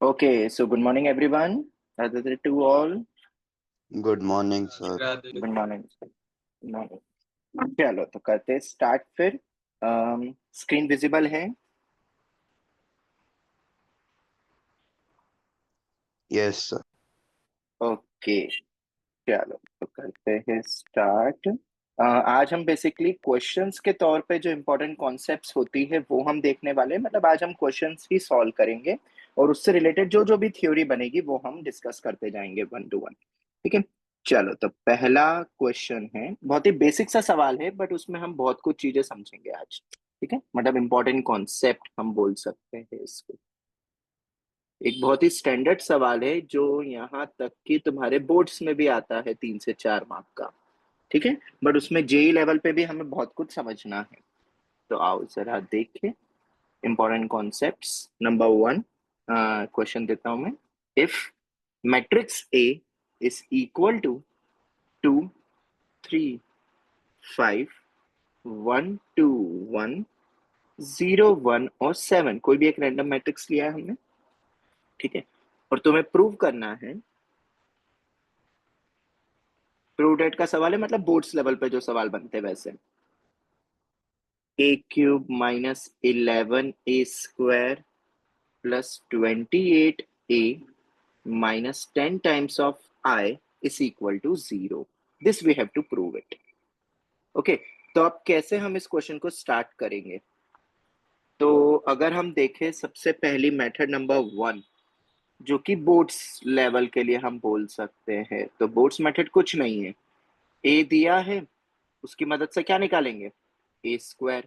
Okay, so good morning, everyone. Aditya to all. Good morning sir. Good morning. Good morning. चलो तो करते हैं start फिर। Screen visible है? Yes sir. ओके, चलो तो करते हैं स्टार्ट। आज हम बेसिकली क्वेश्चंस के तौर पे जो इम्पोर्टेंट कॉन्सेप्ट्स होती है वो हम देखने वाले हैं। मतलब आज हम क्वेश्चंस ही सॉल्व करेंगे और उससे रिलेटेड जो जो भी थ्योरी बनेगी वो हम डिस्कस करते जाएंगे वन टू वन। ठीक है, चलो तो पहला क्वेश्चन है, बहुत ही बेसिक सा सवाल है बट उसमें हम बहुत कुछ चीजें समझेंगे आज। ठीक है, मतलब इम्पोर्टेंट कॉन्सेप्ट हम बोल सकते हैं इसको। एक बहुत ही स्टैंडर्ड सवाल है जो यहाँ तक कि तुम्हारे बोर्ड्स में भी आता है 3 से 4 मार्क का। ठीक है, बट उसमें जेई लेवल पे भी हमें बहुत कुछ समझना है। तो आओ जरा देखें इंपॉर्टेंट कॉन्सेप्ट्स। नंबर 1 क्वेश्चन देता हूं मैं। If matrix A is equal to 2 3 5 1 2 1 0 1 और 7, कोई भी एक रैंडम मैट्रिक्स लिया है हमने। ठीक है, और तुम्हें प्रूव करना है। प्रूव डेट का सवाल है, मतलब बोर्ड्स लेवल पे जो सवाल बनते हैं वैसे। a³ minus 11a² plus 28a minus 10 times of I is equal to 0. This we have to prove it. Okay, तो अब कैसे हम इस क्वेश्चन को स्टार्ट करेंगे? तो अगर हम देखें सबसे पहली मेथड नंबर 1 जो कि बोर्ड्स लेवल के लिए हम बोल सकते हैं, तो बोर्ड्स मेथड कुछ नहीं है। ए दिया है, उसकी मदद से क्या निकालेंगे? a²।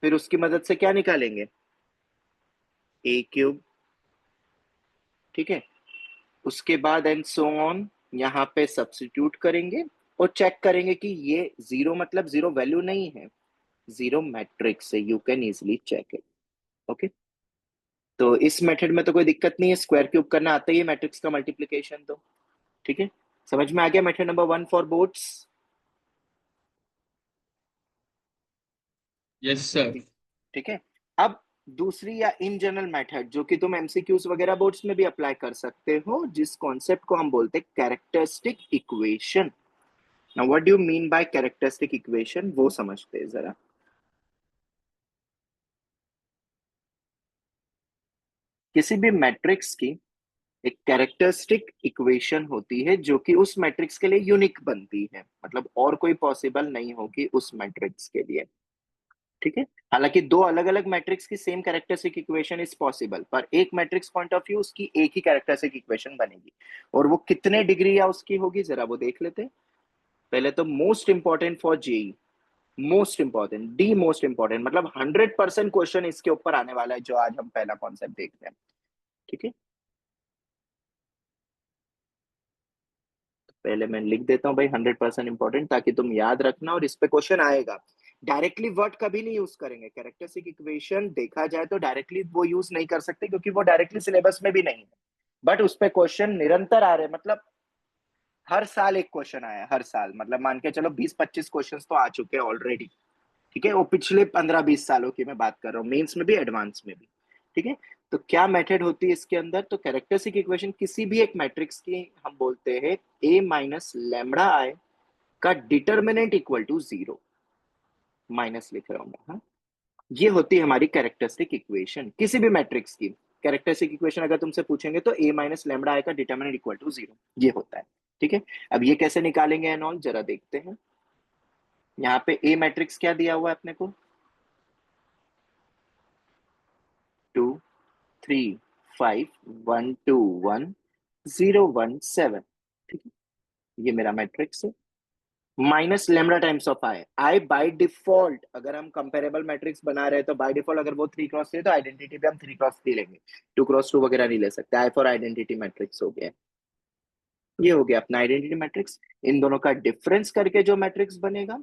फिर उसकी मदद से क्या निकालेंगे? a³। ठीक है, उसके बाद एंड सो ऑन यहाँ पे सब्स्टिट्यूट करेंगे और चेक करेंगे कि ये जीरो मतलब जीरो वैल्यू नहीं है, जीरो मैट्रिक्स है। You can easily check it. Okay, तो इस मेथड में तो कोई दिक्कत नहीं है, स्क्वायर क्यूब करना आता ही है मैट्रिक्स का मल्टीप्लीकेशन। तो ठीक है, समझ में आ गया method number 1 for boards? Yes sir. ठीक है, अब दूसरी या इन जनरल मेथड जो कि तुम एमसीक्यूज वगैरह बोर्ड्स में भी अप्लाई कर सकते हो, जिस कॉन्सेप्ट को हम बोलते हैं characteristic equation. Now what do you mean by characteristic equation, वो समझते हैं जरा। किसी भी मैट्रिक्स की एक कैरेक्टरिस्टिक इक्वेशन होती है जो कि उस मैट्रिक्स के लिए यूनिक बनती है, मतलब और कोई पॉसिबल नहीं होगी उस मैट्रिक्स के लिए। ठीक है, हालांकि दो अलग अलग मैट्रिक्स की same characteristic equation is possible, पर एक मैट्रिक्स पॉइंट ऑफ व्यू उसकी एक ही कैरेक्टरिस्टिक इक्वेशन बनेगी। और वो कितने डिग्री या उसकी होगी जरा वो देख लेते हैं। पहले तो most important for JEE, most important, the most important, मतलब 100% क्वेश्चन इसके ऊपर आने वाला है जो आज हम पहला कॉन्सेप्ट देख रहे हैं। ठीक है, पहले मैं लिख देता हूं भाई 100% इंपॉर्टेंट, ताकि तुम याद रखना और इस पे क्वेश्चन आएगा। डायरेक्टली वर्ड कभी नहीं यूज करेंगे। कैरेक्टरिस्टिक इक्वेशन देखा जाए तो डायरेक्टली वो यूज नहीं कर सकते क्योंकि वो डायरेक्टली सिलेबस में भी नहीं है, बट उस पे क्वेश्चन निरंतर आ रहे हैं। मतलब हर साल एक क्वेश्चन आया है, हर साल, मतलब मान के चलो 20-25 क्वेश्चन तो आ चुके हैं ऑलरेडी। ठीक है, वो पिछले 15-20 सालों की मैं बात कर रहा हूँ, मेंस में भी एडवांस में भी। ठीक है, तो क्या मेथड होती है इसके अंदर? तो कैरेक्टरिस्टिक इक्वेशन किसी भी एक मैट्रिक्स की हम बोलते हैं a माइनस लैम्बडा आई का डिटर्मिनेंट इक्वल टू 0। माइनस लिख रहा हूं मैं, हाँ। ये होती है हमारी कैरेक्टरिस्टिक इक्वेशन किसी भी मैट्रिक्स की। कैरेक्टरिस्टिक इक्वेशन अगर तुमसे पूछेंगे तो a माइनस लैम्बडा आई का डिटर्मिनेंट इक्वल टू 0 ये होता है। ठीक है, अब ये कैसे निकालेंगे एंड ऑल जरा देखते हैं। यहाँ पे a मैट्रिक्स क्या दिया हुआ है अपने को? 2 3 5 1 2 1 0 1 7। ठीक है, ये मेरा मैट्रिक्स है। Minus lambda times of I. I by default, अगर हम कंपेरेबल मैट्रिक्स बना रहे हैं तो बाय डिफॉल्ट अगर वो 3x3 तो आइडेंटिटी पे हम 3x3 लेंगे, 2x2 वगैरह नहीं ले सकते। आई फॉर आइडेंटिटी मैट्रिक्स हो गया। ये हो गया अपना आइडेंटिटी मैट्रिक्स। इन दोनों का डिफरेंस करके जो मैट्रिक्स बनेगा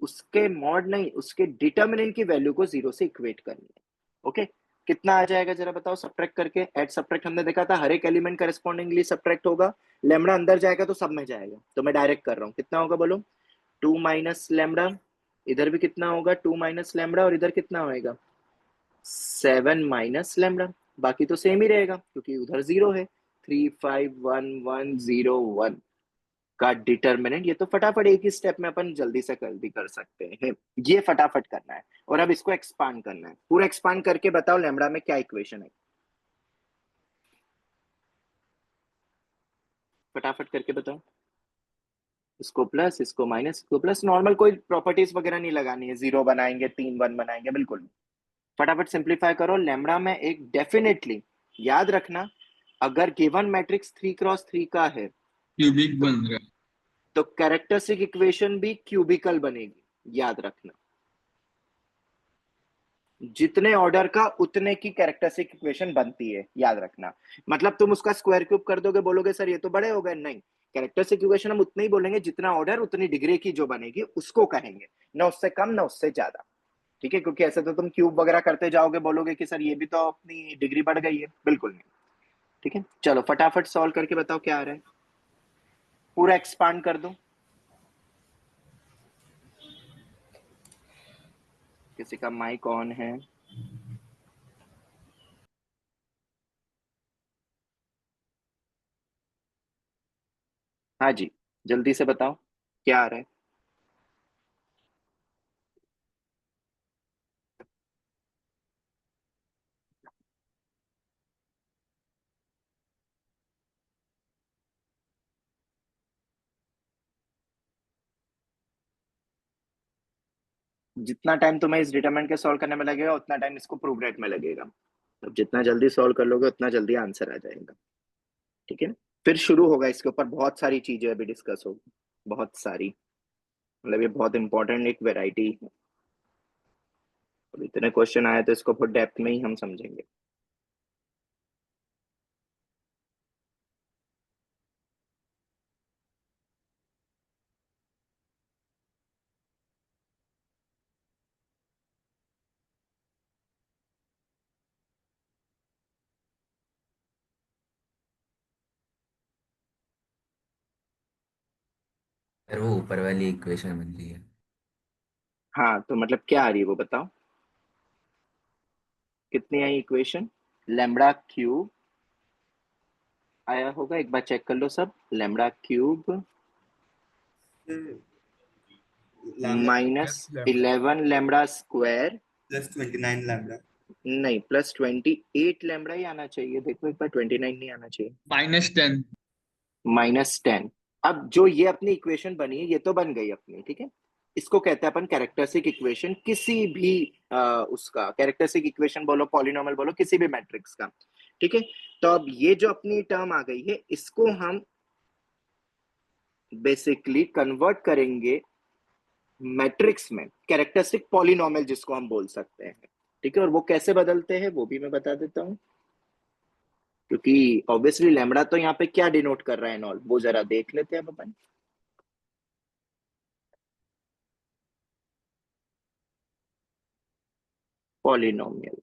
उसके मॉड नहीं, उसके डिटर्मिनेंट की वैल्यू को 0 से इक्वेट करनी है। ओके, कितना आ जाएगा जरा बताओ सब्ट्रैक्ट करके। एड सब्ट्रैक्ट हमने देखा था, हर एक एलिमेंट करेस्पॉन्डिंगली सब्ट्रैक्ट होगा। लेमडा अंदर जाएगा तो सब में जाएगा, तो मैं डायरेक्ट कर रहा हूँ। कितना होगा बोलो? 2 माइनस लेमडा, इधर भी कितना होगा? 2 माइनस लेमडा, और इधर कितना होएगा? 7 माइनस लेमडा। बाकी तो सेम ही रहेगा क्योंकि उधर 0 है। 3 5 1 1 0 1 का डिटर्मिनेंट, ये तो फटाफट एक ही स्टेप में अपन जल्दी से जल्दी कर सकते हैं। ये फटाफट करना है और अब इसको एक्सपांड करना है। पूरा एक्सपांड करके बताओ लैम्बडा में क्या इक्वेशन है, फटाफट करके बताओ। इसको प्लस, इसको माइनस, इसको प्लस, नॉर्मल, कोई प्रॉपर्टीज वगैरह नहीं लगानी है, 0 बनाएंगे 3 1 बनाएंगे, बिल्कुल नहीं। फटाफट सिंप्लीफाई करो। लैम्बडा में एक डेफिनेटली याद रखना, अगर गिवन मैट्रिक्स 3 क्रॉस 3 का है क्यूबिक तो बन रहा है। कैरेक्टरिस्टिक इक्वेशन भी क्यूबिकल बनेगी, याद रखना। जितने ऑर्डर का उतने की कैरेक्टरिस्टिक इक्वेशन बनती है, याद रखना। मतलब तुम उसका स्क्वायर क्यूब कर दोगे, बोलोगे सर ये तो बड़े हो गए, नहीं। कैरेक्टरिस्टिक इक्वेशन हम उतने ही बोलेंगे जितना ऑर्डर उतनी डिग्री की जो बनेगी उसको कहेंगे, ना उससे कम ना उससे ज्यादा। ठीक है, क्योंकि ऐसे तो तुम क्यूब वगैरह करते जाओगे, बोलोगे कि सर ये भी तो अपनी डिग्री बढ़ गई है, बिल्कुल नहीं। ठीक है, चलो फटाफट सॉल्व करके बताओ क्या आ रहा है, पूरा एक्सपांड कर दो। किसी का माइक ऑन है? हाँ जी, जल्दी से बताओ क्या आ रहा है। जितना टाइम तुम्हें इस डिटरमिनेंट के सॉल्व करने में लगेगा उतना टाइम इसको प्रूव रेट में लगेगा। अब जितना जल्दी सॉल्व कर लोगे उतना जल्दी आंसर आ जाएगा। ठीक है, फिर शुरू होगा इसके ऊपर बहुत सारी चीजें अभी डिस्कस होगी, बहुत सारी। मतलब ये बहुत इंपॉर्टेंट एक वेराइटी है। अब इतने क्वेश्चन आए तो इसको बहुत डेप्थ में ही हम समझेंगे। सर वो ऊपर वाली इक्वेशन बन रही है। हाँ, तो मतलब क्या आ रही है वो बताओ, कितनी आई इक्वेशन? लैम्बडा क्यूब आया होगा, एक बार चेक कर लो सब। Lambda cube lambda minus 11 lambda square, plus 29 lambda. नहीं प्लस 28 लैम्बडा ही आना चाहिए, देखो एक बार, 29 नहीं आना चाहिए। -10। -10। अब जो ये अपनी इक्वेशन बनी है ये तो बन गई अपनी, ठीक है। इसको कहते हैं अपन कैरेक्टरिस्टिक इक्वेशन, किसी भी उसका कैरेक्टरिस्टिक इक्वेशन बोलो, पॉलिनोमियल बोलो, किसी भी मैट्रिक्स का। ठीक है, तो अब ये जो अपनी टर्म आ गई है इसको हम बेसिकली कन्वर्ट करेंगे मैट्रिक्स में, कैरेक्टरिस्टिक पॉलिनोमियल जिसको हम बोल सकते हैं। ठीक है, और वो कैसे बदलते हैं वो भी मैं बता देता हूँ, क्योंकि ऑब्वियसली लैम्बडा तो यहाँ पे क्या डिनोट कर रहा है नॉल, वो जरा देख लेते हैं अब अपन। पॉलिनोमियल,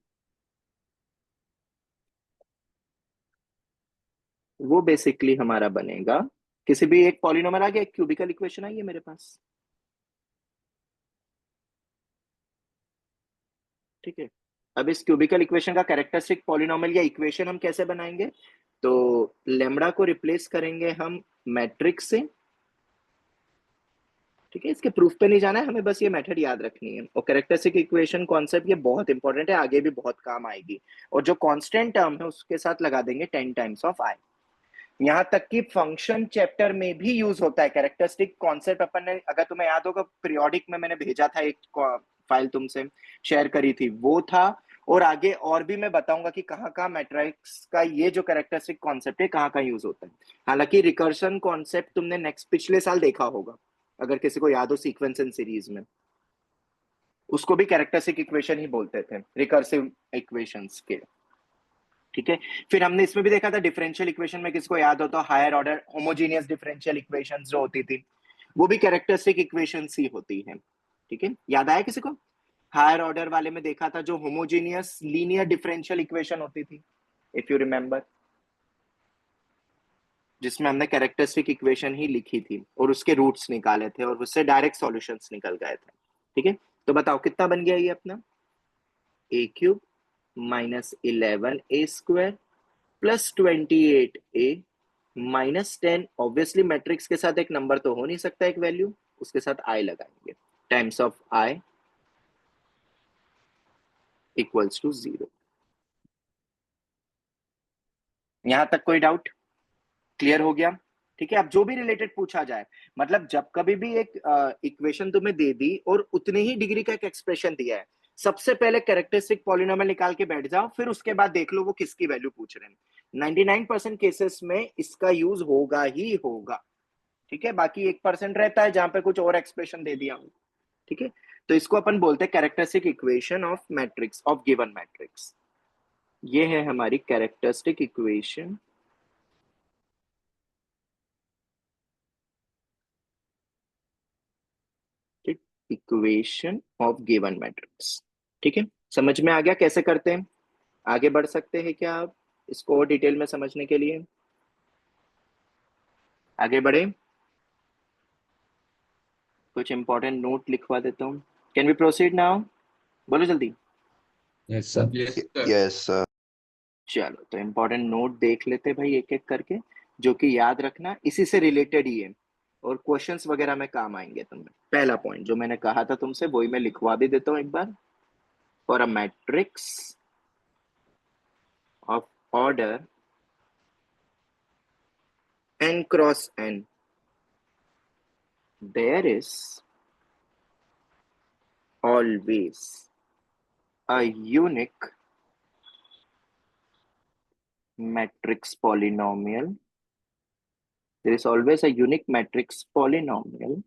वो बेसिकली हमारा बनेगा, किसी भी एक पॉलिनोमियल आ गया, एक क्यूबिकल इक्वेशन आई है मेरे पास। ठीक है, अब इस क्यूबिकल इक्वेशन का कैरेक्टरिस्टिक पॉलिनोमियल या इक्वेशन हम कैसे बनाएंगे, तो लेमड़ा को रिप्लेस करेंगे हम मैट्रिक्स से। ठीक है, इसके प्रूफ पे नहीं जाना है हमें, बस ये मेथड याद रखनी है। और कैरेक्टरिस्टिक इक्वेशन कॉन्सेप्ट ये बहुत इंपॉर्टेंट है, आगे भी बहुत काम आएगी। और जो कांस्टेंट टर्म है उसके साथ लगा देंगे 10 टाइम्स ऑफ आई। यहाँ तक कि फंक्शन चैप्टर में भी यूज होता है कैरेक्टरिस्टिक कॉन्सेप्ट। अपन ने, अगर तुम्हें याद होगा, पीरियोडिक में मैंने भेजा था एक फाइल तुमसे शेयर करी थी, वो था। और आगे और भी मैं बताऊंगा कि कहाँ कहाँ मैट्रिक्स का ये जो कैरेक्टरिस्टिक कॉन्सेप्ट है कहाँ कहाँ यूज होता है। हालांकि रिकर्शन कॉन्सेप्ट तुमने नेक्स्ट पिछले साल देखा होगा, अगर किसी को याद हो, सीक्वेंस एंड सीरीज में, उसको भी कैरेक्टरिस्टिक इक्वेशन ही बोलते थे, रिकर्सिव इक्वेशंस के। ठीक है, फिर हमने इसमें भी देखा था डिफरेंशियल इक्वेशन में, किसको याद हो तो higher order homogeneous differential equations जो होती थी, वो भी कैरेक्टरिस्टिक इक्वेशंस ही होती है। ठीक है, याद आया किसी को? हायर ऑर्डर वाले में देखा था जो होमोजीनियस लीनियर डिफरेंशियल इक्वेशन होती थी, इफ यू रिमेंबर, जिसमें हमने कैरेक्टरिस्टिक इक्वेशन ही लिखी थी और उसके रूट्स निकाले थे और उससे डायरेक्ट सॉल्यूशंस निकल गए थे। ठीक है, तो बताओ कितना बन गया ये अपना, A cube minus 11a² plus 28a minus 10, obviously matrix के साथ एक नंबर तो हो नहीं सकता, एक वैल्यू, उसके साथ i लगाएंगे, times of i equals to 0। यहां तक कोई डाउट? क्लियर हो गया? ठीक है, अब जो भी रिलेटेड पूछा जाए, मतलब जब कभी भी एक इक्वेशन तुम्हें दे दी और उतनी ही डिग्री का एक एक्सप्रेशन दिया है, सबसे पहले कैरेक्टरिस्टिक पॉलिनोमियल निकाल के बैठ जाओ, फिर उसके बाद देख लो वो किसकी वैल्यू पूछ रहे हैं। 99% केसेस में इसका यूज होगा ही होगा। ठीक है, बाकी 1% रहता है जहां पे कुछ और एक्सप्रेशन दे दिया हो। ठीक है, तो इसको अपन बोलते हैं characteristic equation of matrix, of given matrix. ये है हमारी characteristic equation equation of given matrix. ठीक है, समझ में आ गया कैसे करते हैं? आगे बढ़ सकते हैं क्या आप इसको और डिटेल में समझने के लिए? आगे बढ़े, कुछ इंपॉर्टेंट नोट लिखवा देता हूँ। Can we proceed now? बोलो जल्दी। Yes sir. Yes, sir. चलो, तो इंपॉर्टेंट नोट देख लेते भाई एक एक करके, जो कि याद रखना इसी से रिलेटेड ही है और क्वेश्चंस वगैरह में काम आएंगे तुम्हें। पहला पॉइंट जो मैंने कहा था तुमसे, वही मैं लिखवा भी देता हूँ एक बार। For a matrix of order n cross n, there is always a unique matrix polynomial. There is always a unique matrix polynomial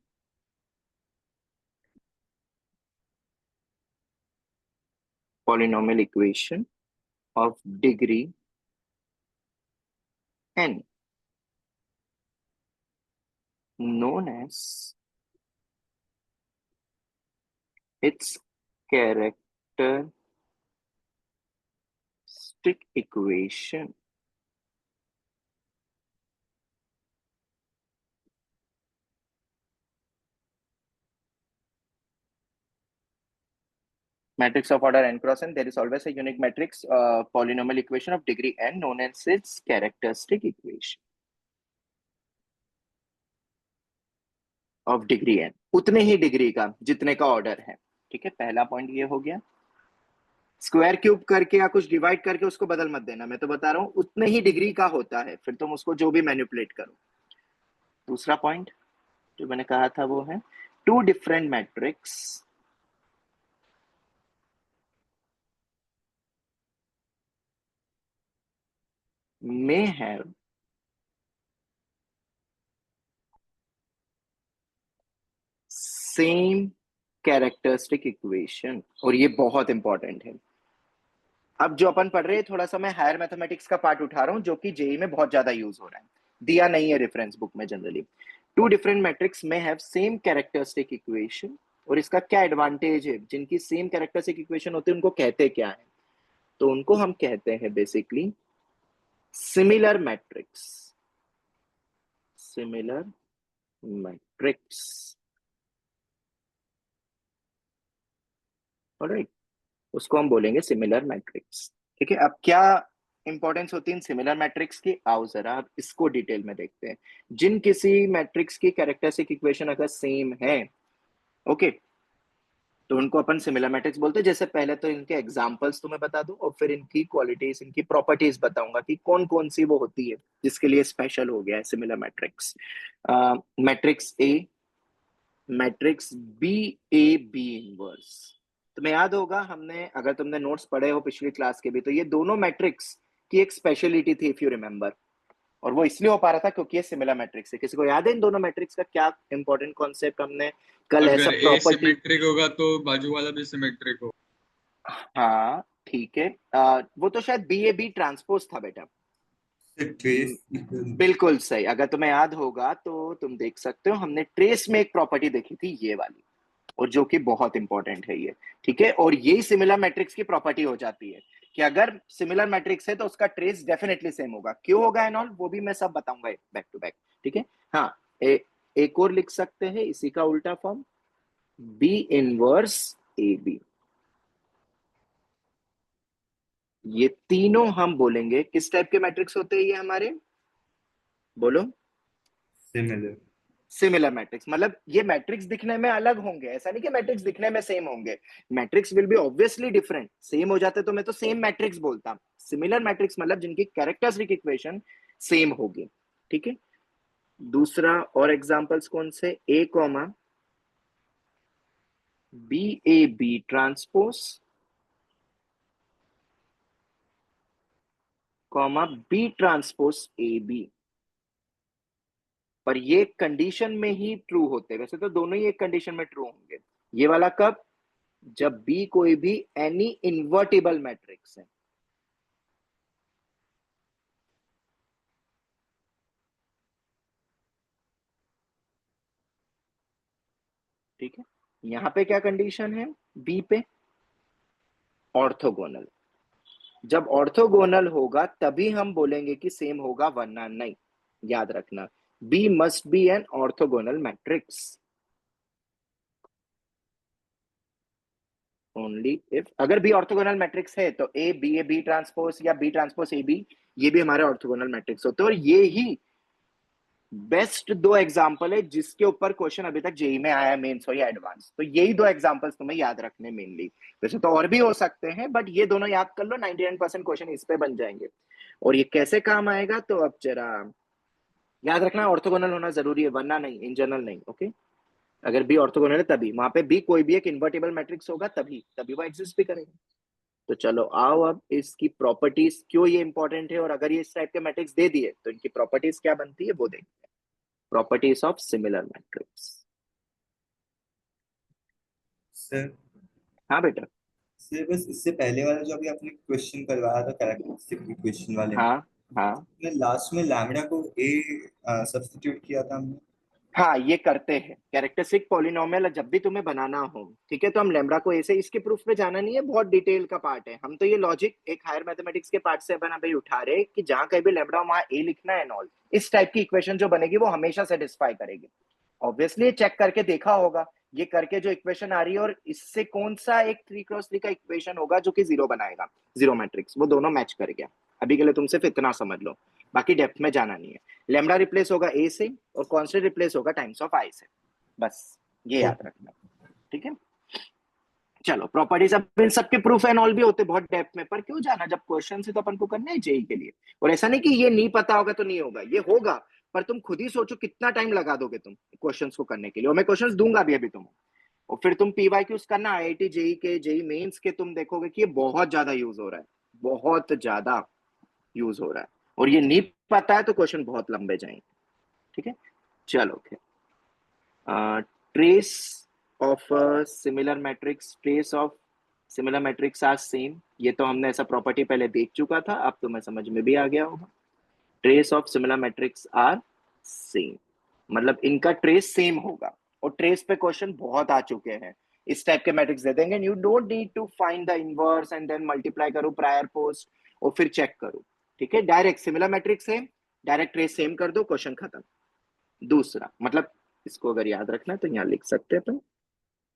equation of degree n, known as its characteristic equation. Matrix of order n cross n, there is always a unique matrix polynomial equation of degree n, known as its characteristic equation of degree n, उतने ही degree का जितने का order है। ठीक है, पहला point ये हो गया। स्क्वायर क्यूब करके या कुछ डिवाइड करके उसको बदल मत देना, मैं तो बता रहा हूं उतने ही डिग्री का होता है, फिर तुम उसको जो भी मैनिपुलेट करो। दूसरा पॉइंट जो मैंने कहा था वो है two different matrix may have same characteristic equation, और ये बहुत इंपॉर्टेंट है। अब जो अपन पढ़ रहे हैं, थोड़ा सा मैं हायर मैथमेटिक्स का पार्ट उठा रहा हूं जो कि जेई में बहुत ज्यादा यूज हो रहा है, दिया नहीं है रेफरेंस बुक में जनरली। टू डिफरेंट मैट्रिक्स में हैव सेम कैरेक्टरिस्टिक इक्वेशन, और इसका क्या एडवांटेज है? जिनकी सेम कैरेक्टरिस्टिक इक्वेशन होती है उनको कहते क्या है? तो उनको हम कहते हैं basically similar matrix. Similar matrix, alright, उसको हम बोलेंगे सिमिलर मैट्रिक्स। ठीक है, अब क्या इंपॉर्टेंस होती है इन सिमिलर मैट्रिक्स की? आओ जरा अब इसको डिटेल में देखते हैं। जिन किसी मैट्रिक्स की कैरेक्टरिस्टिक इक्वेशन अगर सेम है, ओके, तो उनको अपन सिमिलर मैट्रिक्स बोलते हैं। जैसे पहले तो इनके एग्जांपल्स तुम्हें बता दूं और फिर इनकी क्वालिटीज, इनकी प्रॉपर्टीज बताऊंगा कि कौन कौन सी वो होती है जिसके लिए स्पेशल हो गया है similar matrix. Matrix A, matrix B, A B inverse. तुम्हें याद होगा, हमने, अगर तुमने नोट्स पढ़े हो पिछली क्लास के भी, तो ये दोनों मैट्रिक्स की एक स्पेशलिटी थी इफ यू रिमेंबर, और वो इसलिए हो पा रहा था क्योंकि ये सिमिलर मैट्रिक्स है। किसी को याद है इन दोनों मैट्रिक्स का क्या इंपॉर्टेंट कॉन्सेप्ट हमने कल है अगर सब ए प्रॉपर्टी? सिमेट्रिक होगा तो बाजू वाला भी सिमेट्रिक हो। हाँ ठीक है, वो तो शायद बी ए बी ट्रांसपोज था बेटा। ट्रेस इक्वल बिल्कुल सही, अगर तुम्हें याद होगा तो तुम देख सकते हो, हमने ट्रेस में एक प्रॉपर्टी देखी थी ये वाली, और जो कि बहुत इंपॉर्टेंट है ये। ठीक है, और यही सिमिलर मैट्रिक्स की प्रॉपर्टी हो जाती है कि अगर सिमिलर मैट्रिक्स है तो उसका ट्रेस डेफिनेटली सेम होगा। क्यों होगा एंड ऑल वो भी मैं सब बताऊंगा बैक टू बैक। ठीक है, हाँ, एक और लिख सकते हैं इसी का उल्टा form, B inverse A B. ये तीनों हम बोलेंगे किस टाइप के मैट्रिक्स होते हैं ये हमारे, बोलो। सिमिलर। सिमिलर मैट्रिक्स, मतलब ये मैट्रिक्स दिखने में अलग होंगे, ऐसा नहीं कि मैट्रिक्स दिखने में सेम होंगे। Matrix will be obviously different. Same हो जाते तो मैं तो सेम मैट्रिक्स बोलता। सिमिलर मैट्रिक्स मतलब जिनकी कैरेक्टरिस्टिक इक्वेशन सेम होगी। ठीक है। दूसरा और एग्जांपल्स कौन से, A comma B A B transpose comma B transpose A B. पर ये कंडीशन में ही ट्रू होते हैं, वैसे तो दोनों ही एक कंडीशन में ट्रू होंगे। ये वाला कब, जब बी कोई भी एनी इन्वर्टिबल मैट्रिक्स है। ठीक है। यहां पे क्या कंडीशन है, बी पे ऑर्थोगोनल। जब ऑर्थोगोनल होगा तभी हम बोलेंगे कि सेम होगा, वरना नहीं। याद रखना, B must be an orthogonal matrix only if. अगर बी ऑर्थोगोनल मैट्रिक्स है तो ए बी ट्रांसपोज या बी ट्रांसपोज ए बी, ये भी हमारे ऑर्थोगोनल मैट्रिक्स होते हैं। और ये ही बेस्ट दो एग्जांपल है जिसके ऊपर क्वेश्चन अभी तक जेई में आया है, मेंस हो या एडवांस। तो यही दो एग्जांपल्स तुम्हें याद रखने मेनली। वैसे तो और भी हो सकते हैं, बट ये दोनों याद कर लो, 99% क्वेश्चन इस पे बन जाएंगे। और ये कैसे काम आएगा, तो अब जरा याद रखना, ऑर्थोगोनल होना जरूरी है, वरना नहीं, इन जनरल नहीं। ओके। अगर बी ऑर्थोगोनल है तभी, वहां पे बी कोई भी एक इन्वर्टिबल मैट्रिक्स होगा तभी तभी वो एग्जिस्ट भी करेगा। तो चलो आओ, अब इसकी प्रॉपर्टीज क्यों ये इंपॉर्टेंट है, और अगर ये इस टाइप के मैट्रिक्स दे दिए तो इनकी प्रॉपर्टीज क्या बनती है वो देखते हैं। Properties of similar matrix. Sir हाँ बेटा। सर बस इससे पहले वाला जो अभी आपने क्वेश्चन करवाया था कैरेक्टरिस्टिक इक्वेशन वाले में, हाँ हाँ लास्ट में लैम्बडा को ए सब्स्टिट्यूट किया था हमने। हाँ, ये करते हैं कैरेक्टरिस्टिक पॉलिनोमियल जब भी तुम्हें बनाना हो। ठीक है। तो हम लैम्ब्डा को ऐसे, इसके प्रूफ पे जाना नहीं है, बहुत डिटेल का पार्ट है। हम तो ये लॉजिक एक हायर मैथमेटिक्स के पार्ट से बना भाई उठा रहे कि जहां कहीं भी लैम्ब्डा वहां ए लिखना है, ऑल इस टाइप की इक्वेशन जो बनेगी वो हमेशा सेटिस्फाई करेगी। ऑब्वियसली चेक करके देखा होगा, ये करके जो इक्वेशन आ रही है और इससे कौन सा एक 3x3 का इक्वेशन होगा जो कि जीरो बनाएगा, जीरो मैट्रिक्स, वो दोनों मैच कर गया। अभी के लिए तुम सिर्फ इतना समझ लो, बाकी डेप्थ में जाना नहीं है। लेमडा रिप्लेस होगा ए से और कांस्टेंट रिप्लेस होगा टाइम्स ऑफ आई से, बस ये याद रखना। ठीक है। चलो प्रॉपर्टीज, अब इन सबके प्रूफ एंड ऑल भी होते बहुत डेप्थ में, पर क्यों जाना, जब क्वेश्चन से तो अपन को करना है जेई के लिए। और ऐसा नहीं कि ये नहीं पता होगा तो नहीं होगा, ये होगा। पर तुम खुद ही सोचो कितना टाइम लगा दोगे तुम क्वेश्चंस को करने के लिए। और मैं क्वेश्चंस दूंगा भी अभी तुम्हें, और फिर तुम पीवाईक्यूज करना आईआईटी जेई के, जेई मेंस के, तुम देखोगे कि ये बहुत ज्यादा यूज हो रहा है, बहुत ज्यादा यूज हो रहा है। और ये नहीं पता है तो क्वेश्चन बहुत लंबे जाएंगे। ठीक है। चलो trace of similar matrix, trace of similar matrix are same, ये तो हमने ऐसा प्रॉपर्टी पहले देख चुका था, अब तो मैं समझ में भी आ गया होगा। Trace of similar matrix are same मतलब इनका ट्रेस सेम होगा। और ट्रेस पे क्वेश्चन बहुत आ चुके हैं, इस टाइप के मैट्रिक्स दे देंगे, you don't need to find the inverse and then multiply करो प्रायर पोस्ट और फिर चेक करो। ठीक है। डायरेक्ट सिमिलर मैट्रिक्स है, डायरेक्ट ट्रेस सेम कर दो, क्वेश्चन खत्म। दूसरा मतलब, इसको अगर याद रखना है तो यहाँ लिख सकते हैं अपन,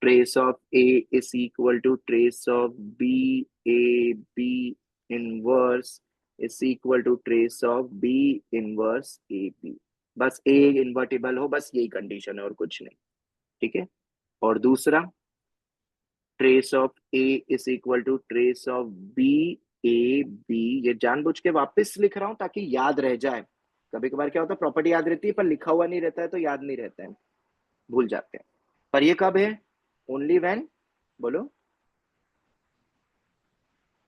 trace of A is equal to trace of B A B inverse is equal to trace of B inverse A B. बस ए इन्वर्टिबल हो, बस यही कंडीशन है और कुछ नहीं। ठीक है। और दूसरा, trace of A is equal to trace of B A B, ये जानबूझ के वापस लिख रहा हूं ताकि याद रह जाए। कभी कभार क्या होता है, प्रॉपर्टी याद रहती है पर लिखा हुआ नहीं रहता है तो याद नहीं रहता है, भूल जाते हैं। पर ये कब है, ओनली व्हेन, बोलो,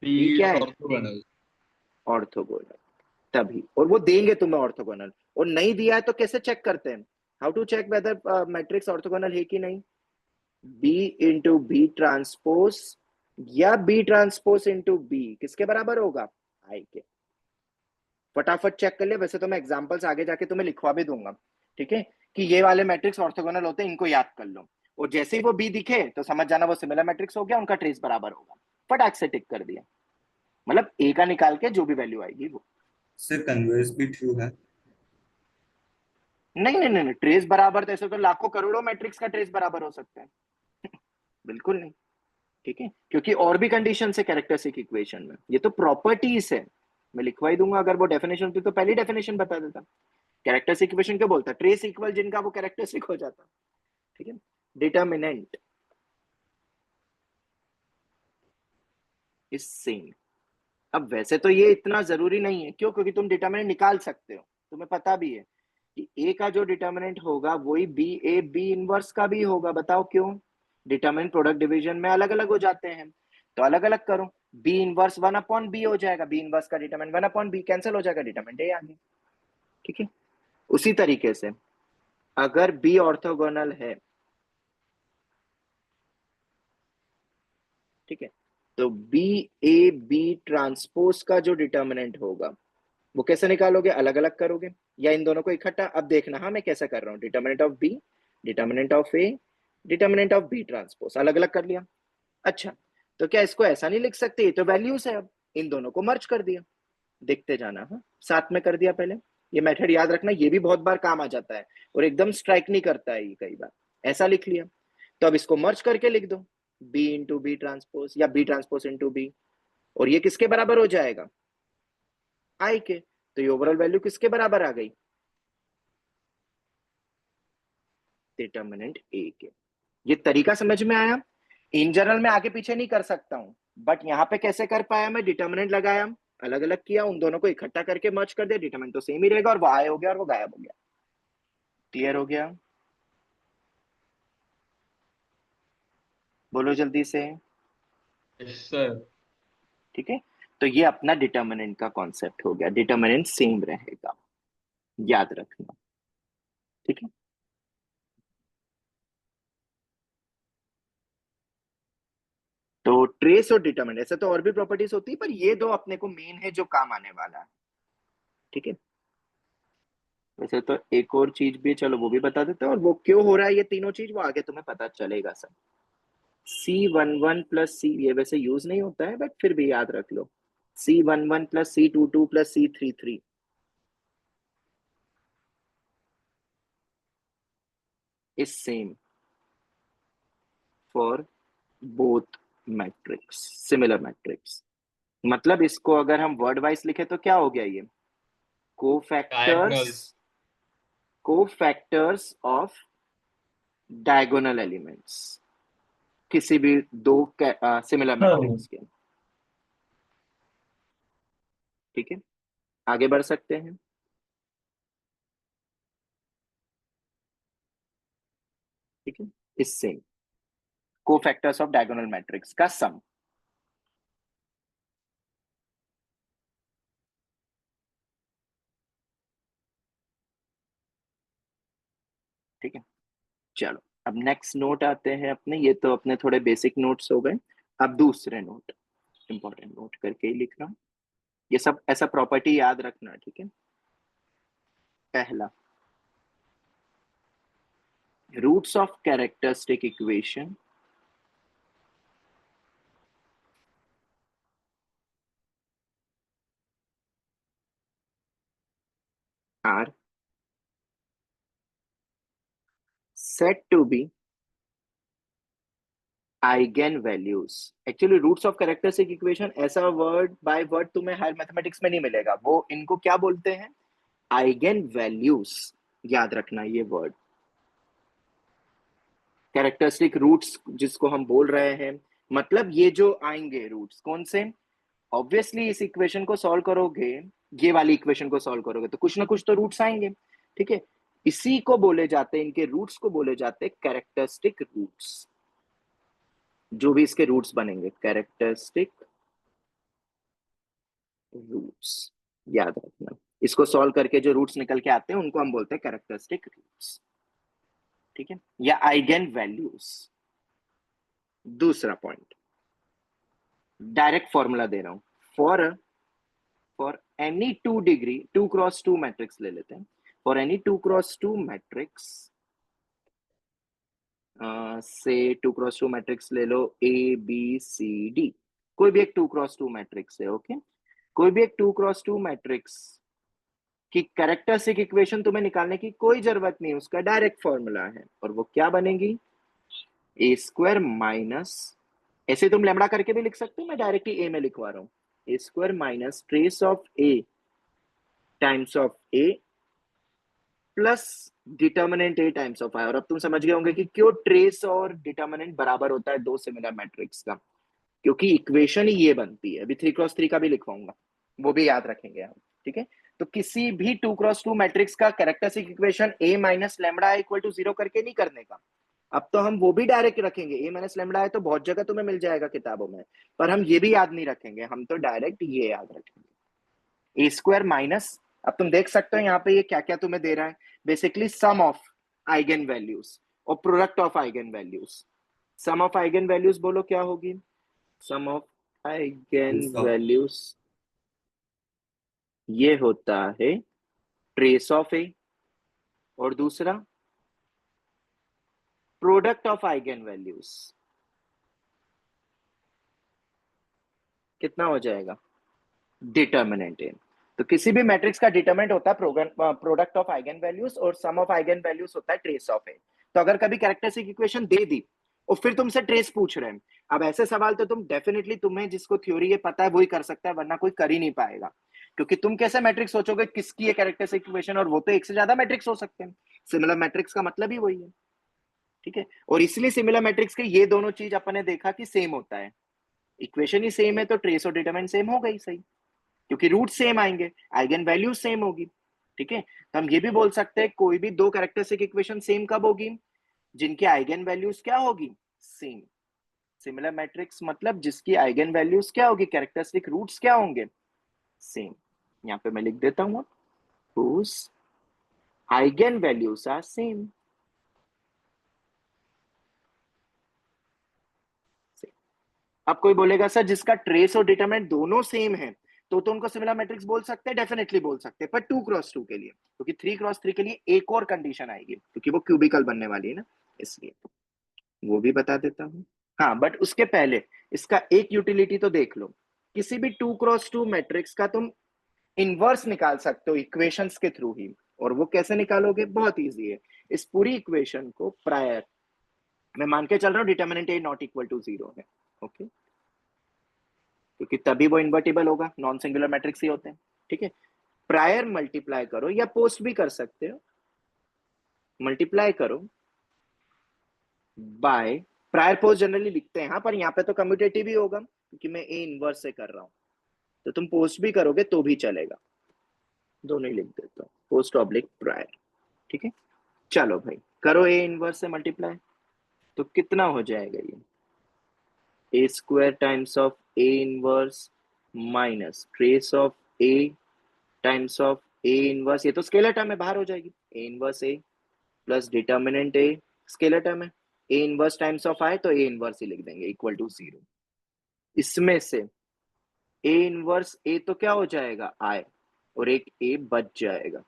बी पी क्या है, ऑर्थोगोनल। ऑर्थोगोनल, तभी। और वो देंगे तुम्हें ऑर्थोगोनल, और नहीं दिया है तो कैसे चेक करते हैं, how to check whether matrix orthogonal है कि नहीं, बी इंटू बी ट्रांसपोज या बी ट्रांसपोज इंटू बी किसके बराबर होगा, आई के। फटाफट चेक कर ले, वैसे तो मैं एग्जांपल्स आगे जाके तुम्हें लिखवा भी दूंगा। ठीक है। कि ये वाले मैट्रिक्स ऑर्थोगोनल होते हैं, इनको याद कर लो, और जैसे ही वो बी दिखे तो समझ जाना वो सिमिलर मैट्रिक्स हो गया, उनका ट्रेस बराबर होगा। फटाक से टिक कर दिया, मतलब ए का निकाल के जो भी वैल्यू आएगी वो। सर कन्वर्स भी ट्रू है। नहीं नहीं नहीं, ट्रेस बराबर, तो ऐसे तो लाखों करोड़ों मैट्रिक्स का ट्रेस बराबर हो सकता है बिल्कुल नहीं। ठीक है, क्योंकि और भी कंडीशन है कैरेक्टरिस्टिक इक्वेशन में, ये तो प्रॉपर्टीज है, मैं लिखवा ही दूंगा। अगर वो डेफिनेशन होती तो पहली डेफिनेशन बता देता। कैरेक्टरिस्टिक इक्वेशन क्या बोलता? ट्रेस इक्वल जिनका वो कैरेक्टरिस्टिक हो जाता। ठीक है, डिटर्मिनेंट इज सेम। अब वैसे तो ये इतना जरूरी नहीं है, क्यों? क्योंकि तुम डिटर्मिनेंट निकाल सकते हो, तुम्हें पता भी है कि ए का जो डिटर्मिनेंट होगा वही बी इनवर्स का भी होगा। बताओ क्यों? डिटर्मिनेंट प्रोडक्ट डिवीजन में अलग अलग हो जाते हैं, तो अलग अलग करो। बी इनवर्स 1/b हो जाएगा, बी इनवर्स का डिटर्मिनेंट 1/b कैंसिल हो जाएगा, डिटर्मिनेंट ए आ गया। ठीक है, उसी तरीके से अगर बी ऑर्थोगोनल है, ठीक है, तो बी ए बी ट्रांसपोज का जो डिटर्मिनेंट होगा वो कैसे निकालोगे? अलग अलग करोगे या इन दोनों को इकट्ठा? अब देखना, हाँ मैं कैसे कर रहा हूँ। Determinant of B, determinant of A, determinant of B transpose, अलग अलग कर लिया। अच्छा, तो क्या इसको ऐसा नहीं लिख सकते? ये तो वैल्यूज है, अब इन दोनों को मर्ज कर दिया। देखते जाना, हाँ साथ में कर दिया पहले। ये मेथड याद रखना, ये भी बहुत बार काम आ जाता है और एकदम स्ट्राइक नहीं करता है ये कई बार। ऐसा लिख लिया, तो अब इसको मर्ज करके लिख दो, बी इंटू बी ट्रांसपोज या बी ट्रांसपोज इंटू बी, और ये किसके बराबर हो जाएगा? आई के। तो ये ओवरऑल वैल्यू किसके बराबर आ गई? डिटर्मिनेंट ए के। ये तरीका समझ में आया? इन जनरल में आगे पीछे नहीं कर सकता हूं, बट यहां पे कैसे कर पाया? मैं डिटर्मिनेंट लगाया, अलग अलग किया, उन दोनों को इकट्ठा करके मर्ज कर दिया, डिटर्मिनेंट तो सेम ही रहेगा और वो आए हो गया और वो गायब हो गया। क्लियर हो गया? बोलो जल्दी से। Yes sir. ठीक है, तो ये अपना डिटर्मिनेंट का कॉन्सेप्ट हो गया, डिटर्मिनेंट सेम रहेगा, याद रखना। ठीक है, तो ट्रेस और डिटर्मिनेंट, ऐसे तो और भी प्रॉपर्टीज होती है, पर ये दो अपने को मेन है जो काम आने वाला है। ठीक है, वैसे तो एक और चीज भी है, चलो वो भी बता देते हैं, और वो क्यों हो रहा है ये तीनों चीज, वो आगे तुम्हें पता चलेगा सब। C11 प्लस सी, ये वैसे यूज नहीं होता है बट फिर भी याद रख लो, C11 plus C22 plus C33 is same for both matrix, similar matrix. मतलब इसको अगर हम वर्ड वाइज लिखे तो क्या हो गया? ये cofactors, diagonals. Cofactors of diagonal elements, किसी भी दो सिमिलर मैट्रिक्स के। ठीक है, आगे बढ़ सकते हैं। ठीक है, इससे कोफैक्टर्स ऑफ डायगोनल मैट्रिक्स का सम। ठीक है, चलो अब नेक्स्ट नोट आते हैं अपने, ये तो अपने थोड़े बेसिक नोट्स हो गए। अब दूसरे नोट, इंपॉर्टेंट नोट करके ही लिख रहा हूं, ये सब ऐसा प्रॉपर्टी याद रखना। ठीक है, पहला, roots of characteristic equation are said to be eigen values. Actually roots of characteristic equation ऐसा वर्ड बाय वर्ड तुम्हें हायर मैथमेटिक्स में नहीं मिलेगा, वो इनको क्या बोलते हैं? Eigen values. याद रखना ये वर्ड, कैरेक्टरिस्टिक रूट्स जिसको हम बोल रहे हैं, मतलब ये जो आएंगे रूट्स कौन से? ऑब्वियसली इस इक्वेशन को सॉल्व करोगे, ये वाली इक्वेशन को सॉल्व करोगे तो कुछ ना कुछ तो रूट्स आएंगे। ठीक है, इसी को बोले जाते हैं, इनके रूट्स को बोले जाते हैं कैरेक्टरिस्टिक रूट्स। जो भी इसके रूट्स बनेंगे कैरेक्टरिस्टिक रूट्स, याद रखना। इसको सॉल्व करके जो रूट्स निकल के आते हैं उनको हम बोलते हैं कैरेक्टरिस्टिक रूट्स। ठीक है, या आइगेन वैल्यूज। दूसरा पॉइंट, डायरेक्ट फॉर्मूला दे रहा हूं, for for any 2 degree 2x2 matrix ले लेते हैं, फॉर एनी 2x2 मैट्रिक्स, से 2x2 मैट्रिक्स ले लो ABCD, कोई भी एक 2x2 मैट्रिक्स है। ओके, कोई भी एक 2x2 मैट्रिक्स की कैरेक्टरिस्टिक इक्वेशन तुम्हें निकालने की कोई जरूरत नहीं, उसका डायरेक्ट फॉर्मूला है, और वो क्या बनेगी? A² माइनस ऐसे तुम लेमड़ा करके भी लिख सकते हो, मैं डायरेक्टली ए में लिखवा रहा हूँ, A square minus trace of A times of A plus determinant A times of I. और अब तुम समझ गए होंगे कि क्यों ट्रेस और डिटर्मिनेंट बराबर होता है दो सिमिलर मैट्रिक्स का, क्योंकि इक्वेशन ही ये बनती है। अभी 3x3 का भी लिखवाऊंगा, वो भी याद रखेंगे हम, ठीक है। तो किसी भी 2x2 मैट्रिक्स का characteristic equation a minus lambda equal to 0 करके नहीं करने का। अब तो हम वो भी डायरेक्ट रखेंगे, a माइनस लैम्बडा है तो बहुत जगह तुम्हें मिल जाएगा किताबों में, पर हम ये भी याद नहीं रखेंगे, हम तो डायरेक्ट ये याद रखेंगे, ए स्क्वायर माइनस। अब तुम देख सकते हो यहाँ पे ये क्या क्या तुम्हें दे रहा है, basically sum of eigen values और product of eigen values. Sum of eigen values बोलो क्या होगी, सम ऑफ आइगन वैल्यूज ये होता है ट्रेस ऑफ ए, और दूसरा प्रोडक्ट ऑफ आइगन वैल्यूज। कितना हो जाएगा, डिटर्मिनेंट ए। तो किसी भी मैट्रिक्स का डिटर्मिनेंट होता है प्रोडक्ट ऑफ आइगन वैल्यूज, और सम ऑफ आइगन वैल्यूज होता है ट्रेस ऑफ ए। तो अगर कभी कैरेक्टरिस्टिक इक्वेशन दे दी और फिर तुमसे ट्रेस पूछ रहे हैं, अब ऐसे सवाल तो तुम डेफिनेटली, तुम्हें जिसको थ्योरी ये पता है वही कर सकता है, वरना कोई कर ही नहीं पाएगा। क्योंकि तुम कैसे मैट्रिक्स सोचोगे किसकी है कैरेक्टरिस्टिक इक्वेशन, और वो तो एक से ज्यादा मैट्रिक्स हो सकते हैं। सिमिलर मैट्रिक्स का मतलब ही वही है, ठीक है। और इसलिए सिमिलर मैट्रिक्स के ये दोनों चीज अपन ने देखा कि सेम होता है, इक्वेशन ही सेम है तो ट्रेस और डिटरमिनेंट सेम हो गई, सही, क्योंकि रूट सेम आएंगे, आइगन वैल्यू सेम होगी, ठीक है। तो हम ये भी बोल सकते हैं कोई भी दो कैरेक्टरिस्टिक इक्वेशन सेम कब होगी, जिनकी आइगन वैल्यूज क्या होगी, सेम। सिमिलर मैट्रिक्स मतलब जिसकी आइगन वैल्यूज क्या होगी, कैरेक्टरिस्टिक रूट्स क्या होंगे, सेम। यहाँ पे मैं लिख देता हूं, whose eigen values are same. अब कोई बोलेगा सर जिसका ट्रेस और डिटरमिनेंट दोनों सेम है तो उनको सिमिलर मैट्रिक्स बोल सकते हैं, डेफिनेटली बोल सकते हैं, पर 2x2 के लिए, क्योंकि 3x3 के लिए एक और कंडीशन आएगी, क्योंकि वो क्यूबिकल बनने वाली है ना, इसलिए वो भी बता देता हूं। हाँ, बट उसके पहले इसका एक यूटिलिटी तो देख लो, किसी भी 2x2 मैट्रिक्स का तुम इनवर्स निकाल सकते हो इक्वेशंस के थ्रू ही। और वो कैसे निकालोगे, बहुत इजी है। इस पूरी इक्वेशन को प्रायर मैं मान के चल रहा हूँ determinant A not equal to 0 है, ओके, क्योंकि तभी वो इन्वर्टिबल होगा, नॉन सिंगुलर मैट्रिक्स ही होते हैं, ठीक है। प्रायर मल्टीप्लाई करो, या पोस्ट भी कर सकते हो, मल्टीप्लाई करो बाय, प्रायर पोस्ट जनरली लिखते हैं हाँ, पर यहाँ पे तो कम्यूटेटिव ही होगा क्योंकि मैं ए इनवर्स से कर रहा हूँ, तो तुम पोस्ट भी करोगे तो भी चलेगा, दोनों ही लिख देता हूँ, पोस्ट ऑब्लिक प्रायर, ठीक है। चलो भाई करो ए इनवर्स से मल्टीप्लाई, तो कितना हो जाएगा ये, A square times of A inverse minus trace of A times of A inverse, ये तो स्केलर टर्म है बाहर हो जाएगी, A inverse A plus determinant A, scalar term है, A inverse times of I तो ए इनवर्स ही लिख देंगे इक्वल टू 0। इसमें से ए इनवर्स ए तो क्या हो जाएगा आई, और एक ए बच जाएगा,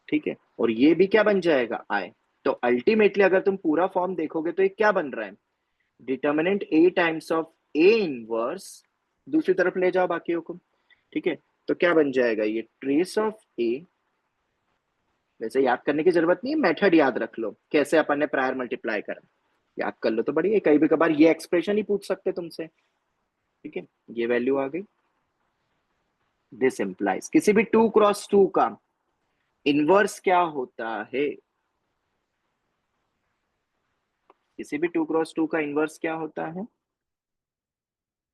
ठीक है, और ये भी क्या बन जाएगा आई। तो अल्टीमेटली अगर तुम पूरा फॉर्म देखोगे तो ये क्या बन रहा है, determinant A times of A inverse, दूसरी तरफ ले जाओ बाकियों को, ठीक है। तो क्या बन जाएगा ये, ट्रेस ऑफ ए, वैसे याद करने की जरूरत नहीं है, मेथड याद रख लो कैसे अपन ने प्रायर मल्टीप्लाई करा, याद कर लो तो बढ़िया। कई भी कभार ये एक्सप्रेशन ही पूछ सकते तुमसे, ठीक है, ये वैल्यू आ गई। दिस इंप्लाइज किसी भी 2x2 का इनवर्स क्या होता है, किसी भी 2x2 का इनवर्स क्या होता है,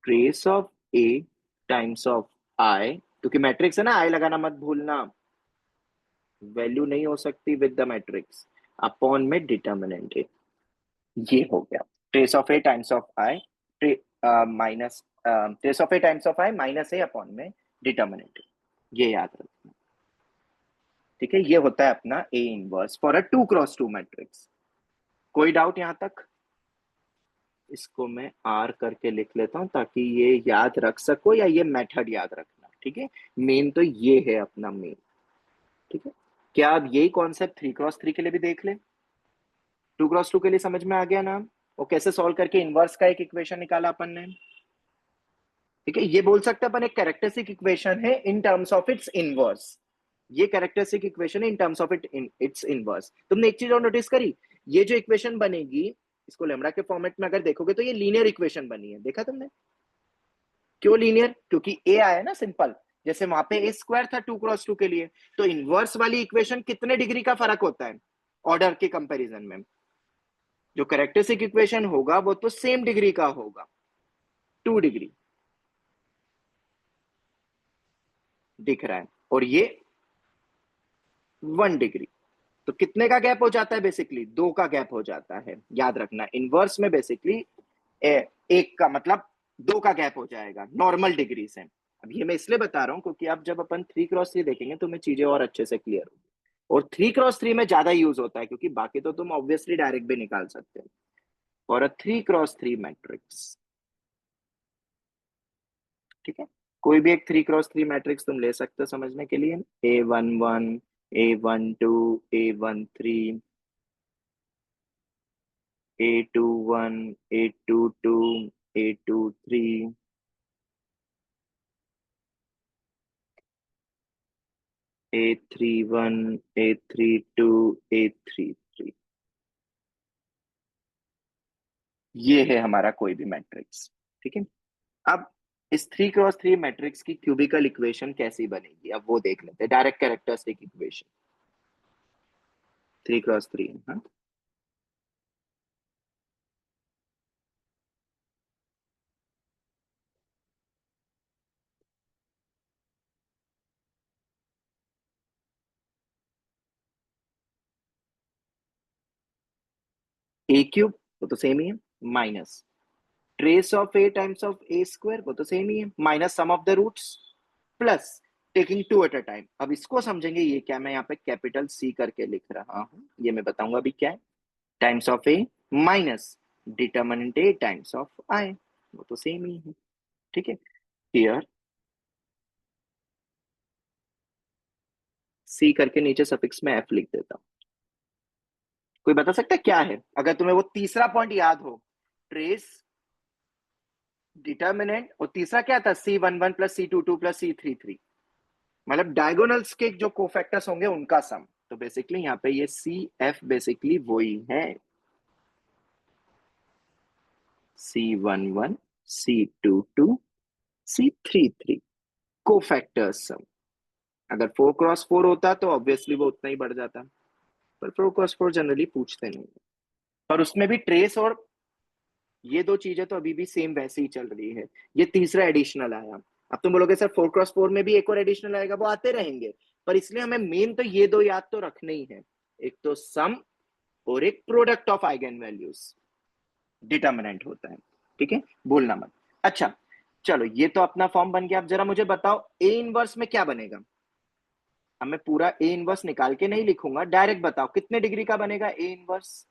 trace of A times of I, क्योंकि मैट्रिक्स है ना, आई लगाना मत भूलना, वैल्यू नहीं हो सकती विद द मैट्रिक्स, अपॉन में डिटर्मिनेंट है, ये हो गया trace of A times of I minus trace of A times of I minus A upon में डिटर्मिनेंट, ये याद रखना, ठीक है। ये होता है अपना A inverse for a 2x2 matrix. कोई डाउट यहां तक, इसको मैं आर करके लिख लेता हूं ताकि ये याद रख सको, या ये मेथड याद रखना, ठीक है। मेन तो ये है अपना मेन, ठीक है। क्या अब यही कॉन्सेप्ट 3x3 के लिए भी देख ले, 2x2 के लिए समझ में आ गया ना, वो कैसे सॉल्व करके इनवर्स का एक इक्वेशन निकाला अपन ने, ठीक है। ये बोल सकते हैं अपन एक कैरेक्टरिस्टिक इक्वेशन है in terms of its inverse, ये कैरेक्टरिस्टिक इक्वेशन है in terms of its inverse. तुमने एक चीज और नोटिस करी, ये जो इक्वेशन बनेगी इसको लेमड़ा के फॉर्मेट में अगर देखोगे तो ये लीनियर इक्वेशन बनी है, देखा तुमने? क्यों लीनियर? क्योंकि ए आया ना सिंपल, जैसे वहां पे ए स्क्वायर था 2x2 के लिए, तो इनवर्स वाली इक्वेशन कितने डिग्री का फर्क होता है ऑर्डर के कंपैरिजन में? जो कैरेक्टरिस्टिक इक्वेशन होगा वो तो सेम डिग्री का होगा, 2 डिग्री दिख रहा है, और ये 1 डिग्री। तो कितने का गैप हो जाता है? बेसिकली 2 का गैप हो जाता है। याद रखना इनवर्स में बेसिकली एक का मतलब 2 का गैप हो जाएगा नॉर्मल डिग्री से। अब ये मैं इसलिए बता रहा हूं क्योंकि अब जब अपन 3x3 देखेंगे तो हमें चीजें और अच्छे से क्लियर होगी, और 3x3 में ज्यादा यूज होता है, क्योंकि बाकी तो तुम ऑब्वियसली डायरेक्ट भी निकाल सकते हो फॉर अ 3x3 मैट्रिक्स। ठीक है, कोई भी एक 3x3 मैट्रिक्स तुम ले सकते हो समझने के लिए, A11, A12, A13, A21, A22, A23, A31, A32, A33। ये है हमारा कोई भी मैट्रिक्स। ठीक है, अब इस 3x3 मैट्रिक्स की क्यूबिकल इक्वेशन कैसी बनेगी अब वो देख लेते हैं। Direct characteristic equation 3x3। हाँ, ए क्यूब वो तो सेम ही है, minus trace of A times of A square वो तो सेम ही है, minus sum of the roots, plus taking 2 at a time. अब इसको समझेंगे, ये क्या मैं यहाँ पे कैपिटल सी करके लिख रहा हूँ, ये मैं बताऊंगा अभी क्या है। Times of A minus determinant A times of I, वो तो सेम ही है। ठीक है, हियर सी करके नीचे सफिक्स में एफ लिख देता हूँ। कोई बता सकता है क्या है? अगर तुम्हें वो तीसरा पॉइंट याद हो, ट्रेस, डिटर्मिनेंट, और तीसरा क्या था? C11 plus C22 plus C33, मतलब डायगोनल्स के जो कोफैक्टर्स होंगे उनका सम। तो बेसिकली यहाँ पे ये CF बेसिकली वही है, C11, C22, C33 कोफैक्टर्स सम। अगर 4x4 होता तो ऑब्वियसली वो उतना ही बढ़ जाता, पर 4x4 जनरली पूछते नहीं, पर उसमें भी ट्रेस और ये दो चीजें तो अभी भी सेम वैसे ही चल रही है। ये तीसरा एडिशनल आया। अब तुम बोलोगे सर 4x4 में भी एक और एडिशनल आएगा, वो आते रहेंगे, पर इसलिए हमें मेन तो ये दो याद तो रखने ही है, एक तो सम और एक product of eigen values determinant होता है। ठीक है, भूलना मत। अच्छा चलो, ये तो अपना फॉर्म बन गया। अब जरा मुझे बताओ ए इनवर्स में क्या बनेगा। अब मैं पूरा ए इनवर्स निकाल के नहीं लिखूंगा, डायरेक्ट बताओ कितने डिग्री का बनेगा ए इनवर्स,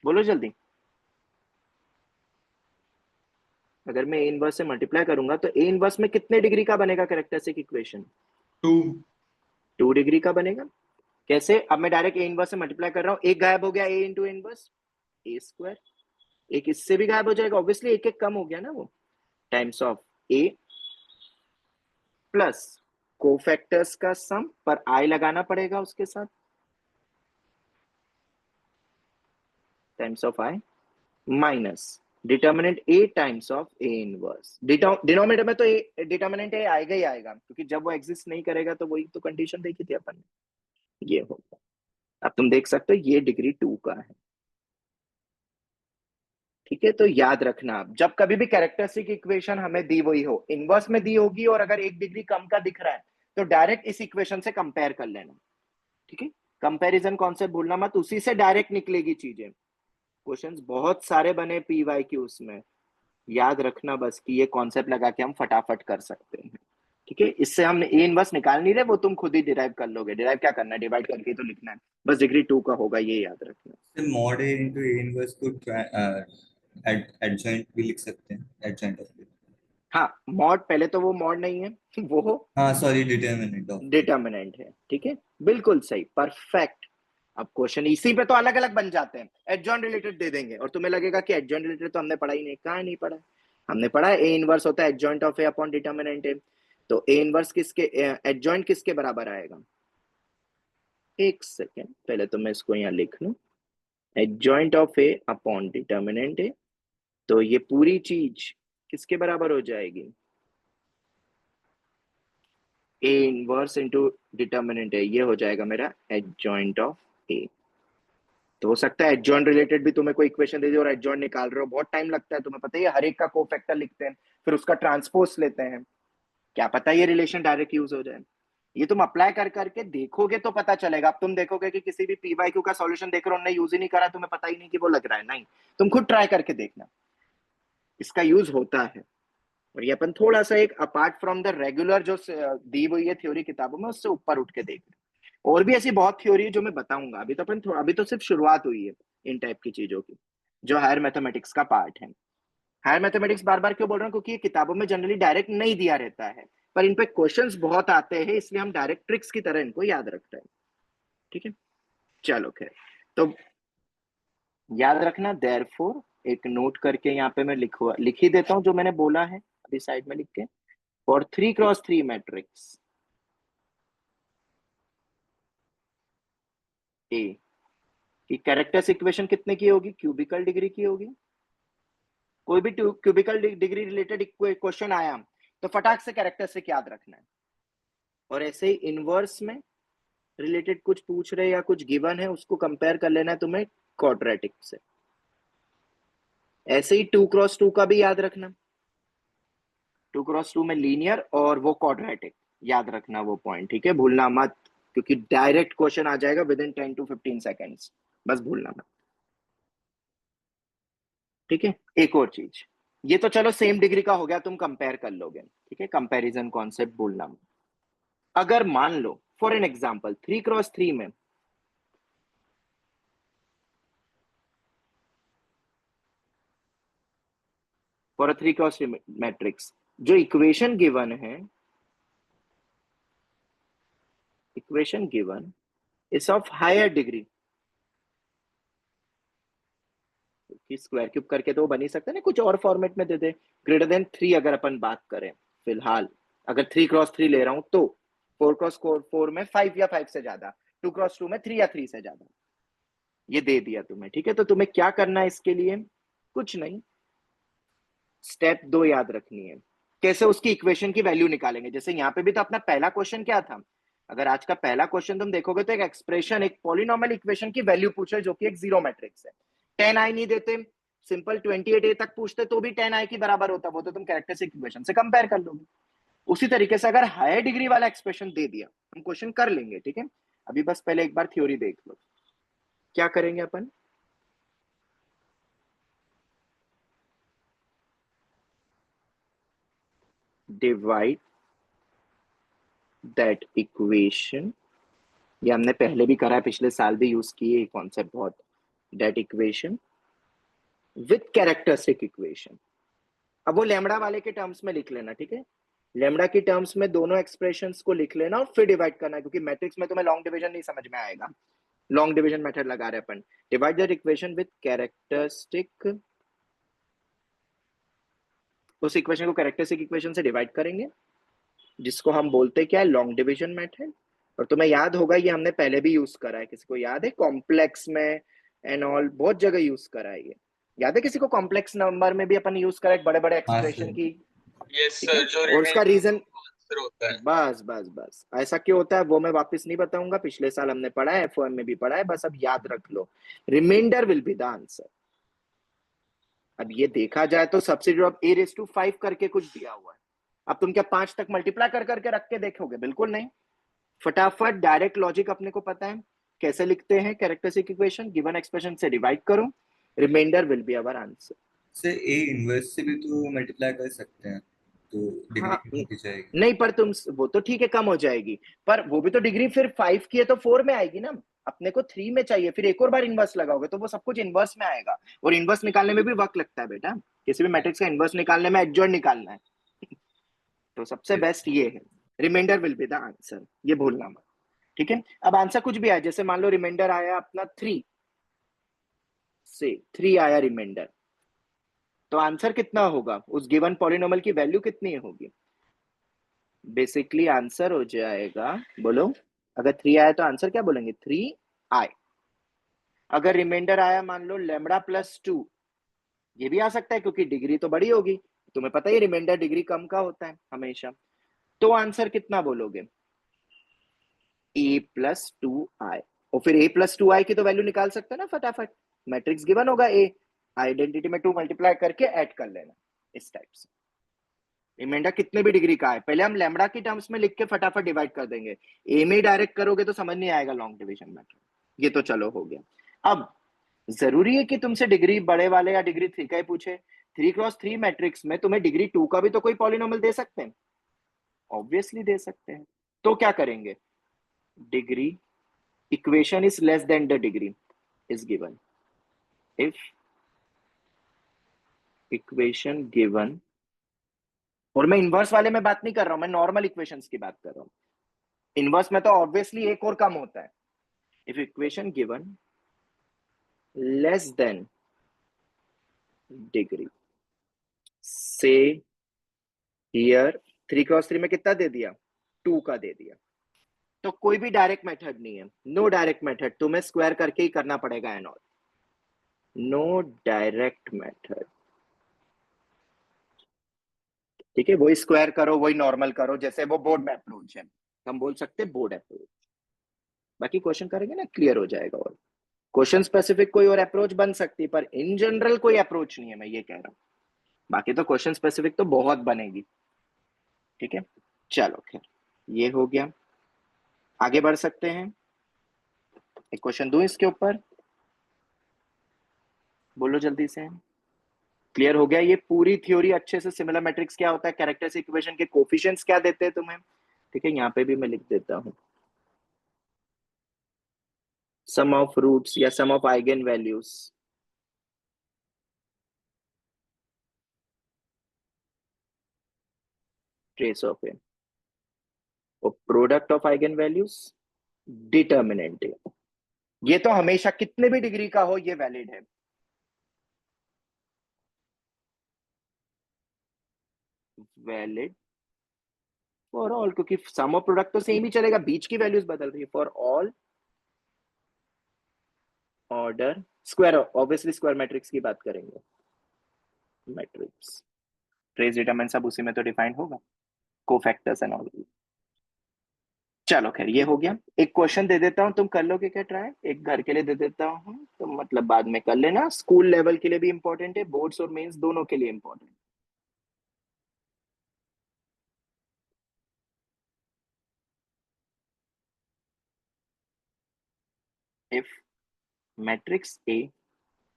बोलो जल्दी। अगर मैं ए इनवर्स से मल्टीप्लाई करूंगा तो ए इनवर्स में कितने डिग्री का बनेगा कैरेक्टरिस्टिक इक्वेशन? 2 2 डिग्री का बनेगा। कैसे? अब मैं डायरेक्ट ए इनवर्स से मल्टीप्लाई कर रहा हूं, एक गायब हो गया, ए इंटू इनवर्स ए स्क्वायर, एक इससे भी गायब हो जाएगा, ऑब्वियसली एक एक कम हो गया ना वो, times of A plus cofactors का सम, पर आई लगाना पड़ेगा उसके साथ, times of I minus determinant A times of A inverse. Denominator में तो ए डिटर्मिनेंट ए आएगा ही आएगा, क्योंकि जब वो एग्जिस्ट नहीं करेगा तो वही तो कंडीशन देखी थी अपन ने, ये होगा। अब तुम देख सकते हो ये डिग्री 2 का है। ठीक है, तो याद रखना, अब जब कभी भी कैरेक्टरिस्टिक इक्वेशन हमें दी हुई हो, इनवर्स में दी होगी, और अगर 1 डिग्री कम का दिख रहा है तो डायरेक्ट इस इक्वेशन से कंपेयर कर लेना। ठीक है, कंपैरिजन कॉन्सेप्ट भूलना मत, उसी से डायरेक्ट निकलेगी चीजें। क्वेश्चंस बहुत सारे बने पीवाई के उसमें, याद रखना बस कि ये कॉन्सेप्ट लगा के हम फटाफट कर सकते हैं। ठीक है, इससे हम ए इनवर्स निकाल नहीं रहे, वो तुम खुद ही डिराइव कर लोगे। डिराइव क्या करना है, डिवाइड करके ही तो लिखना है, बस डिग्री 2 का होगा, ये याद रखना। Mod A into A inverse को एडजॉइंट भी लिख सकते हैं, एडजॉइंट ऑफ ए। हाँ, मॉड, पहले तो वो मॉड नहीं है वो हाँ sorry, determinant of A. Determinant है। ठीक है, बिल्कुल सही, परफेक्ट। अब क्वेश्चन इसी पे तो अलग अलग बन जाते हैं, एडजॉइंट रिलेटेड दे देंगे और तुम्हें लगेगा कि एडजॉइंट रिलेटेड तो हमने पढ़ा ही नहीं, कहाँ नहीं पढ़ा है। हमने पढ़ा है ए इनवर्स होता है adjoint of A upon determinant A. तो ए इनवर्स किसके, एडजॉइंट किसके बराबर आएगा? एक सेकेंड, पहले तो मैं इसको यहाँ लिख लूं, adjoint of A upon determinant A, तो ये पूरी चीज किसके बराबर हो जाएगी? A inverse into determinant A, ये हो जाएगा मेरा एडजॉइंट ऑफ ए। तो हो सकता है एडजॉइंट रिलेटेड भी तुम्हें कोई इक्वेशन दे दी और एडजॉइंट निकाल रहे हो, बहुत टाइम लगता है, तुम्हें पता ही है, हर एक का कोफैक्टर लिखते हैं फिर उसका ट्रांसपोज लेते हैं, क्या पता ये रिलेशन डायरेक्ट यूज हो जाए। ये तुम अप्लाई कर करके देखोगे तो पता चलेगा। अब तुम देखोगे कि किसी भी पीवाईक्यू का सॉल्यूशन देख रहे हो, उन्होंने यूज ही नहीं करा, तुम्हें पता ही नहीं कि वो लग रहा है, नहीं, तुम खुद ट्राई करके देखना, इसका यूज होता है। और ये अपन थोड़ा सा एक अपार्ट फ्रॉम द रेगुलर जो दी हुई है थ्योरी किताबों में, उससे ऊपर उठ के देख रहे हैं। और भी ऐसी बहुत थ्योरी है जो मैं बताऊंगा, अभी तो अपन अभी तो सिर्फ शुरुआत हुई है इन टाइप की चीजों की, जो हायर मैथमेटिक्स का पार्ट है। हायर मैथमेटिक्स बार बार क्यों बोल रहा हूँ, क्योंकि ये किताबों में जनरली डायरेक्ट नहीं दिया रहता है, पर इन पे क्वेश्चंस बहुत आते हैं, इसलिए हम डायरेक्ट ट्रिक्स की तरह इनको याद रखते हैं। ठीक है, चलो खैर, तो याद रखना देयरफॉर, एक नोट करके यहाँ पे मैं लिख ही देता हूँ जो मैंने बोला है अभी साइड में लिख के। फॉर 3x3 मैट्रिक्स ए की कैरेक्टर्स इक्वेशन कितने की होगी? क्यूबिकल डिग्री की होगी। कोई भी क्यूबिकल डिग्री रिलेटेड क्वेश्चन आया तो फटाक से कैरेक्टरिस्टिक याद रखना है। और ऐसे ही इनवर्स में रिलेटेड कुछ पूछ रहे या कुछ गिवन है, उसको कंपेयर कर लेना है तुम्हें क्वाड्रेटिक से। ऐसे ही 2x2 का भी याद रखना, 2x2 में लीनियर और वो क्वाड्रेटिक, याद रखना वो पॉइंट, ठीक है, भूलना मत, क्योंकि डायरेक्ट क्वेश्चन आ जाएगा विद इन 10 to 15 सेकेंड्स, बस भूलना मत। ठीक है, एक और चीज, ये तो चलो सेम डिग्री का हो गया, तुम कंपेयर कर लोगे, ठीक है, कंपैरिजन कॉन्सेप्ट भूलना मत। अगर मान लो फॉर एन एग्जांपल 3x3 में फॉर अ 3x3 मैट्रिक्स जो इक्वेशन गिवन है, equation given is of higher degree, कि स्क्वायर क्यूब करके तो बन ही सकता है ना, कुछ और फॉर्मेट में दे दे, ग्रेटर देन 3 अगर अपन बात करें फिलहाल, अगर 3x3 ले रहा हूं तो 4x4 में 5 या 5 से ज्यादा, 2x2 में 3 या 3 से ज्यादा, ये दे दिया तुम्हें। ठीक है, तो तुम्हें क्या करना है इसके लिए? कुछ नहीं, स्टेप 2 याद रखनी है, कैसे उसकी इक्वेशन की वैल्यू निकालेंगे। जैसे यहाँ पे भी तो अपना पहला क्वेश्चन क्या था, अगर आज का पहला क्वेश्चन तुम देखोगे तो एक एक्सप्रेशन, एक पॉलिनोमियल इक्वेशन की वैल्यू पूछे जो कि एक जीरो मैट्रिक्स है, 10i नहीं देते, सिंपल 28a तक पूछते तो भी 10i की बराबर होता, वो तो तुम कैरेक्टरिस्टिक इक्वेशन से कंपेयर कर लोगे। उसी तरीके से अगर हायर डिग्री वाला एक्सप्रेशन दे दिया, हम क्वेश्चन कर लेंगे, ठीक है, अभी बस पहले एक बार थ्योरी देख लो। क्या करेंगे अपन, डिवाइड दैट इक्वेशन, ये हमने पहले भी करा है, पिछले साल भी यूज किए कॉन्सेप्ट बहुत, that equation with characteristic equation. अब वो लैम्बडा वाले के टर्म्स में लिख लेना, ठीक है, लैम्बडा की टर्म्स में दोनों एक्सप्रेशंस को लिख लेना और फिर डिवाइड करना, क्योंकि मैट्रिक्स में तुम्हें लॉन्ग डिवीजन नहीं समझ में आएगा, लॉन्ग डिवीजन मेथड लगा रहे अपन। Divide that equation with characteristic, उस इक्वेशन को कैरेक्टरिस्टिक इक्वेशन से डिवाइड करेंगे, जिसको हम बोलते क्या है, लॉन्ग डिवीजन मेथड। और तुम्हें याद होगा ये हमने पहले भी यूज करा है, किसी को याद है? कॉम्प्लेक्स में एंड ऑल बहुत जगह यूज करा है ये, याद है किसी को? कॉम्प्लेक्स नंबर में भी अपन यूज करा है बड़े बड़े हाँ एक्सप्रेशन सर। की, यस ठीक सर, है, जो और उसका रीजन, आंसर होता है। बस बस बस ऐसा क्यों होता है वो मैं वापस नहीं बताऊंगा, पिछले साल हमने पढ़ा है, F1 में भी पढ़ा है, बस अब याद रख लो, remainder will be the answer. अब ये देखा जाए तो सब्सिट्यूट ऑफ a⁵ करके कुछ दिया हुआ है, अब तुम क्या 5 तक मल्टीप्लाई कर करके रख के देखोगे? बिल्कुल नहीं, फटाफट डायरेक्ट लॉजिक अपने को पता है कैसे लिखते हैं, कैरेक्टरिस्टिक इक्वेशन गिवन एक्सप्रेशन से डिवाइड करो, remainder will be our answer. Sir A inverse से भी तो मल्टीप्लाई कर सकते हैं, तो डिग्री हाँ, कम होती जाएगी। नहीं पर तुम, वो तो ठीक है कम हो जाएगी, पर वो भी तो डिग्री फिर 5 की है तो 4 में आएगी ना, अपने को 3 में चाहिए, फिर एक और बार इनवर्स लगाओगे तो वो सब कुछ इनवर्स में आएगा, और इनवर्स निकालने में भी वक्त लगता है बेटा, किसी भी मैट्रिक्स का इनवर्स निकालने में एडजॉइंट निकालना है, तो सबसे बेस्ट ये है, remainder will be the answer, ये भूलना मत। ठीक है, अब आंसर कुछ भी आया, जैसे मान लो रिमाइंडर आया अपना 3 से 3 आया रिमाइंडर, तो आंसर कितना होगा, उस गिवन पॉलिनोमियल की वैल्यू कितनी होगी? बेसिकली आंसर हो जाएगा, बोलो, अगर 3 आया तो आंसर क्या बोलेंगे, 3i। अगर रिमाइंडर आया मान लो लेमड़ा प्लस 2, ये भी आ सकता है क्योंकि डिग्री तो बड़ी होगी, तुम्हें पता ही रिमाइंडर डिग्री कम का होता है हमेशा। तो आंसर कितना बोलोगे? a+2i। और फिर a+2i की तो वैल्यू निकाल सकते हो ना फटाफट, मैट्रिक्स गिवन होगा a, आइडेंटिटी में 2 मल्टीप्लाई करके ऐड कर लेना इस टाइप से। रिमाइंडर कितने भी डिग्री का है, पहले हम लैम्बडा की टर्म्स में लिख के फटाफट डिवाइड कर देंगे, ए में डायरेक्ट करोगे तो समझ नहीं आएगा लॉन्ग डिवीजन मेथड। ये तो चलो हो गया। अब जरूरी है कि तुमसे डिग्री बड़े वाले या डिग्री 3 का ही पूछे? 3x3 मैट्रिक्स में तुम्हें डिग्री 2 का भी तो कोई पॉलिनोमियल दे सकते हैं, ऑब्वियसली दे सकते हैं। तो क्या करेंगे? Degree equation is less than the degree is given, if equation given, और मैं इनवर्स वाले में बात नहीं कर रहा हूं, मैं नॉर्मल इक्वेशंस की बात कर रहा हूं। इनवर्स में तो ऑब्वियसली एक और कम होता है। If equation given less than degree, से हियर 3x3 में कितना दे दिया? 2 का दे दिया। तो कोई भी डायरेक्ट मेथड नहीं है, नो डायरेक्ट मेथड, तुम्हें स्क्वायर करके ही करना पड़ेगा and all, no direct method. ठीक है, वही स्क्वायर करो, वही नॉर्मल करो, जैसे वो बोर्ड में अप्रोच है, हम बोल सकते हैं बोर्ड अप्रोच। बाकी क्वेश्चन करेंगे ना, क्लियर हो जाएगा। और क्वेश्चन स्पेसिफिक कोई और अप्रोच बन सकती है, पर इन जनरल कोई अप्रोच नहीं है, मैं ये कह रहा हूं। बाकी तो क्वेश्चन स्पेसिफिक तो बहुत बनेगी। ठीक है, चलो खैर ये हो गया, आगे बढ़ सकते हैं। एक क्वेश्चन दूं इसके ऊपर, बोलो जल्दी से। क्लियर हो गया ये पूरी थ्योरी अच्छे से? सिमिलर मैट्रिक्स क्या होता है, कैरेक्टरिस्टिक इक्वेशन के कोफिशिएंट्स क्या देते हैं तुम्हें? ठीक है, यहाँ पे भी मैं लिख देता हूँ, सम ऑफ रूट्स या sum of eigen values, trace of A, और product of eigen values determinant A. ये तो हमेशा कितने भी डिग्री का हो ये वैलिड है, वैलिड फॉर ऑल, क्योंकि सम और प्रोडक्ट तो सेम ही चलेगा, बीच की वैल्यूज बदल रही है। For all order square, obviously square matrix की बात करेंगे, मैट्रिक्स ट्रेस डिटरमिनेंट सब उसी में तो डिफाइन होगा, कोफैक्टर्स एंड ऑल। चलो खैर ये हो गया। एक क्वेश्चन दे देता हूं, तुम कर लोगे क्या ट्राई? एक घर के लिए दे देता हूं, तो मतलब बाद में कर लेना, स्कूल लेवल के लिए भी इंपॉर्टेंट है, बोर्ड्स और मेंस दोनों के लिए important. If matrix A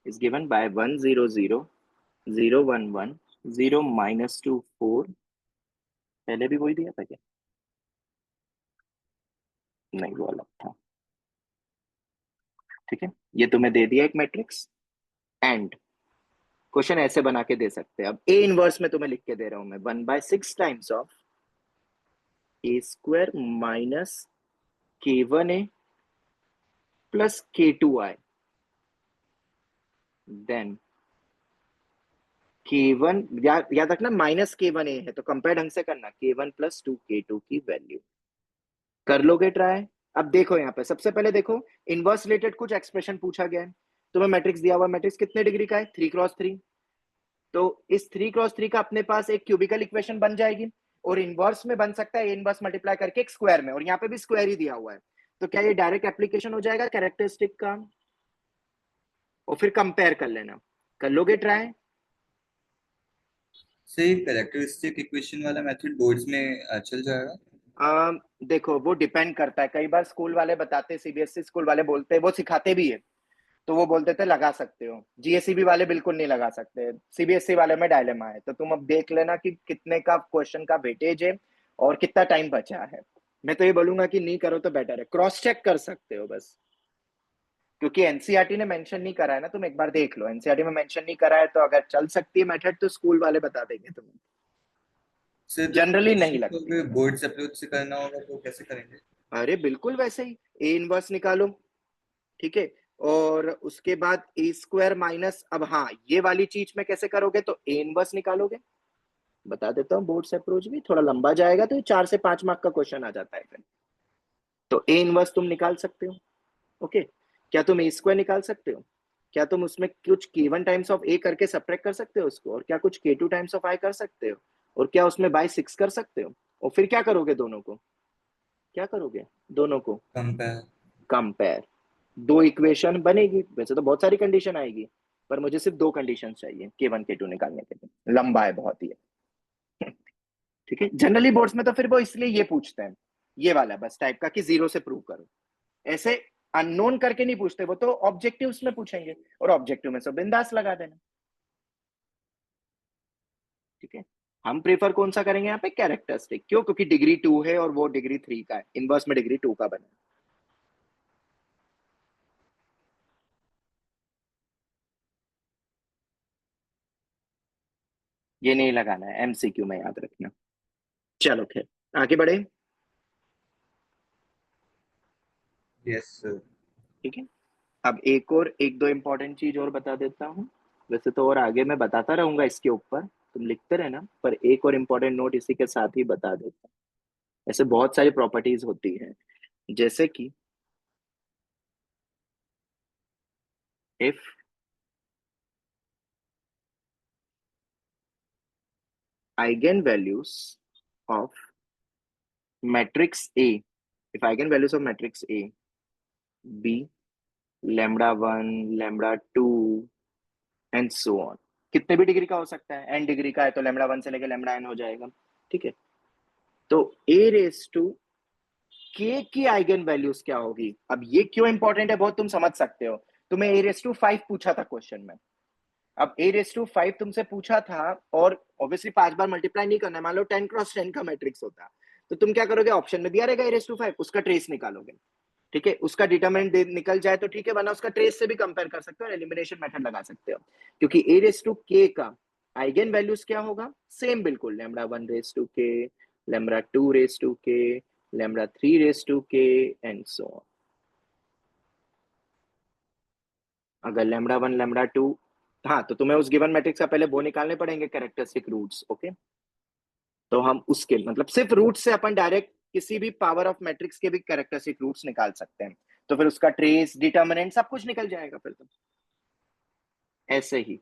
is given by 1 0 0 0 1 1 0 -2 4, पहले भी वही दिया था क्या? नहीं, वो अलग था। ठीक है, ये तुम्हें दे दिया एक मैट्रिक्स, एंड क्वेश्चन ऐसे बना के दे सकते हैं। अब ए इनवर्स में तुम्हें लिख के दे रहा हूं मैं, 1/6 times of A square minus k1a plus k2i, then k1, याद रखना -k1a है, तो कंपेयर ढंग से करना, k1 प्लस 2k2 की वैल्यू। कर लोगे ट्राई? अब देखो यहाँ पे सबसे पहले देखो, इनवर्स रिलेटेड कुछ एक्सप्रेशन पूछा गया है, तुम्हें मैट्रिक्स दिया हुआ, मैट्रिक्स कितने डिग्री का है? 3x3। तो इस 3x3 का अपने पास एक क्यूबिकल इक्वेशन बन जाएगी, और इनवर्स में बन सकता है इनवर्स मल्टीप्लाई करके एक स्क्वायर में, और यहाँ पे भी स्क्वायर ही दिया हुआ है। तो क्या ये डायरेक्ट एप्लीकेशन हो जाएगा कैरेक्टरिस्टिक का? और फिर कंपेयर कर लेना। कर लोगे ट्राई? सही, कैरेक्टरिस्टिक इक्वेशन वाला मेथड बोर्ड्स में चल जाएगा। देखो वो डिपेंड करता है, कई बार स्कूल वाले बताते, सीबीएसई स्कूल वाले बोलते हैं, वो सिखाते भी है, तो वो बोलते थे लगा सकते हो, जीएससीबी वाले बिल्कुल नहीं लगा सकते, सीबीएसई वाले में डायलेमा है। तो तुम अब देख लेना कि कितने का क्वेश्चन का वेटेज है और कितना टाइम बचा है। मैं तो ये बोलूंगा कि नहीं करो तो बेटर है, क्रॉस चेक कर सकते हो बस, क्योंकि एनसीईआरटी ने मेंशन नहीं करा है ना, तुम एक बार देख लो, एनसीईआरटी में मेंशन नहीं करा है, तो अगर चल सकती है मेथड तो स्कूल वाले बता देंगे तुम्हें, सर जनरली नहीं लगती। बोर्ड्स अप्रोच से करना होगा तो कैसे करेंगे? अरे बिल्कुल वैसे ही, ए इनवर्स निकालो, ठीक है, और उसके बाद ए स्क्वायर माइनस, अब हाँ ये वाली चीज में कैसे करोगे, तो ए इनवर्स निकालोगे, बता देता हूँ, बोर्ड से अप्रोच भी थोड़ा लंबा जाएगा, तो 4 से 5 मार्क का क्वेश्चन आ जाता है फिर। तो ए इनवर्स तुम निकाल सकते हो, ओके। क्या तुम ए स्क्वायर निकाल सकते हो? क्या तुम उसमें कुछ k1 टाइम्स ऑफ ए करके सब्ट्रैक्ट कर सकते हो उसको, और क्या कुछ k2 टाइम्स ऑफ आई कर सकते हो, और क्या उसमें बाय 6 कर सकते हो? और फिर क्या करोगे दोनों को? क्या करोगे दोनों को? कंपेयर। कंपेयर। दो इक्वेशन बनेगी, वैसे तो बहुत सारी कंडीशन आएगी, पर मुझे सिर्फ दो कंडीशन चाहिए k1 k2 निकालने के लिए। लंबा है बहुत ही है। ठीक है, जनरली बोर्ड्स में तो फिर वो इसलिए ये पूछते हैं, ये वाला बस टाइप का कि जीरो से प्रूव करो। ऐसे अननोन करके नहीं पूछते, वो तो ऑब्जेक्टिव्स में पूछेंगे, और ऑब्जेक्टिव में सब बिंदास लगा देना। ठीक है, हम प्रेफर कौन सा करेंगे यहाँ पे? कैरेक्टरिस्टिक। क्यों? क्योंकि डिग्री 2 है और वो डिग्री 3 का है, इनवर्स में डिग्री 2 का बना है। ये नहीं लगाना है, एमसीक्यू में याद रखना। चलो खैर आगे बढ़े। Yes sir. ठीक है, अब एक और एक दो इंपॉर्टेंट चीज और बता देता हूँ। वैसे तो और आगे मैं बताता रहूंगा इसके ऊपर, तुम लिखते रहना, पर एक और इम्पोर्टेंट नोट इसी के साथ ही बता देता हूँ। ऐसे बहुत सारी प्रॉपर्टीज होती हैं, जैसे कि if eigen values of matrix A, if eigen values of matrix A be λ1 λ2 and so on, कितने भी डिग्री का हो सकता है, एन डिग्री का है तो λ1 से लेकर λn हो जाएगा। ठीक है, तो ए रेस टू के की आइगन वैल्यूज क्या होगी? अब ये क्यों इंपॉर्टेंट है बहुत तुम समझ सकते हो। तुम्हें ए रेस टू 5 पूछा था क्वेश्चन में, अब ए रेस टू 5 तुमसे पूछा था, और ऑब्वियसली 5 बार मल्टीप्लाई नहीं करना है, मान लो 10 क्रॉस 10 का मैट्रिक्स होता, तो तुम क्या करोगे? ऑप्शन में दिया रहेगा ए रेस टू 5, उसका ट्रेस निकालोगे। ठीक है, उसका डिटरमिनेंट निकल जाए तो ठीक है, वरना उसका ट्रेस से भी कंपेयर कर सकते हो और एलिमिनेशन मेथड लगा सकते हो। क्योंकि ए रेस टू के का आइगन वैल्यूज क्या होगा? सेम बिल्कुल, λ1 रेस टू के, λ2 रेस टू के, λ3 रेस टू के एंड सो ऑन। अगर λ1 λ2, हाँ, तो तुम्हें उस गिवन मैट्रिक्स का पहले वो निकालने पड़ेंगे कैरेक्टरिस्टिक रूट्स। ओके, तो हम उसके मतलब सिर्फ रूट से अपन डायरेक्ट किसी भी पावर ऑफ मैट्रिक्स के भी कैरेक्टरिस्टिक रूट्स निकाल सकते हैं, तो फिर उसका ट्रेस डिटर्मिनेंट सब कुछ निकल जाएगा फिर तो। ऐसे ही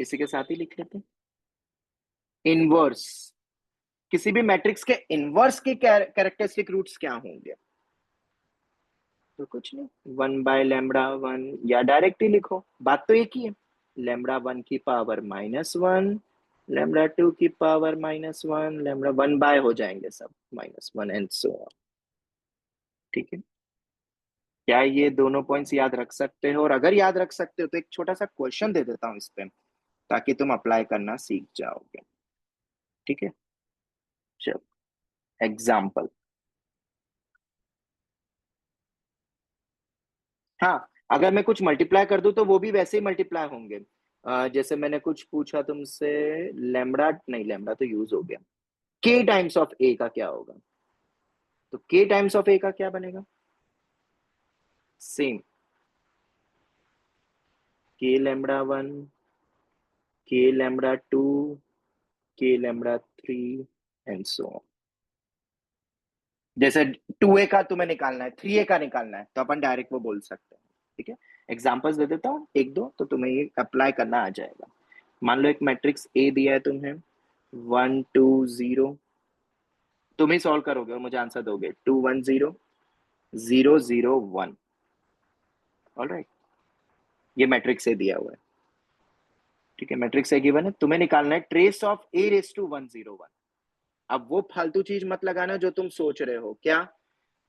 इसी के साथ ही लिख लेते हैं इनवर्स, किसी भी मैट्रिक्स के इनवर्स के कैरेक्टरिस्टिक रूट्स क्या होंगे? तो कुछ नहीं, 1/λ1, या डायरेक्ट ही लिखो, बात तो एक ही है, λ1 की पावर -1, λ2 की पावर -1, λ1 बाय हो जाएंगे सब -1 एंड सो ऑन। ठीक है, क्या ये दोनों पॉइंट्स याद रख सकते हो? और अगर याद रख सकते हो तो एक छोटा सा क्वेश्चन दे देता हूं इस पे, ताकि तुम अप्लाई करना सीख जाओगे। ठीक है, चलो एग्जाम्पल। हाँ, अगर मैं कुछ मल्टीप्लाई कर दूं तो वो भी वैसे ही मल्टीप्लाई होंगे। जैसे मैंने कुछ पूछा तुमसे, लैम्बडा नहीं, लैम्बडा तो यूज हो गया, के टाइम्स ऑफ ए का क्या होगा? तो के टाइम्स ऑफ ए का क्या बनेगा? सेम, के λ1, के λ2, के λ3 एंड सो ऑन। जैसे 2a का तुम्हें निकालना है, 3a का निकालना है, तो अपन डायरेक्ट वो बोल सकते हैं। ठीक है, एग्जांपल्स दे देता हूँ एक दो, तो तुम्हें ये अप्लाई करना आ जाएगा। मान लो एक मैट्रिक्स ए दिया है तुम्हें, 1 2 0, तुम ही सॉल्व करोगे और मुझे आंसर दोगे, 2 1 0 0 0 1। ऑलराइट, ये मैट्रिक्स ए दिया हुआ है। ठीक है, मैट्रिक्स ए गिवन है, तुम्हें निकालना है trace of A raise to 101। अब वो फालतू चीज मत लगाना जो तुम सोच रहे हो, क्या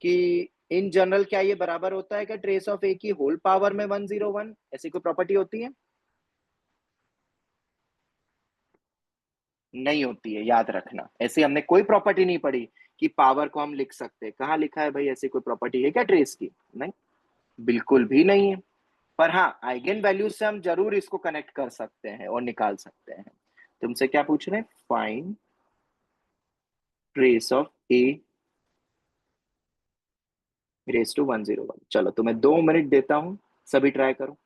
कि इन जनरल क्या ये बराबर होता है क्या ट्रेस ऑफ ए की होल पावर में 101? ऐसी कोई प्रॉपर्टी होती है? नहीं होती है, याद रखना। ऐसी हमने कोई प्रॉपर्टी नहीं पढ़ी कि पावर को हम लिख सकते हैं। कहाँ लिखा है भाई ऐसी कोई प्रॉपर्टी है क्या ट्रेस की? नहीं, बिल्कुल भी नहीं है। पर हाँ, आइगन वैल्यूज से हम जरूर इसको कनेक्ट कर सकते हैं और निकाल सकते हैं। तुमसे क्या पूछ रहे हैं? Find trace of A raise to 101। चलो तुम्हें 2 मिनट देता हूं, सभी ट्राई करो।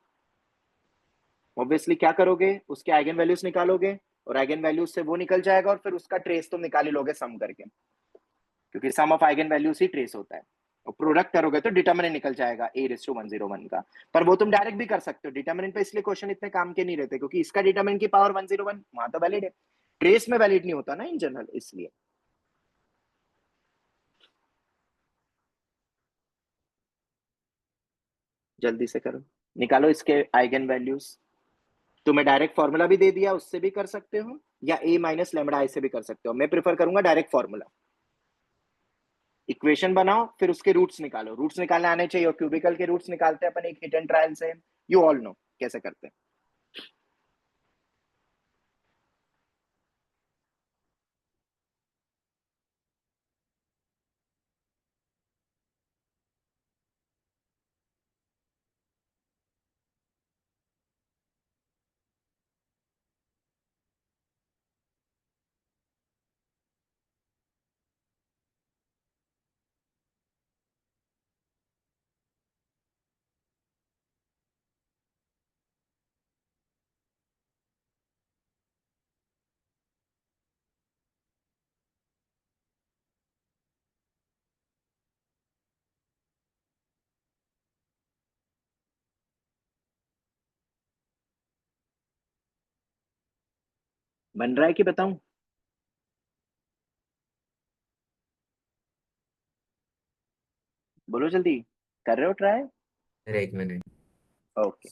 ऑब्वियसली क्या करोगे? उसके आइगन वैल्यूज निकालोगे, और आइगन वैल्यूज से वो निकल जाएगा, और फिर उसका ट्रेस तुम निकाल ही लोगे सम करके, क्योंकि सम ऑफ आइगन वैल्यूज ही ट्रेस होता है। और प्रोडक्ट करोगे तो डिटर्मिनेंट निकल जाएगा a⁻101 का। पर वो तुम डायरेक्ट भी कर सकते हो डिटर्मिनेंट पे, इसलिए क्वेश्चन इतने काम के नहीं रहते क्योंकि इसका डिटर्मिनेंट की पावर 101 वहां तो वैलिड है, ट्रेस में वैलिड नहीं होता ना इन जनरल, इसलिए। जल्दी से करो, निकालो इसके आइगन वैल्यूज। तुम्हें डायरेक्ट फॉर्मूला भी दे दिया, उससे भी कर सकते हो, या a-λI से भी कर सकते हो। मैं प्रेफर करूंगा डायरेक्ट फॉर्मूला। इक्वेशन बनाओ, फिर उसके रूट्स निकालो, रूट्स निकालने आने चाहिए, और क्यूबिकल के रूट्स निकालते हैं अपन एक हिट एंड ट्रायल से, यू ऑल नो कैसे करते हैं। बन रहा है कि बताऊं? बोलो जल्दी, कर रहे हो ट्राई? अरे एक मिनट। ओके।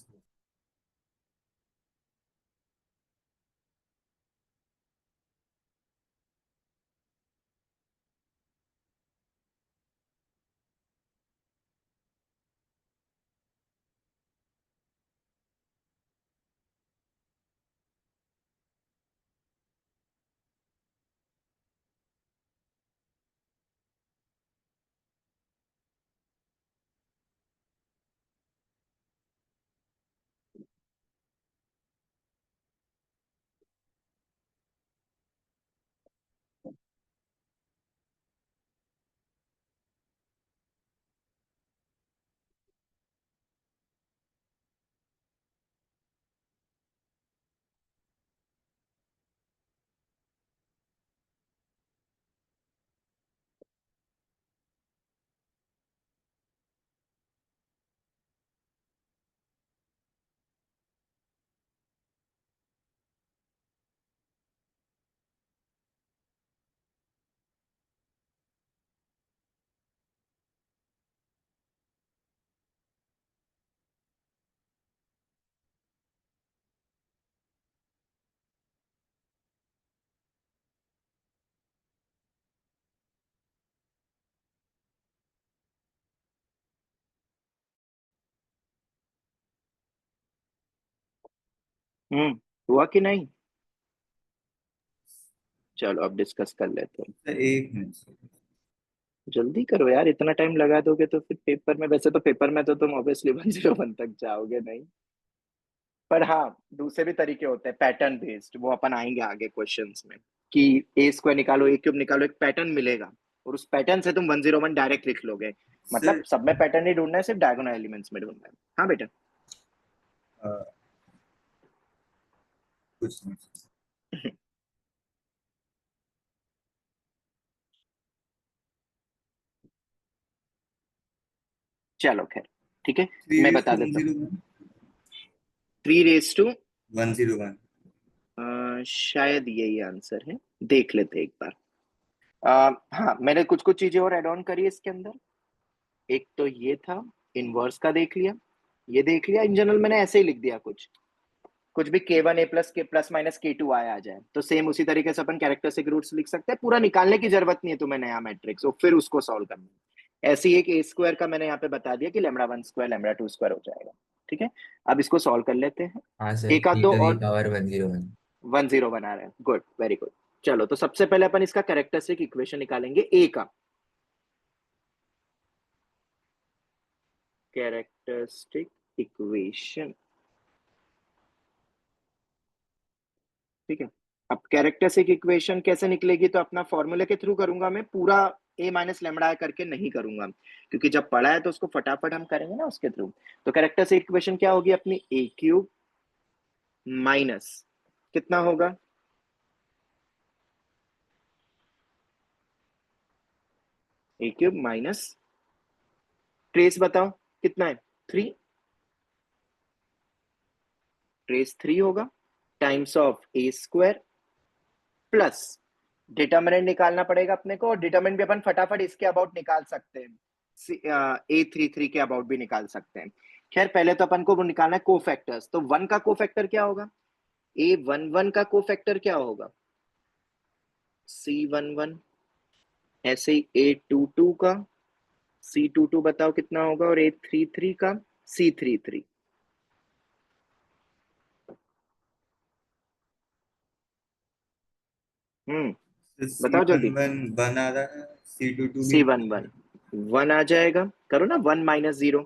हुआ कि नहीं? चलो अब डिस्कस कर लेते हैं। सर एक मिनट सर। जल्दी करो यार, इतना टाइम लगा दोगे तो फिर पेपर में, वैसे तो पेपर में तो तुम ऑब्वियसली 101 तक जाओगे नहीं, पर हाँ दूसरे भी तरीके होते हैं पैटर्न बेस्ड, वो अपन आएंगे आगे क्वेश्चंस में, कि a² निकालो a³ निकालो, एक पैटर्न मिलेगा और उस पैटर्न से तुम 101 डायरेक्ट लिख लोगे। मतलब सर सब में पैटर्न नहीं ढूंढना है, सिर्फ डायगोनल एलिमेंट्स में ढूंढना है। हाँ बेटा। कुछ नहीं। चलो खैर ठीक है, थ्री मैं रेस बता टू वन देता हूँ। Zero one 3 101। शायद यही आंसर है, देख लेते हैं एक बार। हाँ मैंने कुछ कुछ चीजें और एड ऑन करी है इसके अंदर। एक तो ये था, इनवर्स का देख लिया, ये देख लिया, इन जनरल मैंने ऐसे ही लिख दिया, कुछ कुछ भी k1 a+ के प्लस माइनस k2 आ जाए तो सेम उसी तरीके से अपन कैरेक्टरिस्टिक रूट्स लिख सकते हैं, पूरा निकालने की जरूरत नहीं है तुम्हें नया मैट्रिक्स, और फिर उसको सॉल्व करना है। ऐसे ही एक a² का मैंने यहाँ पे बता दिया कि λ1² λ2² हो जाएगा। ठीक है, अब इसको सॉल्व कर लेते हैं। हाँ सर, एक आध e दो to the और power 101। 10 बना रहे हैं, गुड वेरी गुड। चलो तो सबसे पहले अपन इसका कैरेक्टरिस्टिक इक्वेशन निकालेंगे a का। कैरेक्टरिस्टिक इक्वेशन, ठीक है। अब कैरेक्टरिस्टिक इक्वेशन कैसे निकलेगी, तो अपना फॉर्मूले के थ्रू करूंगा मैं, पूरा a-λ करके नहीं करूंगा, क्योंकि जब पढ़ा है तो उसको फटाफट हम करेंगे ना उसके थ्रू। तो कैरेक्टरिस्टिक इक्वेशन क्या होगी अपनी, a³ माइनस कितना होगा, a³ माइनस ट्रेस बताओ कितना है, 3, ट्रेस 3 होगा times of A square plus determinant निकालना पड़ेगा अपने को, और डिटर्मिनेंट भी अपन फटाफट इसके अबाउट निकाल सकते हैं, A33 के अबाउट भी निकाल सकते हैं। खैर पहले तो अपन को वो निकालना है कोफैक्टर्स, तो 1 का कोफैक्टर क्या होगा, A11 का कोफैक्टर क्या होगा, C11, ऐसे ही A22 का C22 बताओ कितना होगा, और A33 का C33। सी बताओ वन जल्दी। वन वन आ रहा है, C22 भी C11 1 आ जाएगा, करो ना 1 माइनस 0।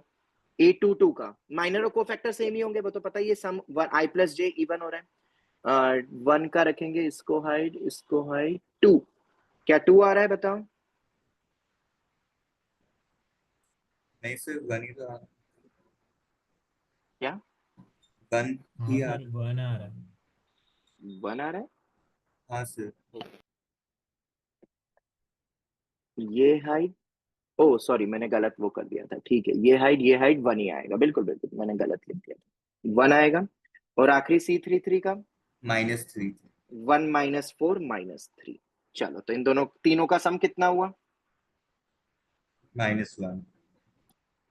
A22 का माइनर और कोफैक्टर सेम ही होंगे, वो तो पता ही है, सम I प्लस J इवन हो रहा है। 1 का रखेंगे, इसको हाइड 2, क्या 2 आ रहा है बताओ, नहीं सर, वन ही तो आ रहा है, क्या वन हाँ ही आ सर, रहा 1 आ रहा है। 1 आ रहा है। है। हाँ सर, ये हाइट, ओ सॉरी मैंने गलत वो कर दिया था, ठीक है, ये हाइट 1 ही आएगा, बिल्कुल बिल्कुल मैंने गलत लिख दिया था, 1 आएगा। और आखिरी C33 का -3 1 माइनस 4 माइनस 3। चलो तो इन दोनों तीनों का सम कितना हुआ, -1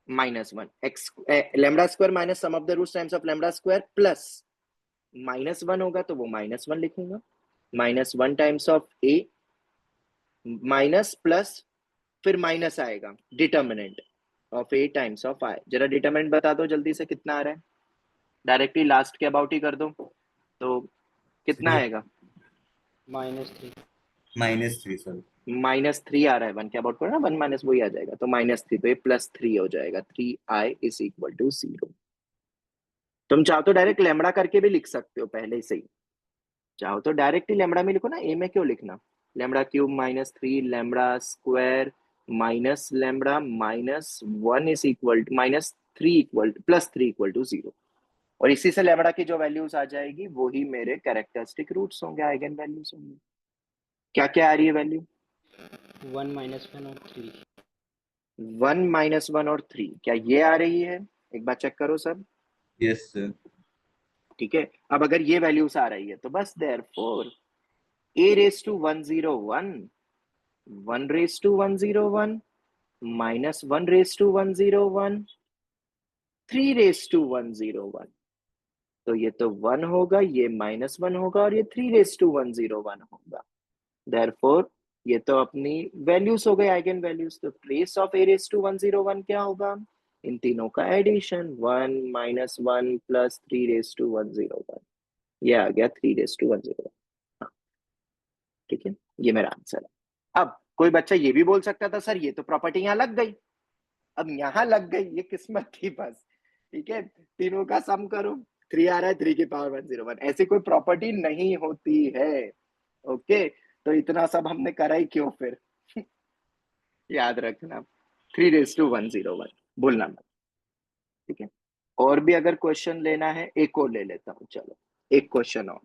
-1 x lambda square minus sum of the roots times of lambda square plus -1 होगा तो वो -1 लिखूंगा, -1 times of A minus plus, फिर माइनस आएगा determinant of A times of I. जरा डिटर्मिनेंट बता दो जल्दी से कितना आ रहा है, डायरेक्टली लास्ट के अबाउट ही कर दो, तो कितना थ्री आएगा, -3 सर, -3 आ रहा है, 1 के अबाउट करो ना, 1 माइनस वही आ जाएगा, तो -3, तो ये +3 हो जाएगा, 3i इज इक्वल टू 0। तुम चाहो तो डायरेक्ट लैम्बडा करके भी लिख सकते हो पहले से ही, चाहो तो डायरेक्ट ही लैम्बडा में लिखो ना, ए में क्यों लिखना, lambda cube -3 lambda square minus lambda -1 is equal -3 equal +3 equal to 0, और इसी से लैम्बडा की जो वैल्यूज आ जाएगी वही मेरे कैरेक्टरिस्टिक रूट्स होंगे, आइगन वैल्यूज होंगे। क्या क्या आ रही है वैल्यू, 1 -1 और 3। 1 -1 और 3, क्या ये आ रही है, एक बार चेक करो सब, यस सर, ठीक है। अब अगर ये वैल्यूज आ रही है तो बस therefore a raise to 101, 1 raise to 101 -1 raise to 101, 3 raise to 101, तो ये तो 1 होगा, ये -1 होगा, और ये 3 रेज टू 101 होगा। देयरफॉर ये तो अपनी वैल्यूज हो गई, आइगन वैल्यूज, तो trace of a raise to 101 क्या होगा, इन तीनों का एडिशन, 1 -1 प्लस 3 रेज टू 101, ये आ गया 3 रेज टू 101। हाँ, ठीक है, ये मेरा आंसर है। अब कोई बच्चा ये भी बोल सकता था सर ये तो प्रॉपर्टी यहाँ लग गई, अब यहाँ लग गई, ये किस्मत थी बस, ठीक है, तीनों का सम करो, 3 आ रहा है, 3 की पावर 101, ऐसी कोई प्रॉपर्टी नहीं होती है, ओके, तो इतना सब हमने करा ही क्यों फिर याद रखना, 3 रेज टू 101, भूलना मत, ठीक है। और भी अगर क्वेश्चन लेना है, एक और ले लेता हूँ, चलो एक क्वेश्चन और,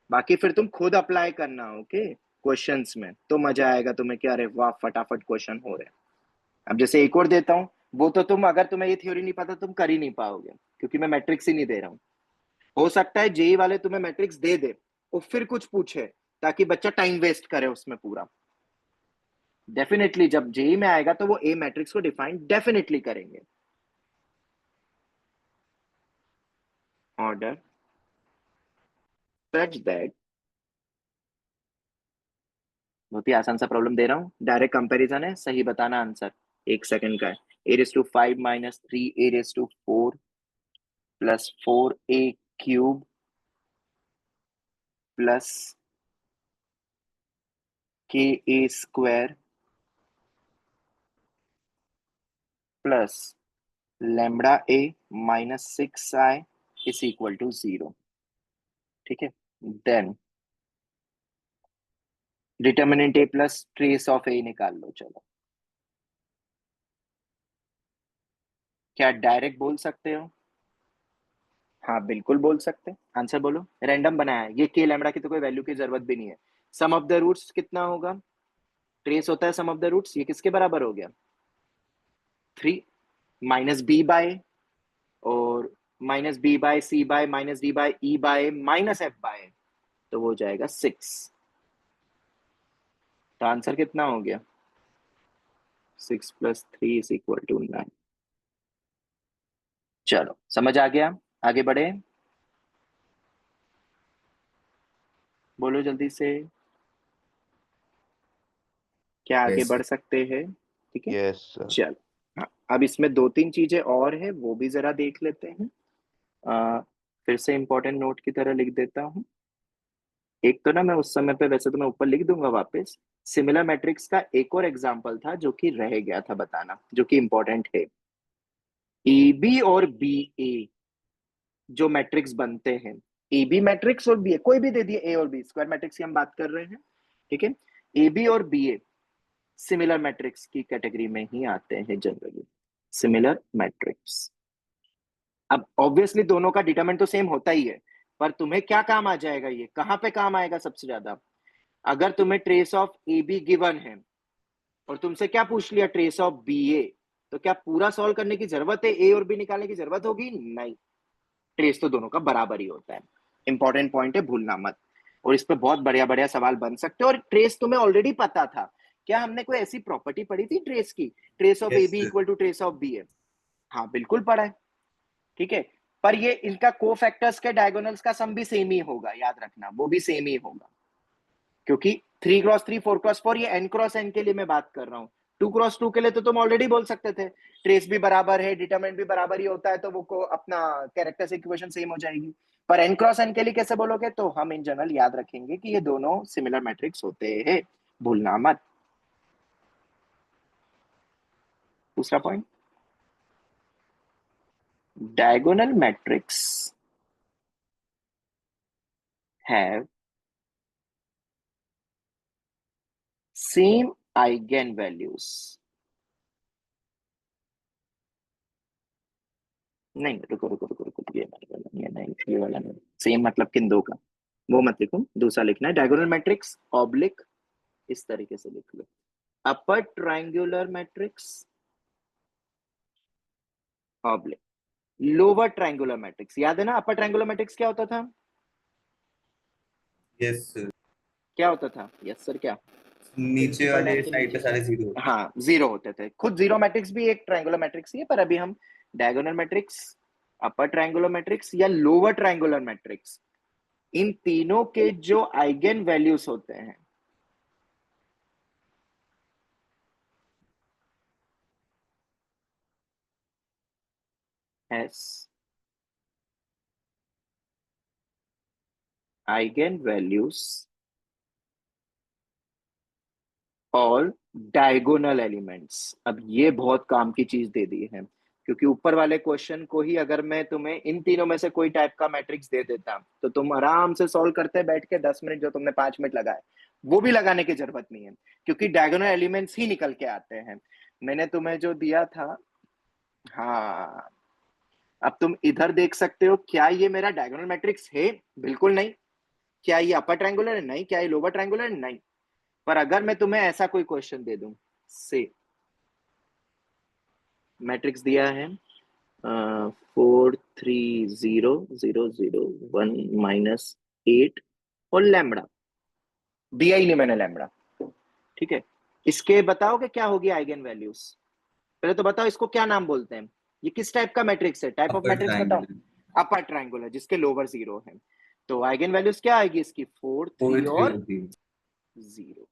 बाकी फिर तुम खुद अप्लाई करना, ओके, क्वेश्चंस में तो मजा आएगा तुम्हें, क्या अरे वाह फटाफट क्वेश्चन हो रहे हैं। अब जैसे एक और देता हूँ, वो तो तुम, अगर तुम्हें ये थ्योरी नहीं पता तुम कर ही नहीं पाओगे, क्योंकि मैं मैट्रिक्स ही नहीं दे रहा हूँ। हो सकता है जेई वाले तुम्हें मैट्रिक्स दे दे और फिर कुछ पूछे, ताकि बच्चा टाइम वेस्ट करे उसमें पूरा, डेफिनेटली जब जेई में आएगा तो वो ए मैट्रिक्स को डिफाइन डेफिनेटली करेंगे। ऑर्डर सच दैट, बहुत ही आसान सा प्रॉब्लम दे रहा हूँ, डायरेक्ट कंपैरिजन है, सही बताना आंसर, 1 सेकंड का है। A raise to 5 minus 3 A raise to 4 plus 4a cube plus K A square plus lambda A -6i is equal to 0, ठीक है। Then determinant A plus trace of A निकाल लो, चलो क्या डायरेक्ट बोल सकते हो, हाँ बिल्कुल बोल सकते हैं, आंसर बोलो, रैंडम बनाया है ये, के लैम्बडा की तो कोई वैल्यू की जरूरत भी नहीं है। सम ऑफ द रूट्स कितना होगा, ट्रेस होता है सम ऑफ द रूट्स, ये किसके बराबर हो गया, 3, माइनस बी बाय और minus B by C by minus D by E by minus F by, तो वो हो जाएगा 6। तो आंसर कितना हो गया? 6 + 3 = 9। चलो समझ आ गया, आगे बढ़े, बोलो जल्दी से, क्या आगे Yes, बढ़ सकते हैं? ठीक है, Yes, sir. चलो। हाँ, अब इसमें 2-3 चीजें और है, वो भी जरा देख लेते हैं। फिर से इंपॉर्टेंट नोट की तरह लिख देता हूँ। एक तो ना मैं उस समय पे, वैसे तो मैं ऊपर लिख दूंगा वापस, सिमिलर मैट्रिक्स का एक और एग्जांपल था जो कि रह गया था बताना, जो कि इंपॉर्टेंट है। ए बी और बी ए जो मैट्रिक्स बनते हैं, ए बी मैट्रिक्स और बी ए, कोई भी दे दिए, ए और बी, स्क्वायर मैट्रिक्स की हम बात कर रहे हैं, ठीक है। ए बी और बी ए सिमिलर मैट्रिक्स की कैटेगरी में ही आते हैं जनरली, सिमिलर मैट्रिक्स। अब ऑब्वियसली दोनों का डिटरमिनेंट तो सेम होता ही है, पर तुम्हें क्या काम आ जाएगा, ये कहां पे काम आएगा सबसे ज्यादा? अगर तुम्हें trace of A be given है और तुमसे क्या पूछ लिया, ट्रेस ऑफ बी ए, तो क्या पूरा सॉल्व करने की जरूरत है, ए और बी निकालने की जरूरत होगी? नहीं, ट्रेस तो दोनों का बराबर ही होता है। इंपॉर्टेंट पॉइंट है, भूलना मत। और इस पे बहुत बढ़िया बढ़िया सवाल बन सकते हैं। और ट्रेस तुम्हें ऑलरेडी पता था, क्या हमने कोई ऐसी प्रॉपर्टी पढ़ी थी ट्रेस की, trace of A Yes, B sir. Equal to trace of B A? हाँ बिल्कुल पढ़ा है, ठीक है। पर ये इनका कोफैक्टर्स के डायगोनल्स का सम भी सेम ही होगा, याद रखना, वो भी सेम ही होगा, क्योंकि 3x3 4x4 ये n×n के लिए मैं बात कर रहा हूँ। 2x2 के लिए तो तुम ऑलरेडी बोल सकते थे, ट्रेस भी बराबर है, डिटरमिनेंट भी बराबर ही होता है, तो वो को अपना कैरेक्टर्स इक्वेशन सेम हो जाएगी। पर n×n के लिए कैसे बोलोगे? तो हम इन जनरल याद रखेंगे कि ये दोनों सिमिलर मैट्रिक्स होते हैं, भूलना मत। दूसरा point, diagonal matrix have same eigen values. नहीं रुको रुको रुको रुको, ये नहीं, ये वाला नहीं, सेम मतलब किन दो का, वो मत लिखो, दूसरा लिखना है। डायगोनल मैट्रिक्स ऑब्लिक, इस तरीके से लिख लो, upper triangular matrix oblique lower triangular matrix. याद है ना अपर ट्रायंगुलर मैट्रिक्स क्या होता था? Yes, sir. क्या होता था? यस सर, क्या? नीचे Principal वाले line के साइड पे नीचे सारे जीरो होते हैं। हाँ जीरो होते थे, खुद जीरो मैट्रिक्स भी एक ट्रायंगुलर मैट्रिक्स ही है, पर अभी हम डायगोनल मैट्रिक्स, अपर ट्रायंगुलर मैट्रिक्स या लोअर ट्रायंगुलर मैट्रिक्स, इन तीनों के जो आइगन वैल्यूज होते हैं, एस आइगन वैल्यूज और डायगोनल एलिमेंट्स। अब ये बहुत काम की चीज दे दी है, क्योंकि ऊपर वाले क्वेश्चन को ही अगर मैं तुम्हें इन तीनों में से कोई टाइप का मैट्रिक्स दे देता तो तुम आराम से सॉल्व करते बैठ के 10 मिनट, जो तुमने 5 मिनट लगाए वो भी लगाने की जरूरत नहीं है, क्योंकि डायगोनल एलिमेंट्स ही निकल के आते हैं। मैंने तुम्हें जो दिया था, हाँ, अब तुम इधर देख सकते हो, क्या ये मेरा डायगोनल मैट्रिक्स है? बिल्कुल नहीं। क्या ये अपर ट्रायंगुलर है? नहीं। क्या ये लोअर ट्रायंगुलर है? नहीं। पर अगर मैं तुम्हें ऐसा कोई क्वेश्चन दे दूं, से मैट्रिक्स दिया है 4 3 0 0 0 1 -8 और लैम्बडा, दिया ही नहीं मैंने लैम्बडा, ठीक है। इसके बताओगे क्या होगी आइगन वैल्यूज? पहले तो बताओ इसको क्या नाम बोलते हैं, ये किस टाइप का मैट्रिक्स है, टाइप ऑफ अपर मैट्रिक्स बताओ। ट्रायंगल। अपर ट्रायंगुलर जिसके लोअर जीरो है, तो आइगन वैल्यूज क्या आएगी इसकी? 4 4 3 3 और होती है। 0।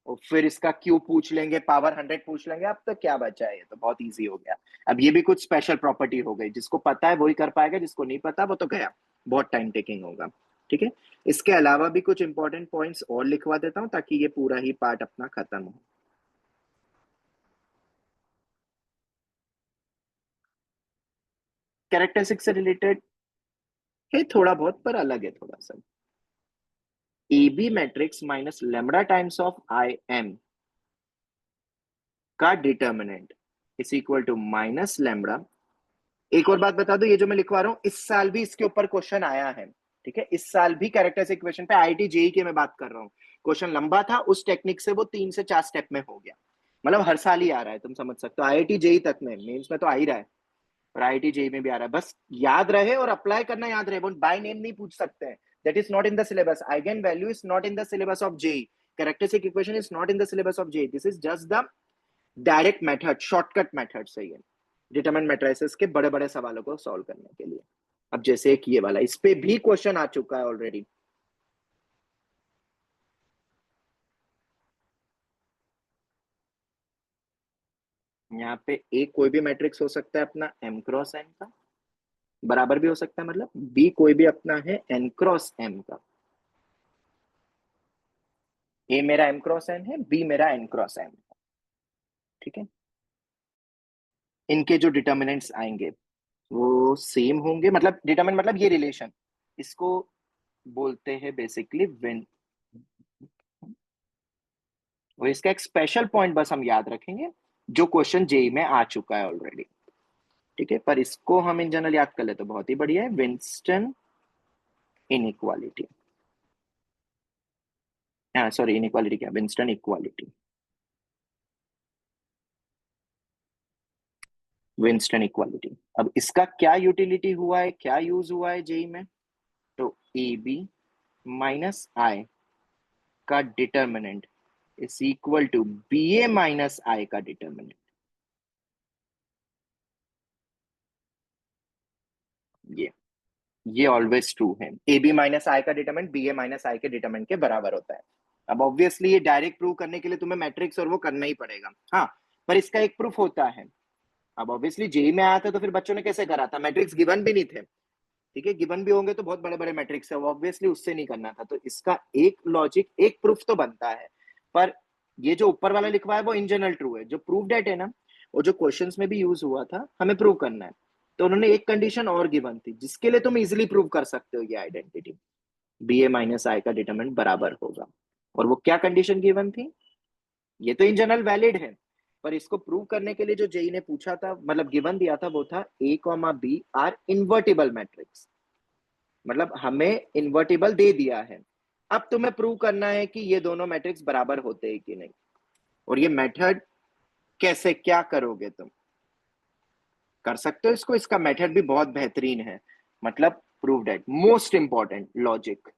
और फिर इसका क्यू पूछ लेंगे, पावर 100 पूछ लेंगे, अब तो क्या बचा है, ये तो बहुत इजी हो गया। अब ये भी कुछ स्पेशल प्रॉपर्टी हो गई, जिसको पता है वही कर पाएगा, जिसको नहीं पता वो तो गया, बहुत टाइम टेकिंग होगा, ठीक है। इसके अलावा भी कुछ इंपॉर्टेंट पॉइंट्स और लिखवा देता हूं ताकि ये पूरा ही पार्ट अपना खत्म हो। कैरेक्टरिस्टिक से रिलेटेड है थोड़ा बहुत, पर अलग है थोड़ा सा। A B matrix minus lambda times of I M का determinant is equal to minus lambda. एक और बात बता दो, ये जो मैं लिखवा रहा हूं इस साल भी इसके ऊपर क्वेश्चन आया है, ठीक है। इस साल भी कैरेक्टरिस्टिक इक्वेशन पे आईआईटी जेईई की मैं बात कर रहा हूँ, क्वेश्चन लंबा था, उस टेक्निक से वो 3 से 4 स्टेप में हो गया, मतलब हर साल ही आ रहा है, तुम समझ सकते हो, आईआईटी जेई तक में, मेंस में तो आ ही रहा है और आईआईटी जेई में भी आ रहा है। बस याद रहे और अप्लाई करना याद रहे, वो बाय नेम नहीं पूछ सकते हैं। That is not in the syllabus, eigen value is not in the syllabus of JEE, characteristic equation is not in the syllabus of JEE, this is just the direct method, shortcut method से ये determinant matrices के बड़े बड़े सवालों को solve करने के लिए। अब जैसे एक ये वाला, इस पे भी क्वेश्चन आ चुका है ऑलरेडी। यहाँ पे ए कोई भी मैट्रिक्स हो सकता है अपना m क्रॉस n का, बराबर भी हो सकता है, मतलब बी कोई भी अपना है n क्रॉस m का। ए मेरा m क्रॉस n है, बी मेरा n क्रॉस m, ठीक है। इनके जो डिटर्मिनेंट्स आएंगे वो सेम होंगे, मतलब डिटर्मिनेंट मतलब ये रिलेशन, इसको बोलते हैं बेसिकली विन, और इसका एक स्पेशल पॉइंट बस हम याद रखेंगे जो क्वेश्चन जेई में आ चुका है ऑलरेडी, ठीक है। पर इसको हम इन जनरल याद कर ले तो बहुत ही बढ़िया है, विंस्टन इनइक्वालिटी, सॉरी इनइक्वालिटी क्या, विंस्टन इक्वालिटी, विंस्टन इक्वालिटी। अब इसका क्या यूटिलिटी हुआ है, क्या यूज हुआ है जेई में, तो ए बी माइनस आई का determinant is equal to B A minus I का डिटर्मिनेंट। ये ऑलवेज ट्रू है, ए बी माइनस आई का डिटरमिनेंट बी ए माइनस आई के डिटरमिनेंट के बराबर होता है। अब ऑब्वियसली ये डायरेक्ट प्रूव करने के लिए तुम्हें मैट्रिक्स और वो करना ही पड़ेगा, हाँ, पर इसका एक प्रूफ होता है। अब ऑब्वियसली जेई में आया था तो फिर बच्चों ने कैसे करा था, मैट्रिक्स गिवन भी नहीं थे, ठीक है, गिवन भी होंगे तो बहुत बड़े बड़े मैट्रिक्स है, वो ऑब्वियसली उससे नहीं करना था, तो इसका एक लॉजिक, एक प्रूफ तो बनता है। पर ये जो ऊपर वाला लिखवा है वो इन जनरल ट्रू है, जो प्रूफ डेट है ना, वो जो क्वेश्चंस में भी यूज हुआ था, हमें प्रूव करना है, तो उन्होंने एक कंडीशन और गिवन थी जिसके लिए तुम इजिली प्रूव कर सकते हो ये identity, B A minus I का डिटरमिनेंट बराबर होगा। और वो क्या कंडीशन गिवन थी, ये तो इन जनरल वैलिड है, पर इसको प्रूव करने के लिए जो जेई ने पूछा था, मतलब गिवन दिया था, वो था A comma B are invertible matrix, मतलब हमें इन्वर्टिबल दे दिया है, अब तुम्हें प्रूव करना है कि ये दोनों मैट्रिक्स बराबर होते हैं कि नहीं। और ये मेथड कैसे, क्या करोगे तुम, कर सकते हो इसको, इसका मेथड भी बहुत बेहतरीन है, मतलब prove that most important logic.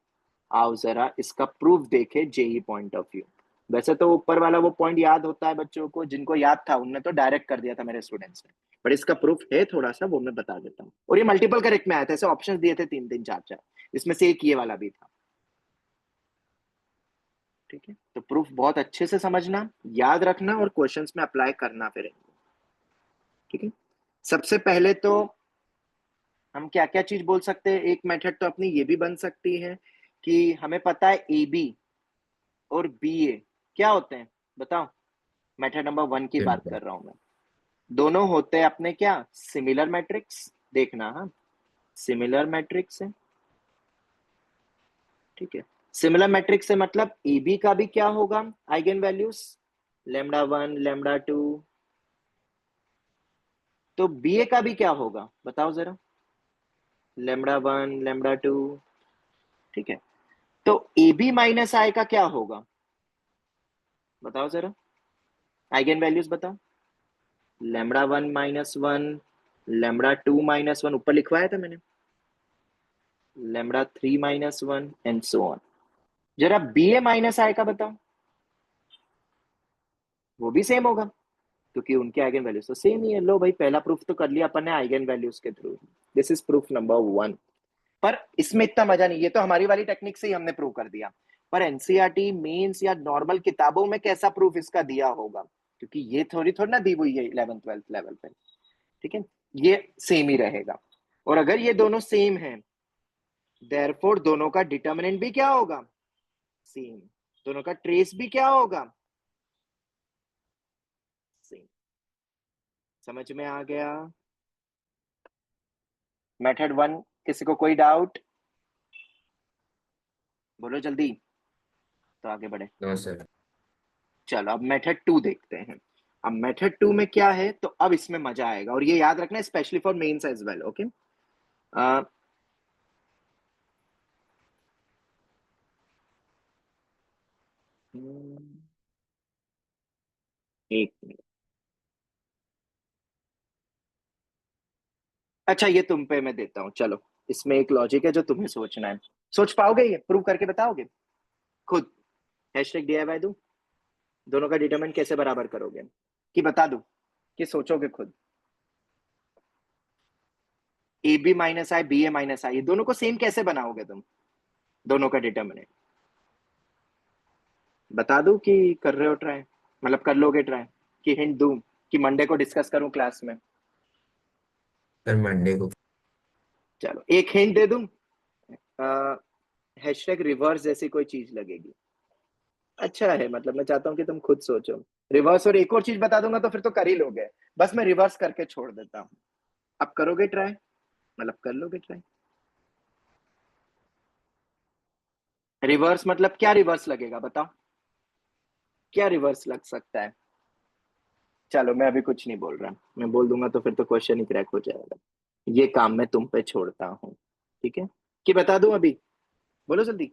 आओ जरा इसका प्रूफ देखे जेई पॉइंट ऑफ व्यू। वैसे तो ऊपर वाला वो पॉइंट याद होता है बच्चों को, जिनको याद था उनने तो डायरेक्ट कर दिया था मेरे स्टूडेंट्स ने, पर इसका प्रूफ है थोड़ा सा, वो मैं बता देता हूँ। और ये मल्टीपल करेक्ट में आया था, ऐसे ऑप्शंस दिए थे 3 3 4 4, इसमें से एक ये वाला भी था, ठीक है। तो प्रूफ बहुत अच्छे से समझना, याद रखना और क्वेश्चंस में अप्लाई करना फिर, ठीक है। सबसे पहले तो हम क्या क्या चीज बोल सकते हैं, एक मेथड तो अपनी ये भी बन सकती है कि हमें पता है ए बी और बी ए क्या होते हैं, बताओ, मेथड नंबर 1 की बात सिंपल। कर रहा हूं मैं। दोनों होते हैं अपने क्या, सिमिलर मैट्रिक्स, देखना, हाँ, सिमिलर मैट्रिक्स है, ठीक है। सिमिलर मैट्रिक्स से मतलब ए बी का भी क्या होगा, आइगन वैल्यूज लेमडा 1 लेमडा 2, तो बी ए का भी क्या होगा बताओ जरा, लेमडा 1 लेमडा 2, ठीक है। तो ए बी माइनस आई का क्या होगा बताओ जरा, आइगन वैल्यूज बताओ, लेमडा 1 माइनस 1, लेमडा 2 माइनस 1, ऊपर लिखवाया था मैंने, lambda 3 minus 1 and so on. जरा बी ए माइनस आई का बताओ, वो भी सेम होगा क्योंकि उनके आइगन वैल्यूज तो सेम ही है। लो भाई, पहला प्रूफ तो कर लिया अपन ने आइगन वैल्यूज के through, this is proof number 1। पर इसमें इतना मजा नहीं, ये तो हमारी वाली टेक्निक से ही हमने प्रूव कर दिया, पर एनसीईआरटी मेंस या नॉर्मल किताबों में कैसा प्रूफ इसका दिया होगा, क्योंकि ये थोड़ी थोड़ी ना दी हुई है 11th 12th लेवल पे, ठीक है, ये सेम ही रहेगा। और अगर ये दोनों सेम है, देयरफॉर दोनों का डिटरमिनेंट भी क्या होगा, सेम, दोनों का ट्रेस भी क्या होगा, सेम। समझ में आ गया मेथड 1, किसी को कोई डाउट, बोलो जल्दी तो आगे बढ़े। No sir. चलो अब मेथड 2 देखते हैं। अब मेथड 2 में क्या है, तो अब इसमें मजा आएगा, और ये याद रखना specially for mains as well, okay. एक मिनट। अच्छा, ये तुम पे मैं देता हूँ, चलो। इसमें एक लॉजिक है जो तुम्हें सोचना है। सोच पाओगे? ये प्रूव करके बताओगे खुद? हैशटैग DIY दूं? दोनों का डिटरमिनेंट कैसे बराबर करोगे, कि बता दूं कि सोचोगे खुद? AB माइनस आई, BA माइनस आई, दोनों को सेम कैसे बनाओगे तुम? दोनों का डिटरमिनेंट बता दूं कि कर रहे हो ट्राई? मतलब कर लोगे ट्राई? कि हिंट दूं कि मंडे को डिस्कस करूं क्लास में? सर मंडे को। चलो एक हिंट दे दूं। हैशटैग रिवर्स जैसी कोई चीज लगेगी। अच्छा है, मतलब मैं चाहता हूँ कि तुम खुद सोचो। रिवर्स और एक और चीज बता दूंगा तो फिर तो कर ही लोगे। बस मैं रिवर्स करके छोड़ देता हूँ। अब करोगे ट्राई? मतलब कर लोगे ट्राई? रिवर्स मतलब क्या रिवर्स लगेगा, बताओ? क्या रिवर्स लग सकता है? चलो मैं अभी कुछ नहीं बोल रहा, मैं बोल दूंगा तो फिर तो क्वेश्चन ही क्रैक हो जाएगा। ये काम मैं तुम पे छोड़ता हूँ, ठीक है? कि बता दूं अभी? बोलो जल्दी।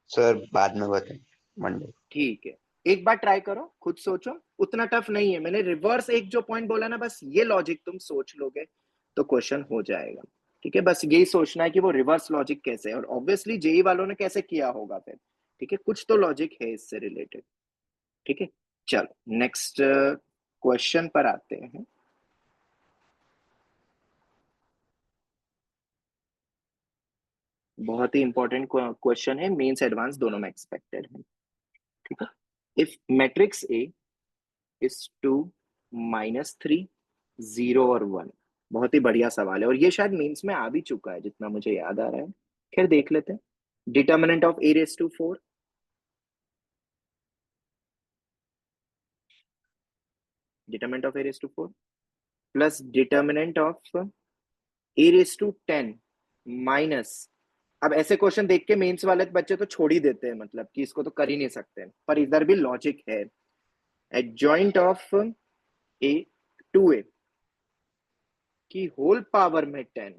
सर बाद में बताएं, मंडे। ठीक है, एक बार ट्राई करो, खुद सोचो। उतना टफ नहीं है। मैंने रिवर्स एक जो पॉइंट बोला ना, बस ये लॉजिक तुम सोच लोगे तो क्वेश्चन हो जाएगा। ठीक है, बस यही सोचना है कि वो रिवर्स लॉजिक कैसे है, और ऑब्वियसली जेई वालों ने कैसे किया होगा फिर। ठीक है, कुछ तो लॉजिक है इससे रिलेटेड। ठीक है, चलो नेक्स्ट क्वेश्चन पर आते हैं। बहुत ही इंपॉर्टेंट क्वेश्चन है, मेंस एडवांस दोनों में एक्सपेक्टेड है। ठीक है, इफ मैट्रिक्स ए इज 2 -3 0 और 1। बहुत ही बढ़िया सवाल है, और ये शायद मेंस में आ भी चुका है जितना मुझे याद आ रहा है। खैर देख लेते हैं। Determinant of A⁴ determinant of A⁴ plus determinant of A⁻10 minus. अब ऐसे क्वेश्चन देख के मेंस वाले बच्चे तो छोड़ ही देते हैं, मतलब कि इसको तो कर ही नहीं सकते, पर इधर भी लॉजिक है। एडजॉइंट ऑफ A 2A की होल पावर में 10,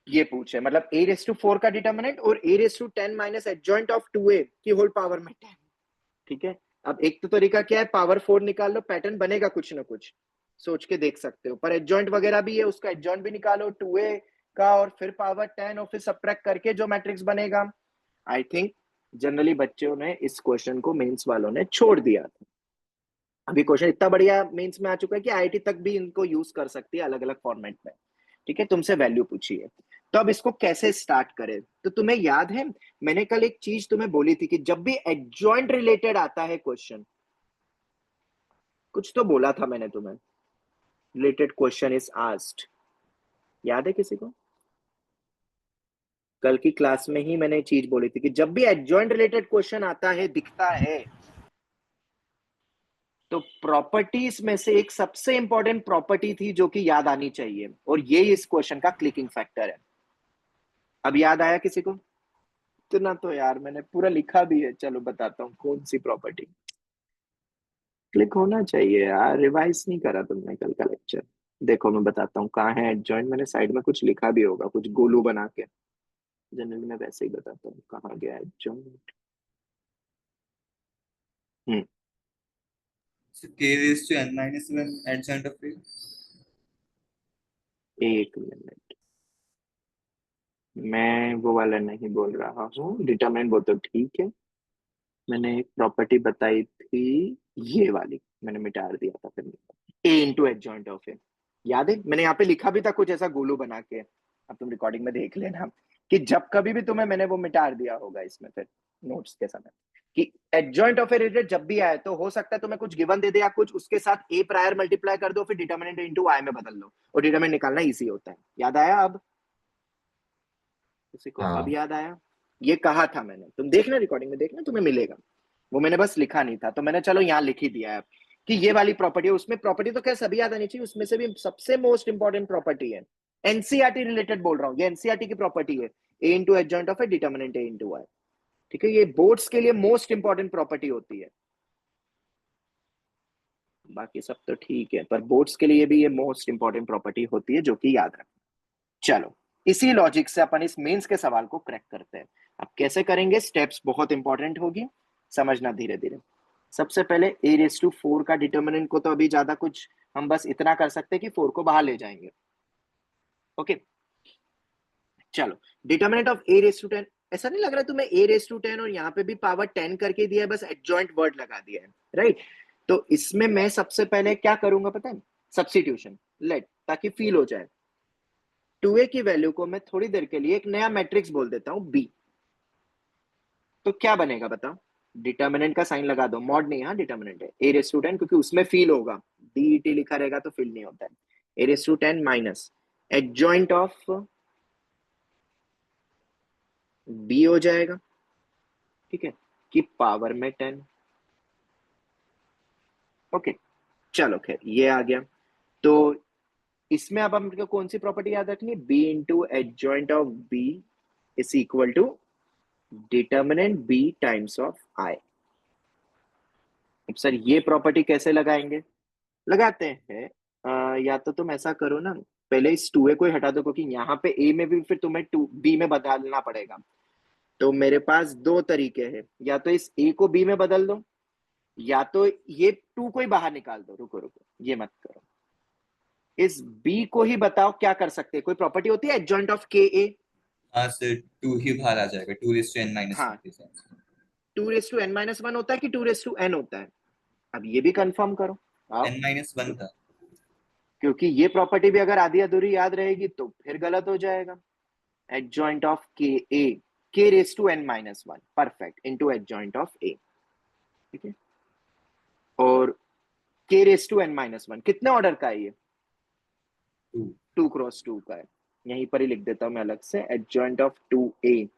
ये पूछे। मतलब A⁴ का डिटर्मिनेंट और A⁻10 minus adjoint of 2A की होल पावर में 10। ठीक है, अब एक तो तरीका क्या है, पावर 4 निकाल लो, पैटर्न बनेगा कुछ ना कुछ, सोच के देख सकते हो। पर एडजॉइंट वगैरह भी है, उसका एडजॉइंट भी निकालो 2A का, और फिर पावर 10, और फिर सबट्रैक्ट करके जो मैट्रिक्स बनेगा। आई थिंक जनरली बच्चों ने इस क्वेश्चन को मेंस वालों ने छोड़ दिया था। अभी क्वेश्चन इतना बढ़िया मेंस में आ चुका है कि IIT तक भी इनको यूज कर सकती है अलग अलग फॉर्मेट में। ठीक है, तुमसे वैल्यू पूछी है, तो अब इसको कैसे स्टार्ट करें? तो तुम्हें याद है मैंने कल एक चीज तुम्हें बोली थी कि जब भी एडजॉइंट रिलेटेड आता है क्वेश्चन, कुछ तो बोला था मैंने तुम्हें, रिलेटेड क्वेश्चन इज आस्क्ड। याद है किसी को? कल की क्लास में ही मैंने चीज बोली थी कि जब भी एडजॉइंट रिलेटेड क्वेश्चन आता है, दिखता है, तो प्रॉपर्टीज में से एक सबसे इंपॉर्टेंट प्रॉपर्टी थी जो कि याद आनी चाहिए, और ये इस क्वेश्चन का क्लिकिंग फैक्टर है। अब याद आया किसी को? इतना तो यार मैंने पूरा लिखा भी है, चलो बताता हूँ कौन सी प्रॉपर्टी। क्लिक होना चाहिए यार, रिवाइज नहीं करा तुमने कल का लेक्चर। देखो मैं बताता हूँ कहाँ है एडजॉइंट, मैंने साइड में कुछ लिखा भी होगा, कुछ गोलू बना के। जनरली मैं वैसे ही बताता हूँ कहाँ गया adjoint. Hmm So k raised to n minus 1 adjoint of A. एक मिनट, मैं वो वाला नहीं बोल रहा हूँ, डिटरमिनेंट वो तो ठीक है। मैंने एक प्रॉपर्टी बताई थी, ये वाली मैंने मिटा दिया था फिर। A × एडजॉइंट ऑफ ए, याद है? मैंने यहाँ पे लिखा भी था कुछ ऐसा गोलू बना के। अब तुम रिकॉर्डिंग में देख लेना कि जब कभी भी तुम्हें मैंने वो मिटा दिया होगा इसमें फिर नोट्स के समय, कि एडजॉइंट ऑफ ए रिलेटेड जब भी आए तो हो सकता है तुम्हें कुछ गिवन दे दे या कुछ, उसके साथ ए प्रायर मल्टीप्लाई कर दो, फिर डिटरमिनेंट इनटू आई में बदल लो, और डिटरमिनेंट निकालना इजी होता है। याद आया अब किसी को? अब हाँ याद आया? ये कहा था मैंने, तुम देखना रिकॉर्डिंग में, देखना तुम्हें मिलेगा। वो मैंने बस लिखा नहीं था, तो मैंने चलो यहाँ लिख ही दिया है कि ये वाली प्रॉपर्टी है। उसमें प्रॉपर्टी तो क्या सभी याद आनी चाहिए, उसमें से भी सबसे मोस्ट इंपॉर्टेंट प्रॉपर्टी है। एनसीईआरटी रिलेटेड बोल रहा हूँ, ये एनसीईआरटी की प्रॉपर्टी है। A × adjoint of A determinant A × आई। ठीक है, ये बोर्ड्स के लिए मोस्ट इंपॉर्टेंट प्रॉपर्टी होती है। बाकी सब तो ठीक है, पर बोर्ड्स के लिए भी ये मोस्ट इंपॉर्टेंट प्रॉपर्टी होती है, जो कि याद रखना। चलो इसी लॉजिक से अपन इस मेंस के सवाल को क्रैक करते हैं। अब कैसे करेंगे, स्टेप्स बहुत इंपॉर्टेंट होगी, समझना धीरे धीरे। सबसे पहले a⁴ का डिटर्मिनेंट को तो अभी ज्यादा कुछ हम बस इतना कर सकते हैं कि 4 को बाहर ले जाएंगे। ओके चलो, डिटर्मिनेंट ऑफ a⁻10, ऐसा नहीं लग रहा तुम्हें a⁻10 और यहाँ पे भी पावर 10 करके दिया है, बस एडजॉइंट वर्ड लगा दिया है, राइट? तो इसमें मैं सबसे पहले क्या करूंगा पता है, सब्स्टिट्यूशन, लेट, ताकि फील हो जाए। 2a की वैल्यू को मैं थोड़ी देर के लिए एक नया मैट्रिक्स बोल देता हूं b। तो क्या बनेगा बताओ, डिटर्मिनेंट का साइन लगा दो, मॉड नहीं, हाँ डिटर्मिनेंट है a⁻10, क्योंकि उसमें फील होगा, det लिखा रहेगा तो फील नहीं होता है। a⁻10 minus adjoint of b हो जाएगा, ठीक है, कि पावर में 10। ओके चलो खैर ये आ गया। तो इसमें अब हमको कौन सी प्रॉपर्टी याद रखनी है, b into adjoint of b is equal to determinant b times of i। अब सर ये प्रॉपर्टी कैसे लगाएंगे, लगाते हैं। या तो तुम ऐसा करो ना, पहले इस 2a को ही हटा दो, क्योंकि यहाँ पे a में भी फिर तुम्हें 2 b में बदलना पड़ेगा। तो मेरे पास दो तरीके हैं, या तो इस a को b में बदल दो, या तो ये 2 को ही बाहर निकाल दो। रुको रुको, ये मत करो, इस b को ही बताओ क्या कर सकते हैं। कोई प्रॉपर्टी होती है एडजॉइंट ऑफ ka? हाँ सर, 2 ही बाहर आ जाएगा, 2n माइनस हाँ, 2n-1 होता है कि 2n होता है? अब ये भी कंफर्म करो आओ, n-1 था। क्योंकि ये प्रॉपर्टी भी अगर आधी अधूरी याद रहेगी तो फिर गलत हो जाएगा। Adjoint of k_n-1 perfect into adjoint of a, ठीक है। और k⁻n-1 कितने ऑर्डर का है ये, 2 क्रॉस 2 का है। यहीं पर ही लिख देता हूं मैं अलग से, एडजॉइंट ऑफ 2a,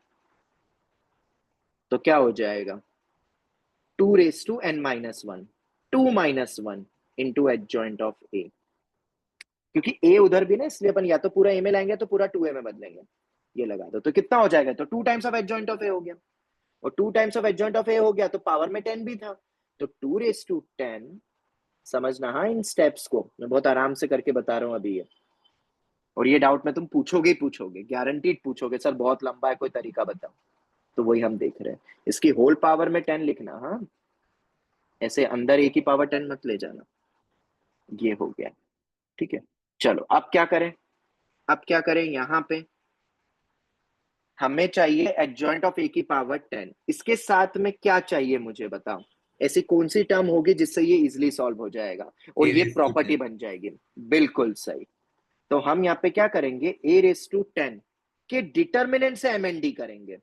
तो क्या हो जाएगा 2⁻n-1, 2 - 1 into adjoint of a, क्योंकि a उधर भी ना, इसलिए अपन या तो पूरा a में लाएंगे तो पूरा 2a में बदलेंगे। ये लगा दो, तो कितना हो जाएगा, तो 2 times of adjoint of a हो गया, और 2 times of adjoint of a हो गया तो पावर में 10 भी था, तो 2⁻10। समझना हाँ, इन स्टेप्स को मैं बहुत आराम से करके बता रहा हूँ अभी ये। और ये डाउट में तुम पूछोगे ही पूछोगे, गारंटीड पूछोगे, सर बहुत लंबा है, कोई तरीका बताओ। तो वही हम देख रहे हैं, इसकी होल पावर में 10 लिखना, हाँ ऐसे अंदर a की पावर 10 मत ले जाना। ये हो गया, ठीक है। चलो अब क्या करें, अब क्या करें, यहाँ पे हमें चाहिए एडजॉइंट ऑफ a की पावर 10, इसके साथ में क्या चाहिए मुझे बताओ, ऐसी कौन सी टर्म होगी जिससे ये इजिली सॉल्व हो जाएगा और ये प्रॉपर्टी बन जाएगी। बिल्कुल सही। तो हम यहाँ पे क्या करेंगे, a⁻10 के डिटर्मिनेंट से mnd करेंगे।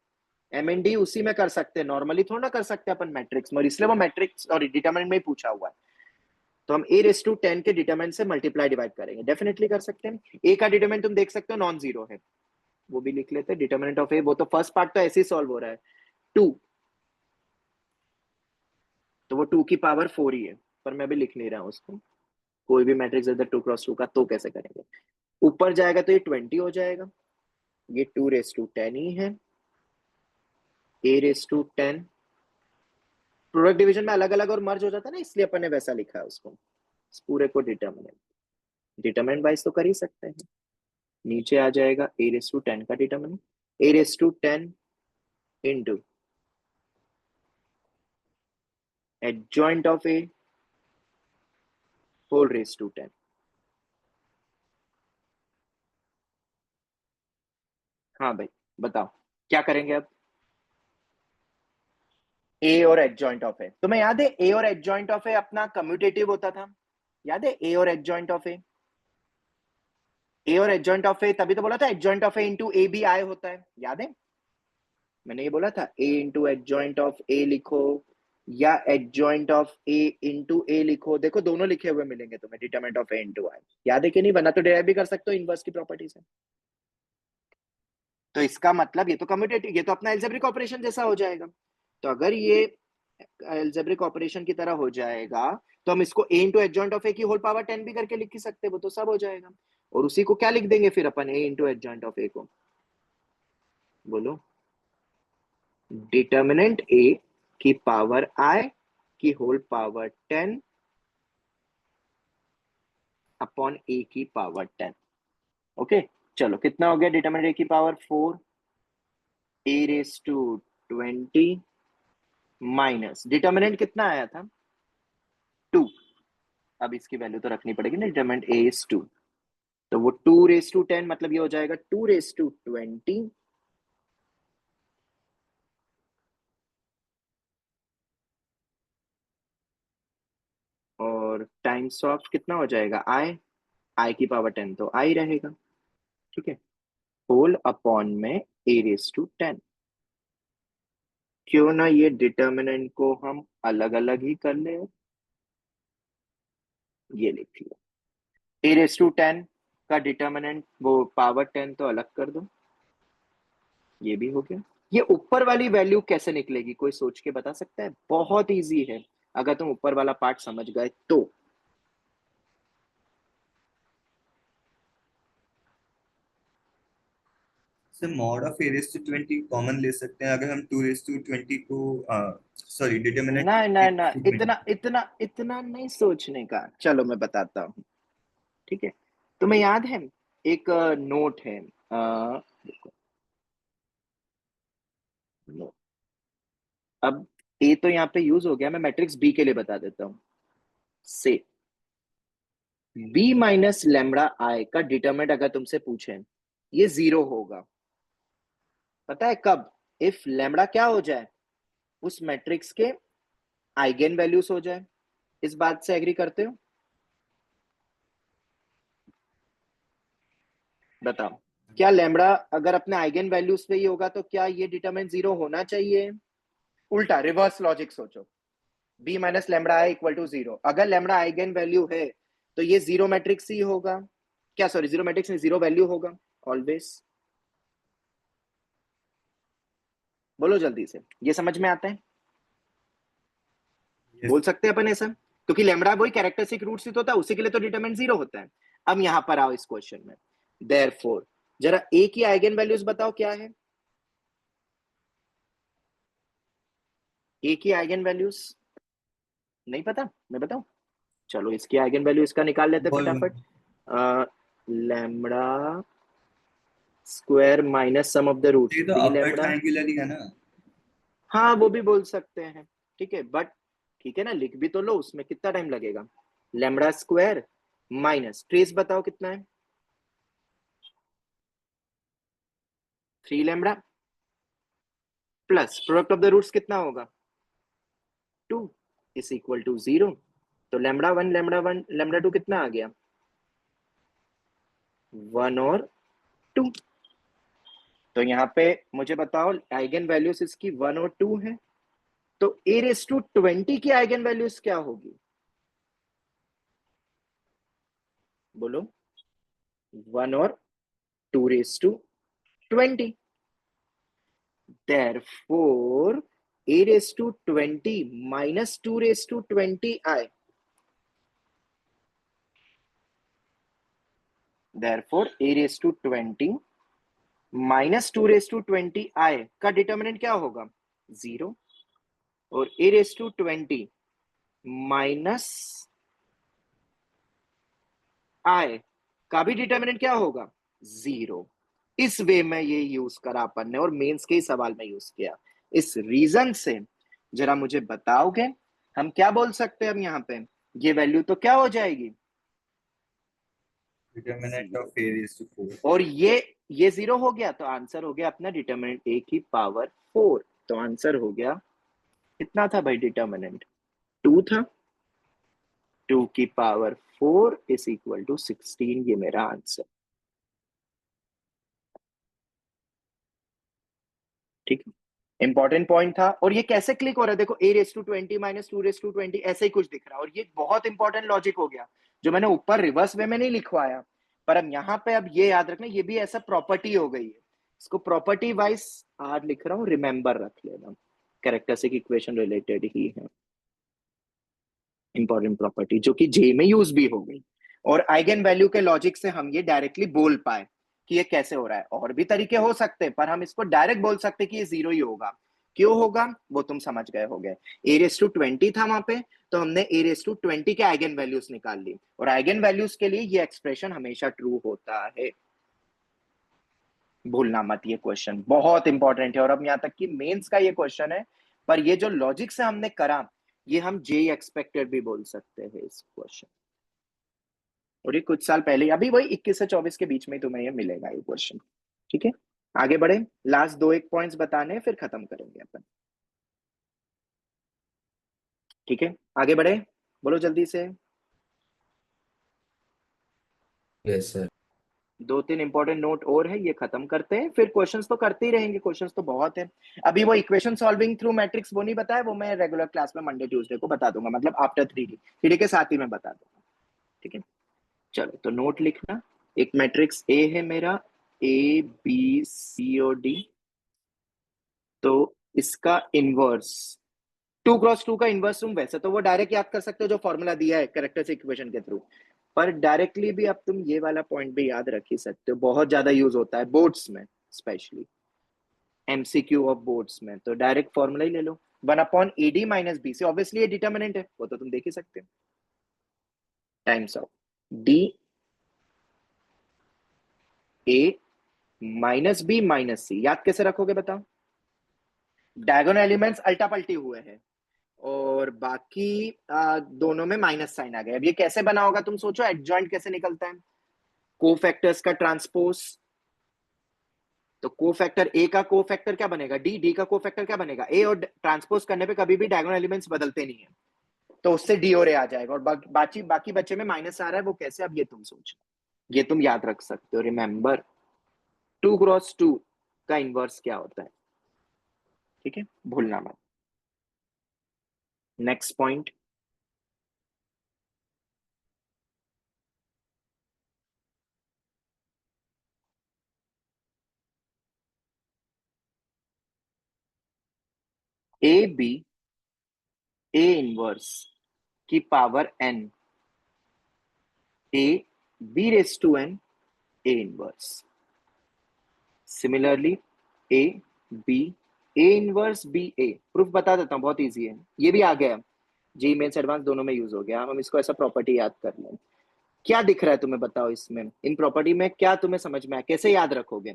mnd उसी में कर सकते हैं, नॉर्मली थोड़ा ना कर सकते अपन मैट्रिक्स में, और इसलिए वो मैट्रिक्स और डिटर्मिनेंट में ही पूछा हुआ है। तो हम a⁻10 के डिटर्मिनेंट से मल्टीप्लाई डिवाइड करेंगे, डेफिनेटली कर सकते हैं। a का डिटर्मिनेंट तुम देख सकते हो नॉन जीरो है, वो भी लिख लेते हैं, डिटर्मिनेंट ऑफ a, वो तो फर्स्ट पार्ट तो ऐसे ही सॉल्व हो रहा है, 2, तो वो 2 की पावर 4 ही है, पर मैं भी लिख नहीं रहा हूं उसको। कोई भी मैट्रिक्स इधर 2 क्रॉस 2 का, तो कैसे करेंगे, ऊपर जाएगा तो ये 20 हो जाएगा, ये 2⁻10 ही है, a⁻10 प्रोडक्ट डिवीजन में अलग अलग और मर्ज हो जाता है ना, इसलिए अपन ने वैसा लिखा है उसको। इस पूरे को डिटर्मिनेंट वाइज तो कर ही सकते हैं। नीचे आ जाएगा a⁻10 का determinant, a⁻10 into adjoint of a whole raise to 10। हाँ भाई बताओ क्या करेंगे अब, a और एडजॉइंट ऑफ a, तुम्हें याद है a और एडजॉइंट ऑफ a अपना कम्यूटेटिव होता था, याद है a और एडजॉइंट ऑफ a, a और एडजॉइंट ऑफ a, तभी तो बोला था adjoint of a into a भी i होता है, याद है मैंने ये बोला था a into adjoint of a लिखो, या adjoint of a into a लिखो, देखो दोनों लिखे हुए मिलेंगे तुम्हें, determinant of a into i, याद है कि नहीं, वरना तो डिराइव भी कर सकते हो इनवर्स की प्रॉपर्टी से। तो इसका मतलब ये तो कम्यूटेटिव, ये तो अपना एल्जेब्रिक ऑपरेशन जैसा हो जाएगा। तो अगर ये एल्जेब्रिक ऑपरेशन की तरह हो जाएगा, तो हम इसको a into adjoint of a की होल पावर 10 भी करके लिख ही सकते हैं, वो तो सब हो जाएगा। और उसी को क्या लिख देंगे फिर अपन, a into adjoint of a को, बोलो, डिटर्मिनेंट a की पावर i की होल पावर 10 अपॉन a की पावर 10। ओके चलो कितना हो गया डिटरमिनेंट a की power 4 a raise to 20 minus determinant कितना आया था 2। अब इसकी वैल्यू तो रखनी पड़ेगी ना, डिटरमिनेंट a इज 2, तो वो 2 रेस टू 10 मतलब ये हो जाएगा 2 रेस टू 20 और टाइम्स ऑफ कितना हो जाएगा i की पावर 10 तो i रहेगा, ठीक है, होल अपॉन में a रेस टू 10। क्यों ना ये डिटर्मिनेंट को हम अलग अलग ही कर ले, ये लिख लो a रेस टू 10 का डिटर्मिनेंट वो पावर 10 तो अलग कर दो, ये भी हो गया। ये ऊपर वाली वैल्यू कैसे निकलेगी कोई सोच के बता सकता है? बहुत इजी है अगर तुम ऊपर वाला पार्ट समझ गए तो। Sir mod of a raise to 20 common ले सकते हैं अगर हम 2 रेस टू 20 को सॉरी डिटरमिनेंट ना ना ना, इतना इतना इतना नहीं सोचने का। चलो मैं बताता हूँ, ठीक है। तुम्हें याद है एक नोट है, देखो नो, अब ए तो यहाँ पे यूज हो गया, मैं मैट्रिक्स बी के लिए बता देता हूँ। से बी माइनस लेमड़ा आई का डिटरमिनेंट अगर तुमसे पूछे, ये 0 होगा। पता है कब? इफ लेमड़ा क्या हो जाए, उस मैट्रिक्स के आइगेन वैल्यूज हो जाए। इस बात से एग्री करते हो? बताओ, क्या लेमड़ा अगर अपने आइगेन वैल्यूज पे ही होगा तो क्या ये डिटरमिनेंट 0 होना चाहिए? उल्टा रिवर्स लॉजिक सोचो, B minus lambda I equal to 0, अगर लेमड़ा आइगेन वैल्यू है तो ये 0 मैट्रिक्स ही होगा। क्या सॉरी, 0 मैट्रिक्स में 0 वैल्यू होगा ऑलवेज। बोलो जल्दी से, ये समझ में आता है? बोल सकते हैं अपन ऐसा, क्योंकि लेमड़ा वही कैरेक्टरिस्टिक रूट से होता है, उसी के लिए तो डिटरमिनेंट 0 होता है। अब यहां पर आओ इस क्वेश्चन में, देयरफॉर जरा ए की आइगेन वैल्यूज बताओ क्या है। ए की आइगन वैल्यूज नहीं पता? मैं बताऊं? चलो इसकी आइगन वैल्यू इसका निकाल लेते फटाफट। Lambda square minus sum of the roots ये तो 3 अपर लैम्बडा। ट्रायंगुलर ही है ना। हाँ वो भी बोल सकते हैं, ठीक है, बट ठीक है ना, लिख भी तो लो, उसमें कितना टाइम लगेगा। लैम्बडा स्क्वायर माइनस ट्रेस बताओ कितना है, 3 lambda plus product of the roots कितना होगा 2 इज इक्वल टू 0। तो लैम्बडा 1 लैम्बडा 1 लैम्बडा 2 कितना आ गया 1 और 2। तो यहाँ पे मुझे बताओ आइगन वैल्यूज इसकी 1 और 2 है, तो ए रेस टू 20 की आइगन वैल्यूज क्या होगी? बोलो, 1 और 2 raise to 20। Therefore, a raised to 20 minus 2 raised to 20i. Therefore, a raised to 20 minus 2 raised to 20i का डिटर्मिनेंट क्या होगा 0, और a raised to 20 minus i का भी डिटर्मिनेंट क्या होगा 0। इस वे में ये यूज करा अपन ने और मेंस के सवाल में यूज किया। इस रीजन से जरा मुझे बताओगे हम क्या बोल सकते हैं अब यहाँ पे, ये वैल्यू तो क्या हो जाएगी determinant of a raise to 4। और ये 0 हो गया, तो आंसर हो गया अपना डिटर्मिनेंट a की पावर 4। तो आंसर हो गया कितना था भाई डिटर्मिनेंट 2 था, 2 की पावर 4 इज इक्वल टू 16, ये मेरा आंसर। ठीक है, इंपॉर्टेंट पॉइंट था। और ये कैसे क्लिक हो रहा है देखो, a रेस टू 20 माइनस 2 रेस टू 20 ऐसे ही कुछ दिख रहा है, और ये बहुत इंपॉर्टेंट लॉजिक हो गया जो मैंने ऊपर रिवर्स वे में नहीं लिखवाया, पर अब यहाँ पे अब ये याद रखना, ये भी ऐसा प्रॉपर्टी हो गई है, इसको प्रॉपर्टी वाइज आज लिख रहा हूँ, रिमेंबर रख लेना, कैरेक्टरिस्टिक इक्वेशन रिलेटेड ही है, इंपॉर्टेंट प्रॉपर्टी जो कि जे में यूज भी हो गई, और आइगन वैल्यू के लॉजिक से हम ये डायरेक्टली बोल पाए कि ये कैसे हो रहा है। और भी तरीके हो सकते हैं, पर हम इसको डायरेक्ट बोल सकते कि ये 0 ही होगा। क्यों होगा वो तुम समझ गए होगे, a रेस टू 20 था वहां पे, तो हमने a रेस टू 20 के आइगन वैल्यूज निकाल ली, और आइगन वैल्यूज के लिए ये एक्सप्रेशन हमेशा ट्रू होता है। भूलना मत, ये क्वेश्चन बहुत इंपॉर्टेंट है और अब यहाँ तक कि मेंस का ये क्वेश्चन है, पर ये जो लॉजिक से हमने करा, ये हम जेई एक्सपेक्टेड भी बोल सकते हैं इस क्वेश्चन। और ये कुछ साल पहले, अभी वही 21 से 24 के बीच में तुम्हें ये मिलेगा ये क्वेश्चन। ठीक है, आगे बढ़े, लास्ट दो एक पॉइंट्स बताने फिर खत्म करेंगे अपन। ठीक है, आगे बढ़े, बोलो जल्दी से। Yes sir. दो तीन इंपॉर्टेंट नोट और है, ये खत्म करते हैं, फिर क्वेश्चंस तो करते ही रहेंगे, क्वेश्चंस तो बहुत है। अभी वो इक्वेशन सॉल्विंग थ्रू मैट्रिक्स वो नहीं बताया, वो मैं रेगुलर क्लास में मंडे ट्यूसडे को बता दूंगा, मतलब आफ्टर 3D के साथ ही मैं बता दूंगा। ठीक है, चलो तो नोट लिखना। एक मैट्रिक्स ए है मेरा, ABCOD, तो इसका इनवर्स 2x2 का इनवर्स लूं, वैसे तो वो डायरेक्ट याद कर सकते हो जो फॉर्मूला दिया है कैरेक्टरिस्टिक इक्वेशन के थ्रू, पर डायरेक्टली भी अब तुम ये वाला पॉइंट भी याद रख ही सकते हो, बहुत ज्यादा यूज होता है बोर्ड्स में, स्पेशली MCQ ऑफ बोर्ड्स में, तो डायरेक्ट फॉर्मूला ही ले लो, 1/AD माइनस बी से, ऑब्वियसली ये डिटर्मिनेंट है, वो तो तुम देख ही सकते हो, times of D A minus B minus C. याद कैसे रखोगे बताओ? डायगोनल एलिमेंट्स अल्टा पल्टी हुए हैं और बाकी दोनों में माइनस साइन आ गया। अब ये कैसे बना होगा तुम सोचो, एडजॉइंट कैसे निकलता है, कोफैक्टर्स का ट्रांसपोज, तो कोफैक्टर ए का कोफैक्टर क्या बनेगा, डी, डी का कोफैक्टर क्या बनेगा ए, और ट्रांसपोज करने पे कभी भी डायगोनल एलिमेंट्स बदलते नहीं है, तो उससे डी और ए आ जाएगा, और बाकी बच्चे में माइनस आ रहा है, वो कैसे, अब ये तुम सोचो, ये तुम याद रख सकते हो। रिमेंबर 2x2 का इनवर्स क्या होता है, ठीक है, भूलना मत। नेक्स्ट पॉइंट, ए इनवर्स की power n, AB A inverse, similarly A inverse BA, proof बता देता हूं, बहुत इजी है, ये भी आ गया, जी मेंस एडवांस दोनों में यूज हो गया, हम इसको ऐसा प्रॉपर्टी याद कर लें। क्या दिख रहा है तुम्हें बताओ इसमें, इन प्रॉपर्टी में क्या तुम्हें समझ में आया, कैसे याद रखोगे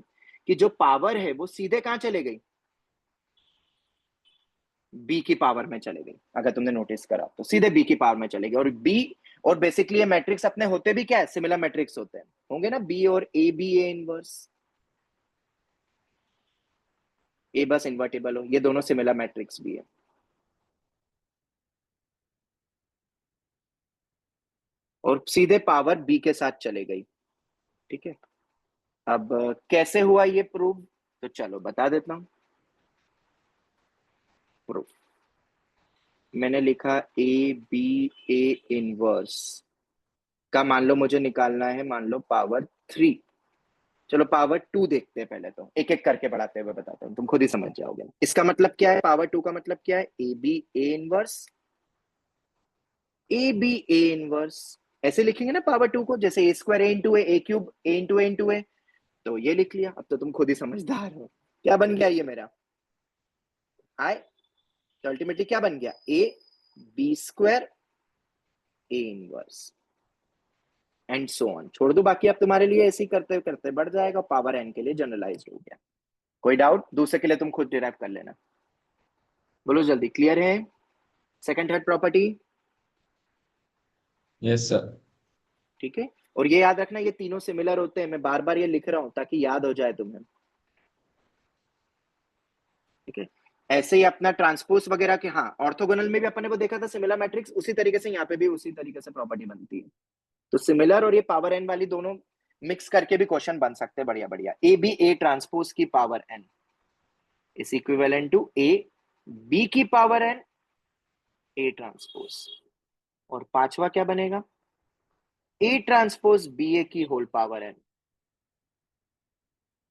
कि जो पावर है वो सीधे कहां चले गई, बी की पावर में चले गई, अगर तुमने नोटिस करा तो सीधे बी की पावर में चलेगी, और बी, और बेसिकली ये मैट्रिक्स अपने होते भी क्या है, सिमिलर मैट्रिक्स होते हैं, होंगे ना, बी और A इनवर्स, ए बस इन्वर्टेबल हो, ये दोनों सिमिलर मैट्रिक्स भी है, और सीधे पावर बी के साथ चले गई। ठीक है, अब कैसे हुआ ये प्रूव, तो चलो बता देता हूं प्रूफ। मैंने लिखा A इनवर्स का, मान लो मुझे निकालना है, मान लो पावर 3, चलो पावर 2 देखते हैं पहले, तो एक एक करके बढ़ाते हुए बताता हूँ, तुम खुद ही समझ जाओगे। इसका मतलब क्या है, पावर 2 का मतलब क्या है, A इनवर्स, A इनवर्स, ऐसे लिखेंगे ना पावर 2 को, जैसे A² A into A cube A into A into A, तो ये लिख लिया। अब तो तुम खुद ही समझदार हो, क्या बन गया ये मेरा आए, तो अल्टीमेटली क्या बन गया, AB² A inverse and so on, छोड़ दो बाकी, अब तुम्हारे लिए ऐसे ही करते करते बढ़ जाएगा, पावर n के लिए जनरलाइज हो गया। कोई डाउट, दूसरे के लिए तुम खुद डिराइव कर लेना, बोलो जल्दी, क्लियर है second third property? Yes sir. ठीक है, और ये याद रखना, ये तीनों सिमिलर होते हैं, मैं बार बार ये लिख रहा हूं ताकि याद हो जाए तुम्हें। ठीक है, ऐसे ही अपना ट्रांसपोज वगैरह के, हाँ ऑर्थोगोनल में भी अपन ने वो देखा था सिमिलर मैट्रिक्स, उसी तरीके से यहाँ पे भी उसी तरीके से प्रॉपर्टी बनती है, तो सिमिलर और ये पावर n वाली दोनों मिक्स करके भी क्वेश्चन बन सकते हैं, बढ़िया बढ़िया। A ट्रांसपोज की power n is equivalent to B की पावर n A ट्रांसपोज, और पांचवा क्या बनेगा, A ट्रांसपोज BA की whole power n,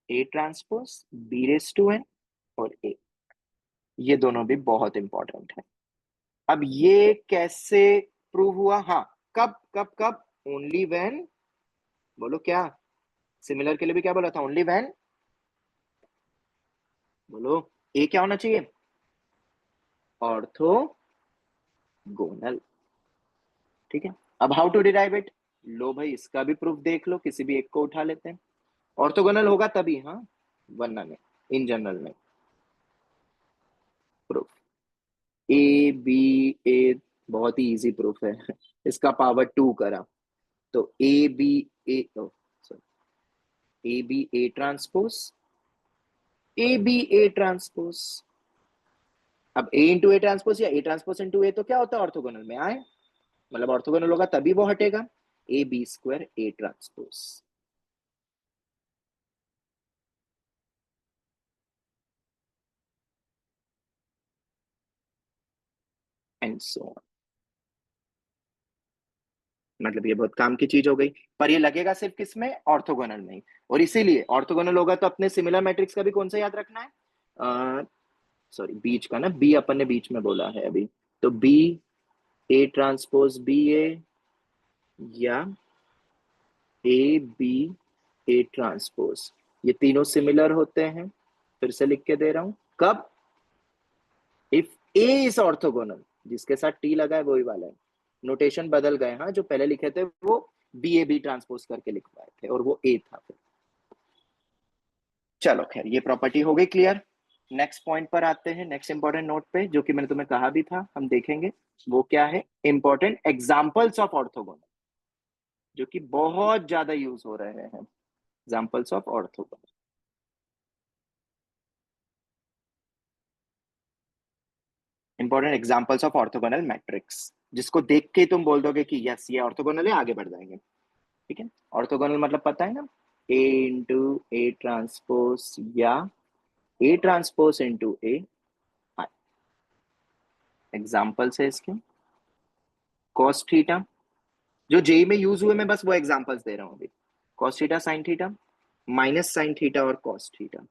A transpose B⁻n और A, ये दोनों भी बहुत इंपॉर्टेंट है। अब ये कैसे प्रूव हुआ, हाँ कब कब कब, ओनली व्हेन, बोलो क्या, सिमिलर के लिए भी क्या बोला था, ओनली व्हेन, बोलो ए क्या होना चाहिए, ऑर्थोगोनल। ठीक है, अब हाउ टू डिराइव इट, लो भाई इसका भी प्रूफ देख लो, किसी भी एक को उठा लेते हैं, ऑर्थोगोनल होगा तभी, हाँ वरना नहीं, इन जनरल नहीं। प्रूफ ए बी ए बहुत ही इजी प्रूफ है। इसका पावर 2 करा तो A B A, sorry, A B A transpose, A B A transpose. अब ए इंटू ए ट्रांसपोज या ए ट्रांसपोज इंटू ए तो क्या होता है, ऑर्थोगोनल में आए, मतलब ऑर्थोगोनल होगा तभी वो हटेगा। A B square A transpose. And so on. मतलब ये बहुत काम की चीज हो गई, पर ये लगेगा सिर्फ किसमें, ऑर्थोगोनल में ही। और इसीलिए ऑर्थोगोनल होगा तो अपने सिमिलर मैट्रिक्स का भी कौन सा याद रखना है, सॉरी बीच का ना, बी अपन ने बीच में बोला है अभी, तो बी ए ट्रांसपोज बी ए या ए बी ए ट्रांसपोज, ये तीनों सिमिलर होते हैं। फिर से लिख के दे रहा हूं, कब, इफ ए इज ऑर्थोगोनल, जिसके साथ टी लगा है वही वाला है, नोटेशन बदल गए, हाँ जो पहले लिखे थे वो बी ए बी ट्रांसपोज करके लिखवाए थे और वो ए था फिर। चलो खैर, ये प्रॉपर्टी हो गई क्लियर। नेक्स्ट पॉइंट पर आते हैं, नेक्स्ट इंपॉर्टेंट नोट पे, जो कि मैंने तुम्हें कहा भी था हम देखेंगे। वो क्या है, इंपॉर्टेंट एग्जाम्पल्स ऑफ ऑर्थोगोनल, जो कि बहुत ज्यादा यूज हो रहे हैं। Examples of orthogonal, important examples of orthogonal matrix, जिसको देख के तुम बोल दोगे कि यस ये ऑर्थोगोनल है, आगे बढ़ जाएंगे। ठीक है, ऑर्थोगोनल मतलब पता है ना, ए इंटू ए ट्रांसपोज या A transpose into A. Examples है इसके, कॉस थीटा, जो जेई में यूज हुए, मैं बस वो एग्जांपल्स दे रहा हूं अभी। Cos theta sine theta, minus sine theta और कॉस थीटा,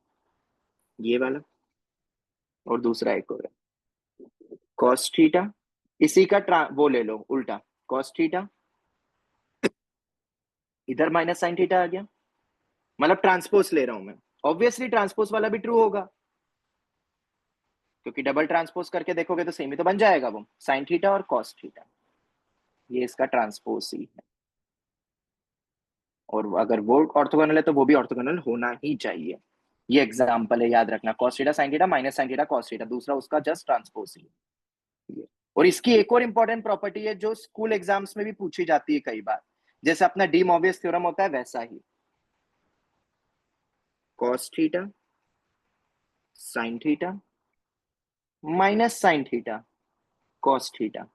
ये वाला। और दूसरा एक और है कॉस थीटा, इसी का वो ले लो उल्टा, कॉस थीटा, इधर माइनस साइन थीटा आ गया, मतलब ट्रांसपोज ले रहा हूं मैं। ऑब्वियसली ट्रांसपोज वाला भी ट्रू होगा, क्योंकि डबल ट्रांसपोज करके देखोगे तो सेम ही तो बन जाएगा वो, साइन थीटा और कॉस थीटा, ये इसका ट्रांसपोज ही है। और अगर वो ऑर्थोगोनल है तो वो भी ऑर्थोगोनल होना ही चाहिए। ये एग्जांपल है, याद रखना, cos theta sin theta minus sin theta cos theta, दूसरा उसका जस्ट ट्रांसपोज ही है। और इसकी एक और इंपॉर्टेंट प्रॉपर्टी है जो स्कूल एग्जाम्स में भी पूछी जाती है कई बार, जैसे अपना डी मोबियस थ्योरम होता है वैसा ही, cos theta sin theta minus sin theta cos theta.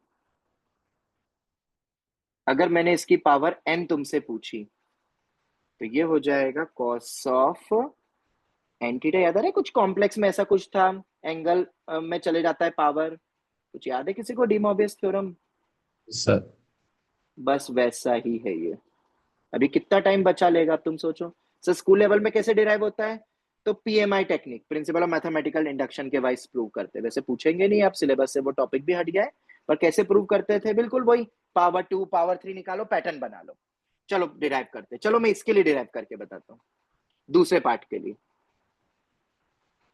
अगर मैंने इसकी पावर n तुमसे पूछी तो ये हो जाएगा cos ऑफ n थीटा। याद आ रहा है कुछ कॉम्प्लेक्स में ऐसा कुछ था, एंगल में चले जाता है पावर, कुछ याद है किसी को डी मोबियस थ्योरम? सर बस वैसा ही है ये। अभी कितना टाइम बचा लेगा अब तुम सोचो। सर स्कूल लेवल में कैसे डिराइव होता है, तो PMI technique, principle of mathematical induction के वाइस प्रूव करते, वैसे पूछेंगे नहीं आप सिलेबस से, वो टॉपिक भी हट गया है, पर कैसे प्रूव करते थे, बिल्कुल वही, पावर 2 पावर 3 निकालो, पैटर्न बना लो। चलो डिराइव करते, चलो मैं इसके लिए डिराइव करके बताता हूँ, दूसरे पार्ट के लिए।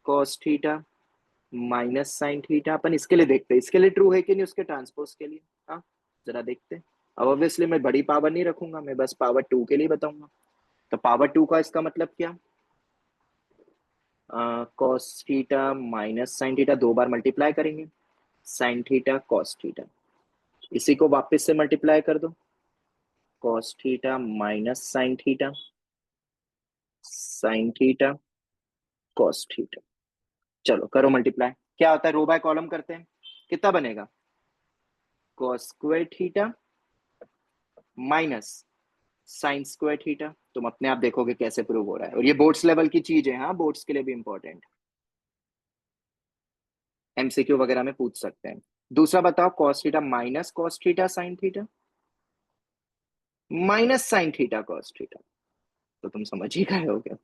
Cos theta minus sine theta, अपन इसके लिए देखते हैं इसके लिए ट्रू है कि नहीं, उसके ट्रांसपोज के लिए। हाँ जरा देखते हैं। अब ऑब्वियसली मैं बड़ी पावर नहीं रखूंगा, मैं बस पावर 2 के लिए बताऊंगा। तो पावर 2 का इसका मतलब क्या, cos theta minus sine theta, दो बार मल्टीप्लाई करेंगे, साइन थीटा कॉस थीटा, इसी को वापस से मल्टीप्लाई कर दो, cos theta minus sine theta, sine theta cos theta. चलो करो मल्टीप्लाई, क्या होता है, रो बाय कॉलम करते हैं, कितना बनेगा, cos square theta minus sine square theta. तुम अपने आप देखोगे कैसे प्रूव हो रहा है, और ये बोर्ड्स लेवल की चीज है, हाँ बोर्ड्स के लिए भी इंपॉर्टेंट, एमसीक्यू वगैरह में पूछ सकते हैं। दूसरा बताओ, cos theta minus cos theta sine theta, minus sine theta cos theta, तो तुम समझ ही गए होगे।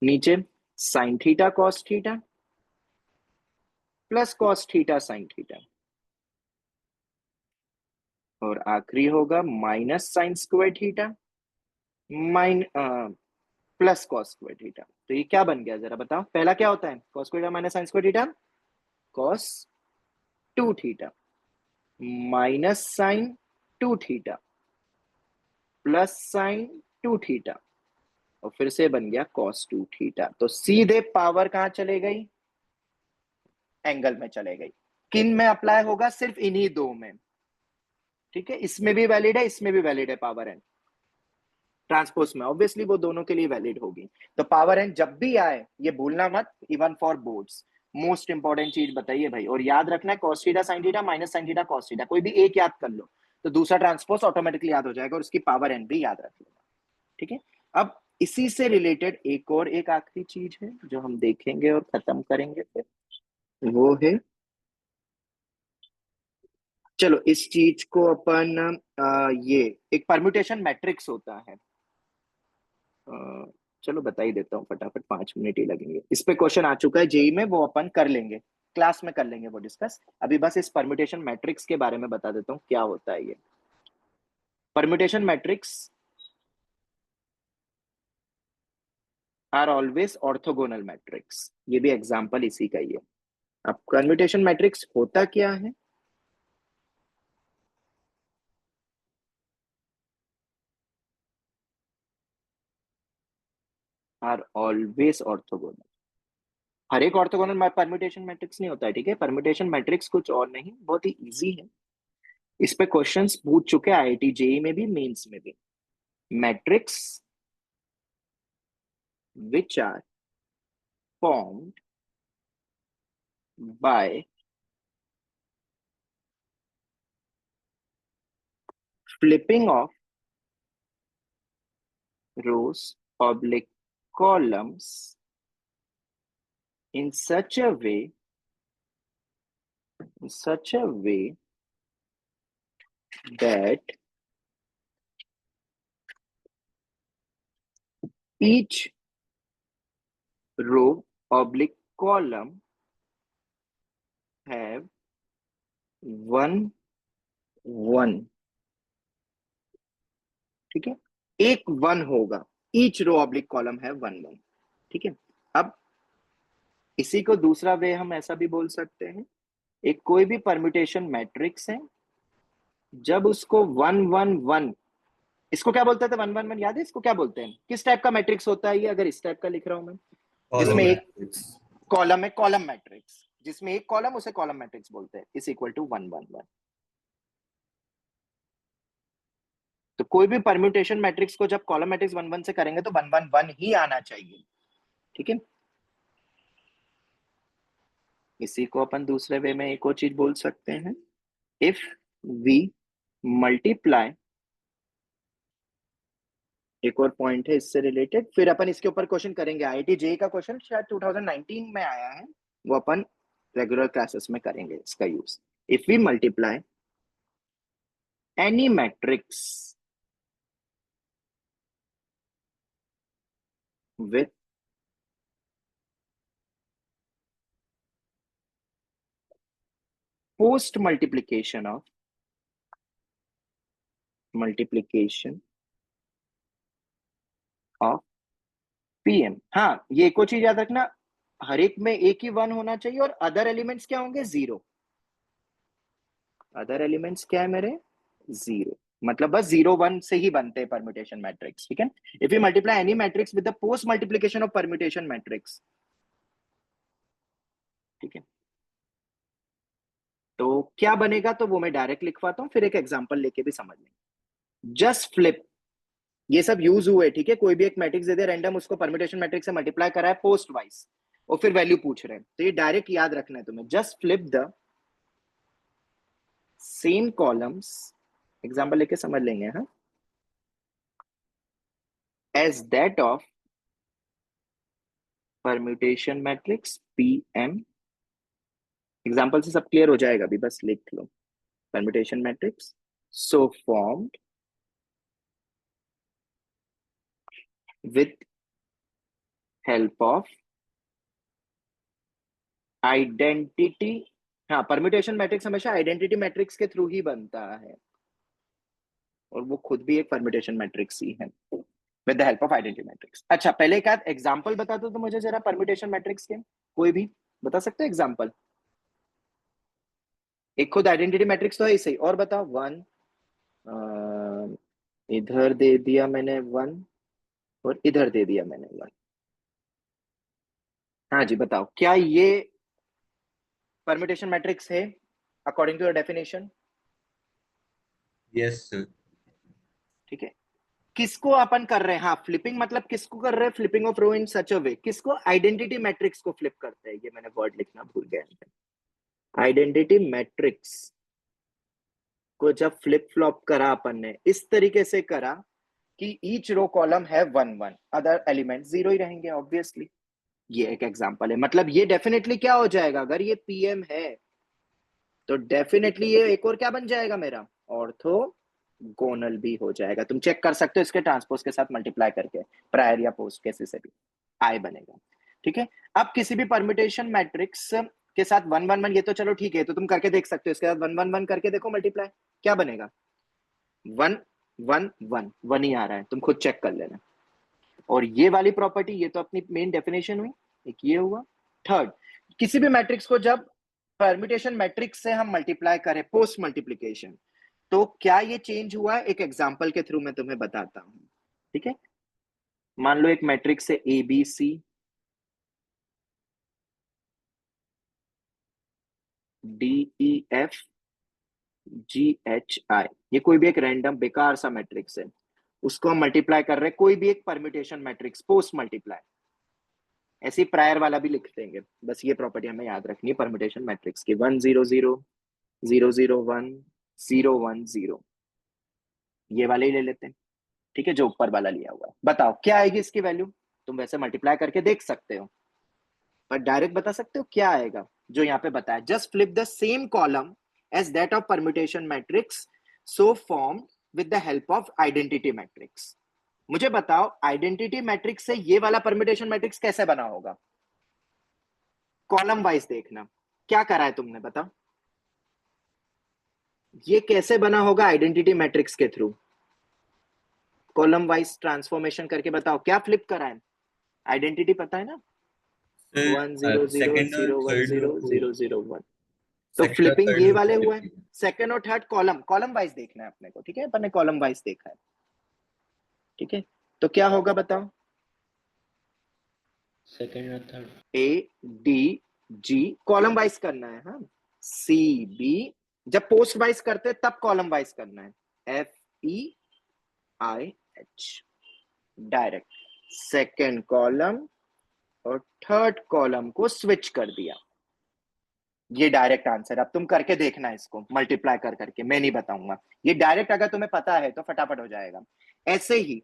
नीचे sine theta cos theta plus cos theta sine theta, और आखिरी होगा minus sine square theta mine plus cos square theta. तो ये क्या बन गया जरा बताओ, पहला क्या होता है, cos square minus sine square theta, cos 2 theta minus sine 2 theta plus sine 2 theta, और फिर से बन गया cos 2 थीटा। तो सीधे पावर कहाँ चले गई, एंगल में चले गई। किन में अप्लाई होगा, सिर्फ इन्हीं दो में, ठीक है। इसमें भी वैलिड है, इसमें भी वैलिड है पावर एन, ट्रांसपोज में ऑब्वियसली वो दोनों के लिए वैलिड होगी। तो पावर एन जब भी आए ये भूलना मत, even for boards. Most important चीज बताइए भाई, और याद रखना है cos theta sin theta minus sin theta cos theta, कोई भी एक याद कर लो तो दूसरा ट्रांसपोज ऑटोमेटिकली याद हो जाएगा, और उसकी पावर एन भी याद रख लेना, ठीक है। अब इसी से रिलेटेड एक आखिरी चीज है जो हम देखेंगे और खत्म करेंगे फिर, वो है, चलो इस चीज को अपन ये एक परम्यूटेशन मैट्रिक्स होता है, चलो बता ही देता हूँ फटाफट, 5 मिनट ही लगेंगे। इस पे क्वेश्चन आ चुका है जेई में, वो अपन कर लेंगे, क्लास में कर लेंगे वो डिस्कस। अभी बस इस परम्यूटेशन मैट्रिक्स के बारे में बता देता हूँ क्या होता है ये permutation matrix. Are always orthogonal matrix, ये भी एग्जांपल इसी का ही है। अब परम्यूटेशन मैट्रिक्स होता क्या है, आर ऑलवेज ऑर्थोगोनल। हर एक ऑर्थोगोनल परम्यूटेशन मैट्रिक्स नहीं होता है, ठीक है। परम्यूटेशन मैट्रिक्स कुछ और नहीं, बहुत ही इजी है। इस पे क्वेश्चंस पूछ चुके हैं आईआईटी जेई में भी, मेंस में भी। Matrix which are formed by flipping of rows oblique columns in such a way that each row oblique column have one one, ठीक है। एक वन होगा, ईच रो ऑब्लिक कॉलम है वन वन, ठीक है। अब इसी को दूसरा वे हम ऐसा भी बोल सकते हैं, एक कोई भी परम्यूटेशन मैट्रिक्स है, जब उसको वन वन वन, इसको क्या बोलते थे, वन वन वन याद है इसको क्या बोलते हैं, किस टाइप का मैट्रिक्स होता है ये, अगर इस टाइप का लिख रहा हूं मैं, जिसमें एक कॉलम है, कॉलम मैट्रिक्स, जिसमें एक कॉलम, उसे कॉलम मैट्रिक्स बोलते हैं, is equal to one one one. तो कोई भी परम्यूटेशन मैट्रिक्स को जब कॉलम मैट्रिक्स वन वन से करेंगे तो वन वन वन ही आना चाहिए, ठीक है। इसी को अपन दूसरे वे में एक और चीज बोल सकते हैं, इफ वी मल्टीप्लाई, एक और पॉइंट है इससे रिलेटेड, फिर अपन इसके ऊपर क्वेश्चन करेंगे। आईआईटी जेई का क्वेश्चन शायद 2019 में आया है, वो अपन रेगुलर क्लासेस में करेंगे इसका use. If we multiply any matrix with post multiplication of PM, हाँ ये एक और चीज याद रखना, हर एक में एक ही वन होना चाहिए, और अदर एलिमेंट्स क्या होंगे, जीरो। अदर एलिमेंट्स क्या है मेरे, जीरो, मतलब बस जीरो वन से ही बनते हैं परम्यूटेशन मैट्रिक्स, ठीक है। If you multiply any matrix with the post multiplication of permutation matrix, ठीक है, तो क्या बनेगा, तो वो मैं डायरेक्ट लिखवाता हूँ, फिर एक एग्जांपल लेके भी समझ लेंगे। जस्ट फ्लिप, ये सब यूज हुए, ठीक है। कोई भी एक मैट्रिक्स दे दे रैंडम, उसको परम्यूटेशन मैट्रिक्स से मल्टीप्लाई करा है पोस्ट वाइज, और फिर वैल्यू पूछ रहे हैं, तो ये डायरेक्ट याद रखना है तुम्हें। Just flip the same columns, example लेके समझ लेंगे, हाँ, as that of permutation matrix PM. Example से सब क्लियर हो जाएगा, अभी बस लिख लो, permutation matrix so formed with help of identity, हाँ परम्यूटेशन मैट्रिक्स हमेशा आइडेंटिटी मैट्रिक्स के थ्रू ही बनता है, और वो खुद भी एक परम्यूटेशन मैट्रिक्स ही है, with the help of identity matrix. अच्छा पहले एक आध एग्जांपल बता दो तो मुझे जरा, परम्यूटेशन मैट्रिक्स के कोई भी बता सकते हो एग्जांपल। एक खुद आइडेंटिटी मैट्रिक्स तो है ही सही, और बताओ। वन, इधर दे दिया मैंने वन, और इधर दे दिया मैंने 1। हाँ जी बताओ, क्या ये परम्यूटेशन मैट्रिक्स है according to your definition? Yes sir. ठीक है, किसको अपन कर रहे हैं? हाँ, फ्लिपिंग मतलब किसको कर रहे हैं? फ्लिपिंग ऑफ रो इन सच अ वे, किसको? आइडेंटिटी मैट्रिक्स को फ्लिप करते हैं। ये मैंने वर्ड लिखना भूल गया। आइडेंटिटी मैट्रिक्स को जब फ्लिप फ्लॉप करा अपन ने, इस तरीके से करा कि ईच रो कॉलम है 1 1, अदर एलिमेंट 0 ही रहेंगे ऑब्वियसली। ये एक एग्जांपल है। मतलब ये डेफिनेटली क्या हो जाएगा, अगर ये पीएम है तो डेफिनेटली ये एक और क्या बन जाएगा मेरा? ऑर्थोगोनल भी हो जाएगा। तुम चेक कर सकते हो इसके ट्रांसपोज के साथ मल्टीप्लाई करके, प्रायर या पोस्ट केस से भी आई बनेगा। ठीक है, अब किसी भी परम्यूटेशन मैट्रिक्स के साथ 1 1 1, ये तो चलो ठीक है, तो तुम करके देख सकते हो। इसके साथ 1 1 1 करके देखो मल्टीप्लाई, क्या बनेगा? 1 1 1 1 ही आ रहा है, तुम खुद चेक कर लेना। और ये वाली प्रॉपर्टी, ये तो अपनी मेन डेफिनेशन हुई, एक ये हुआ। थर्ड, किसी भी मैट्रिक्स को जब परम्यूटेशन मैट्रिक्स से हम मल्टीप्लाई करें पोस्ट मल्टीप्लिकेशन, तो क्या ये चेंज हुआ है? एक एग्जांपल के थ्रू मैं तुम्हें बताता हूं। ठीक है, मान लो एक मैट्रिक्स है A B C D E F G H I, ये कोई भी एक रैंडम बेकार सा मैट्रिक्स है, उसको हम मल्टीप्लाई कर रहे हैं कोई भी एक परम्यूटेशन मैट्रिक्स पोस्ट मल्टीप्लाई। ऐसे ही प्रायर वाला भी लिख देंगे, बस ये प्रॉपर्टी हमें याद रखनी है परम्यूटेशन मैट्रिक्स की। 1 0 0 0 0 1 0 1 0, ये वाले ही ले लेते हैं। ठीक है, जो ऊपर वाला लिया हुआ है। बताओ क्या आएगी इसकी वैल्यू? तुम वैसे मल्टीप्लाई करके देख सकते हो, पर डायरेक्ट बता सकते हो क्या आएगा? जो यहाँ पे बताया, just flip the same column as that of permutation matrix so form with the help of identity matrix. मुझे बताओ आइडेंटिटी मैट्रिक्स से ये वाला परम्यूटेशन मैट्रिक्स कैसे बना होगा? कॉलम वाइज देखना, क्या करा है तुमने बताओ? ये कैसे बना होगा आइडेंटिटी मैट्रिक्स के थ्रू? कॉलम वाइज ट्रांसफॉर्मेशन करके बताओ, क्या फ्लिप करा है? आइडेंटिटी पता है ना, 1 0 0 सेकंड और 0 1 थर्ड रो 0 को, 0 0 1। तो सेकंड और फ्लिपिंग थर्ड ये रो को वाले flip हुए, किया। सेकंड और थर्ड कॉलम, कॉलम वाइज देखना है अपने को। ठीक है, अपन ने कॉलम वाइज देखा है। ठीक है, तो क्या होगा बताओ? सेकेंड और third. A D G column wise करना है, हाँ। सी बी, जब पोस्ट वाइज करते हैं तब कॉलम वाइज करना है। F E I H, direct second column और थर्ड कॉलम को स्विच कर दिया। ये डायरेक्ट आंसर। अब तुम करके देखना इसको मल्टीप्लाई कर करके, मैं नहीं बताऊंगा। ये डायरेक्ट अगर तुम्हें पता है तो फटाफट हो जाएगा। ऐसे ही,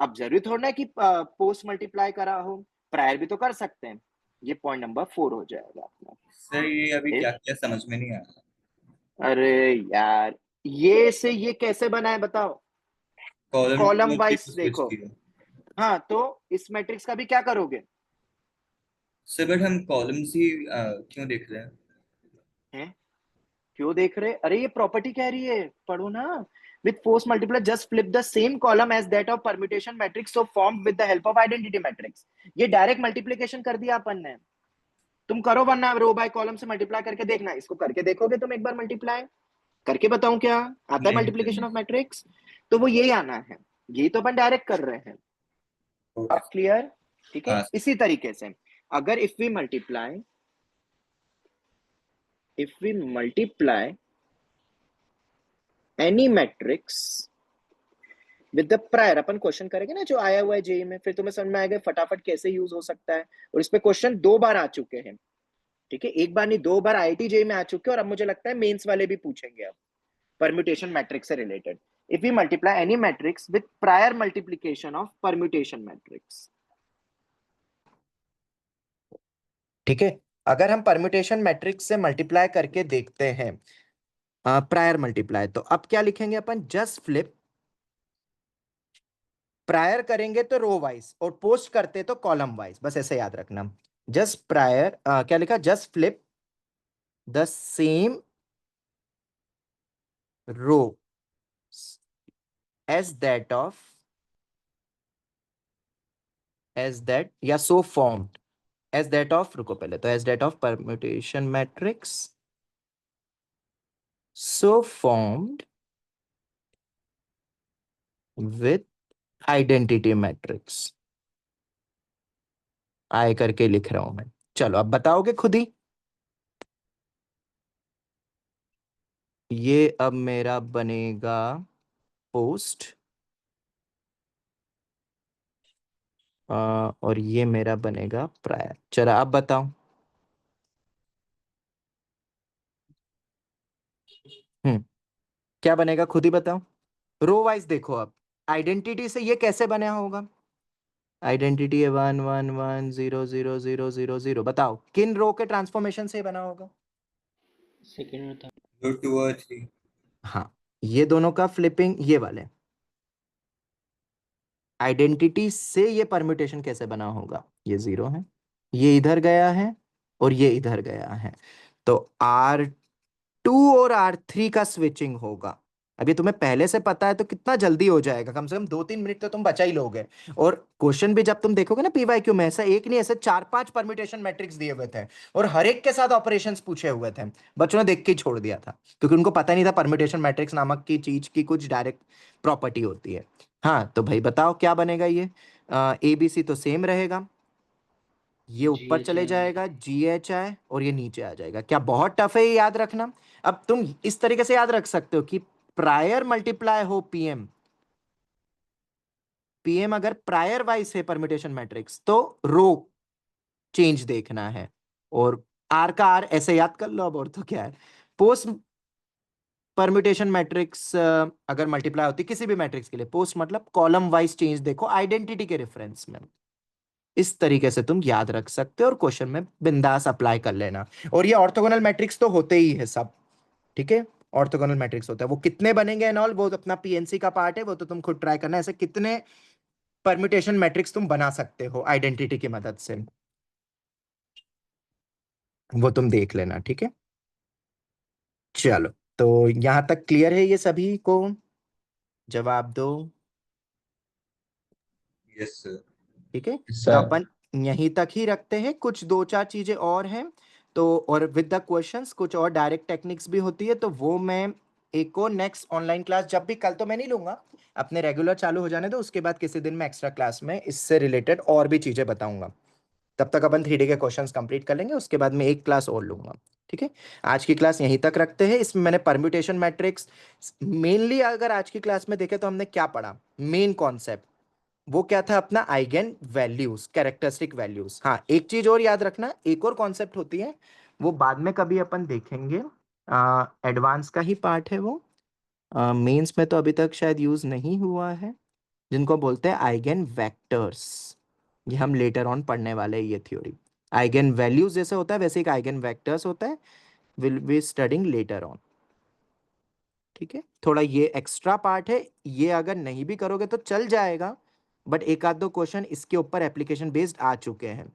अब जरूरी थोड़ा ना कि पोस्ट मल्टीप्लाई करा हो, प्रायर भी तो कर सकते हैं। ये पॉइंट नंबर 4 हो जाएगा अपना। सर ये अभी ए? क्या क्या समझ में नहीं आया। अरे यार, ये से ये कैसे बना है बताओ? कॉलम टू कॉलम और थ्री वाइज को स्विच देखो। किया। हाँ, तो इस मैट्रिक्स का भी क्या करोगे? सर बट हम कॉलम्स ही क्यों देख रहे हैं। हैं? क्यों देख रहे? अरे ये प्रॉपर्टी कह रही है, पढ़ो ना। With post multiply just flip the same column as that of permutation matrix so form with the help of identity matrix. ये डायरेक्ट मल्टीप्लिकेशन कर दिया अपन ने। तुम करो, वरना रो बाय कॉलम से मल्टीप्लाई करके देखना। इसको करके देखोगे तुम एक बार मल्टीप्लाई करके, बताऊं क्या आता है नहीं मल्टीप्लिकेशन सर। Of matrix? तो वो यही आना है, यही तो अपन डायरेक्ट कर रहे हैं। ओके। अब क्लियर? ठीक है, हाँ। इसी तरीके से अगर if we multiply any matrix with the prior, अपन क्वेश्चन करेंगे ना जो आया हुआ है जेई में, फिर तुम्हें समझ में आएगा फटाफट कैसे यूज हो सकता है। और इस पे क्वेश्चन 2 बार आ चुके हैं। ठीक है, एक बार नहीं 2 बार आईआईटी जेई में आ चुके हैं, और अब मुझे लगता है मेंस वाले भी पूछेंगे अब परम्यूटेशन मैट्रिक्स से related. If we multiply any matrix with prior multiplication of permutation matrix. ठीक है, अगर हम परम्यूटेशन मैट्रिक्स से मल्टीप्लाई करके देखते हैं प्रायर मल्टीप्लाई, तो अब क्या लिखेंगे अपन? जस्ट फ्लिप, प्रायर करेंगे तो रो वाइज और पोस्ट करते तो कॉलम वाइज, बस ऐसे याद रखना। जस्ट प्रायर क्या लिखा? Just flip the same row as that of, as that या so formed, as that of, रुको पहले तो, as that of permutation matrix so formed with identity matrix. I करके लिख रहा हूं मैं। चलो अब बताओगे खुद ही। ये अब मेरा बनेगा पोस्ट, और ये मेरा बनेगा प्रायर। चलो आप बताओ। क्या बनेगा खुद ही बताओ। रो वाइज देखो अब, आइडेंटिटी से ये कैसे बना होगा। आइडेंटिटी है 1 1 1 0 0 0 0 0। बताओ किन रो के ट्रांसफॉर्मेशन से बना होगा। सेकेंड में था। 2 और 3। हाँ, ये दोनों का फ्लिपिंग ये वाले। आइडेंटिटी से ये परम्यूटेशन कैसे बना होगा, ये 0 है, ये इधर गया है और ये इधर गया है, तो R2 और R3 का स्विचिंग होगा। अभी तुम्हें पहले से पता है तो कितना जल्दी हो जाएगा, कम से कम 2-3 मिनट तो तुम बचा ही लोगे। और क्वेश्चन भी जब तुम देखोगे ना पीवाईक्यू में, ऐसा एक नहीं, ऐसे 4-5 परम्यूटेशन मैट्रिक्स दिए हुए थे और हर एक के साथ ऑपरेशंस पूछे हुए थे। बच्चों ने देख के ही छोड़ दिया था क्योंकि उनको पता नहीं था परम्यूटेशन मैट्रिक्स नामक की चीज की कुछ डायरेक्ट प्रॉपर्टी होती है। हाँ तो भाई बताओ क्या बनेगा ये। ABC तो सेम रहेगा, ये ऊपर चले GHI जाएगा GHI और ये नीचे आ जाएगा। क्या बहुत टफ है ये याद रखना। अब तुम इस तरीके से याद रख सकते हो कि प्रायर मल्टीप्लाई हो PM, PM अगर प्रायर वाइज है परम्यूटेशन मैट्रिक्स तो रो चेंज देखना है, और R का R ऐसे याद कर लो। अब और तो क्या है, पोस्ट परम्यूटेशन मैट्रिक्स अगर मल्टीप्लाई होती किसी भी मैट्रिक्स के लिए, पोस्ट मतलब कॉलम वाइज चेंज देखो आइडेंटिटी के रेफरेंस में। इस तरीके से तुम याद रख सकते हो और क्वेश्चन में बिंदास अप्लाई कर लेना। और ये ऑर्थोगोनल मैट्रिक्स तो होते ही है सब, ठीक है। ऑर्थोगोनल मैट्रिक्स होता है, वो कितने बनेंगे एंड ऑल वो अपना PNC का पार्ट है, वो तो तुम खुद ट्राई करना। ऐसे कितने परम्यूटेशन मैट्रिक्स तुम बना सकते हो आइडेंटिटी की मदद से, वो तुम देख लेना, ठीक है। चलो तो यहां तक क्लियर है ये सभी को, जवाब दो। Yes sir. ठीक है, तो सर अपन यहीं तक ही रखते हैं। कुछ 2-4 चीजें और हैं तो, और विद द क्वेश्चंस कुछ और डायरेक्ट टेक्निक्स भी होती है, तो वो मैं एक और नेक्स्ट ऑनलाइन क्लास जब भी, कल तो मैं नहीं लूंगा, अपने रेगुलर चालू हो जाने दो, उसके बाद किसी दिन मैं एक्स्ट्रा क्लास में इससे रिलेटेड और भी चीजें बताऊंगा। तब तक अपन 3D के क्वेश्चंस कंप्लीट कर लेंगे, उसके बाद मैं एक क्लास और लूंगा, ठीक है। आज की क्लास यहीं तक रखते हैं। इसमें मैंने परम्यूटेशन मैट्रिक्स मेनली, अगर आज की क्लास में देखें तो हमने क्या पढ़ा, मेन कॉन्सेप्ट वो क्या था अपना, आइगन वैल्यूज, कैरेक्टरिस्टिक वैल्यूज। हाँ एक चीज और याद रखना, एक और कॉन्सेप्ट होती है, वो बाद में कभी अपन देखेंगे, एडवांस का ही पार्ट है वो, मेंस में तो अभी तक शायद यूज नहीं हुआ है, जिनको बोलते हैं आइगन वेक्टर्स। ये हम लेटर ऑन पढ़ने वाले हैं ये थ्योरी। आइगन वैल्यूज जैसे होता है वैसे एक आइगन वेक्टर्स होता है, will be studying later on, ठीक है। थोड़ा ये एक्स्ट्रा पार्ट है, ये अगर नहीं भी करोगे तो चल जाएगा, बट एक आध दो क्वेश्चन इसके ऊपर एप्लीकेशन बेस्ड आ चुके हैं,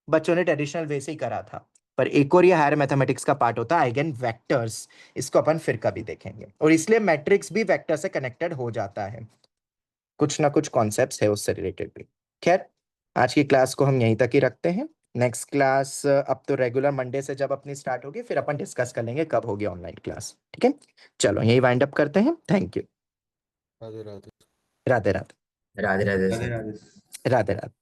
बच्चों ने ट्रेडिशनल वे से ही करा था। पर एक और ये हायर मैथमेटिक्स का पार्ट होता है आइगन वेक्टर्स, इसको अपन फिर कभी देखेंगे, और इसलिए मैट्रिक्स भी वेक्टर से कनेक्टेड हो जाता है, कुछ ना कुछ कॉन्सेप्ट्स है उससे रिलेटेड भी। खैर आज की क्लास को हम यहीं तक ही रखते हैं। नेक्स्ट क्लास अब तो रेगुलर मंडे से जब अपनी स्टार्ट होगी फिर अपन डिस्कस कर लेंगे कब होगी ऑनलाइन क्लास, ठीक है। चलो यही वाइंड अप करते हैं, thank you. Radhe Radhe. Radhe Radhe. Radhe Radhe Radhe sir. Radhe. Radhe Radhe.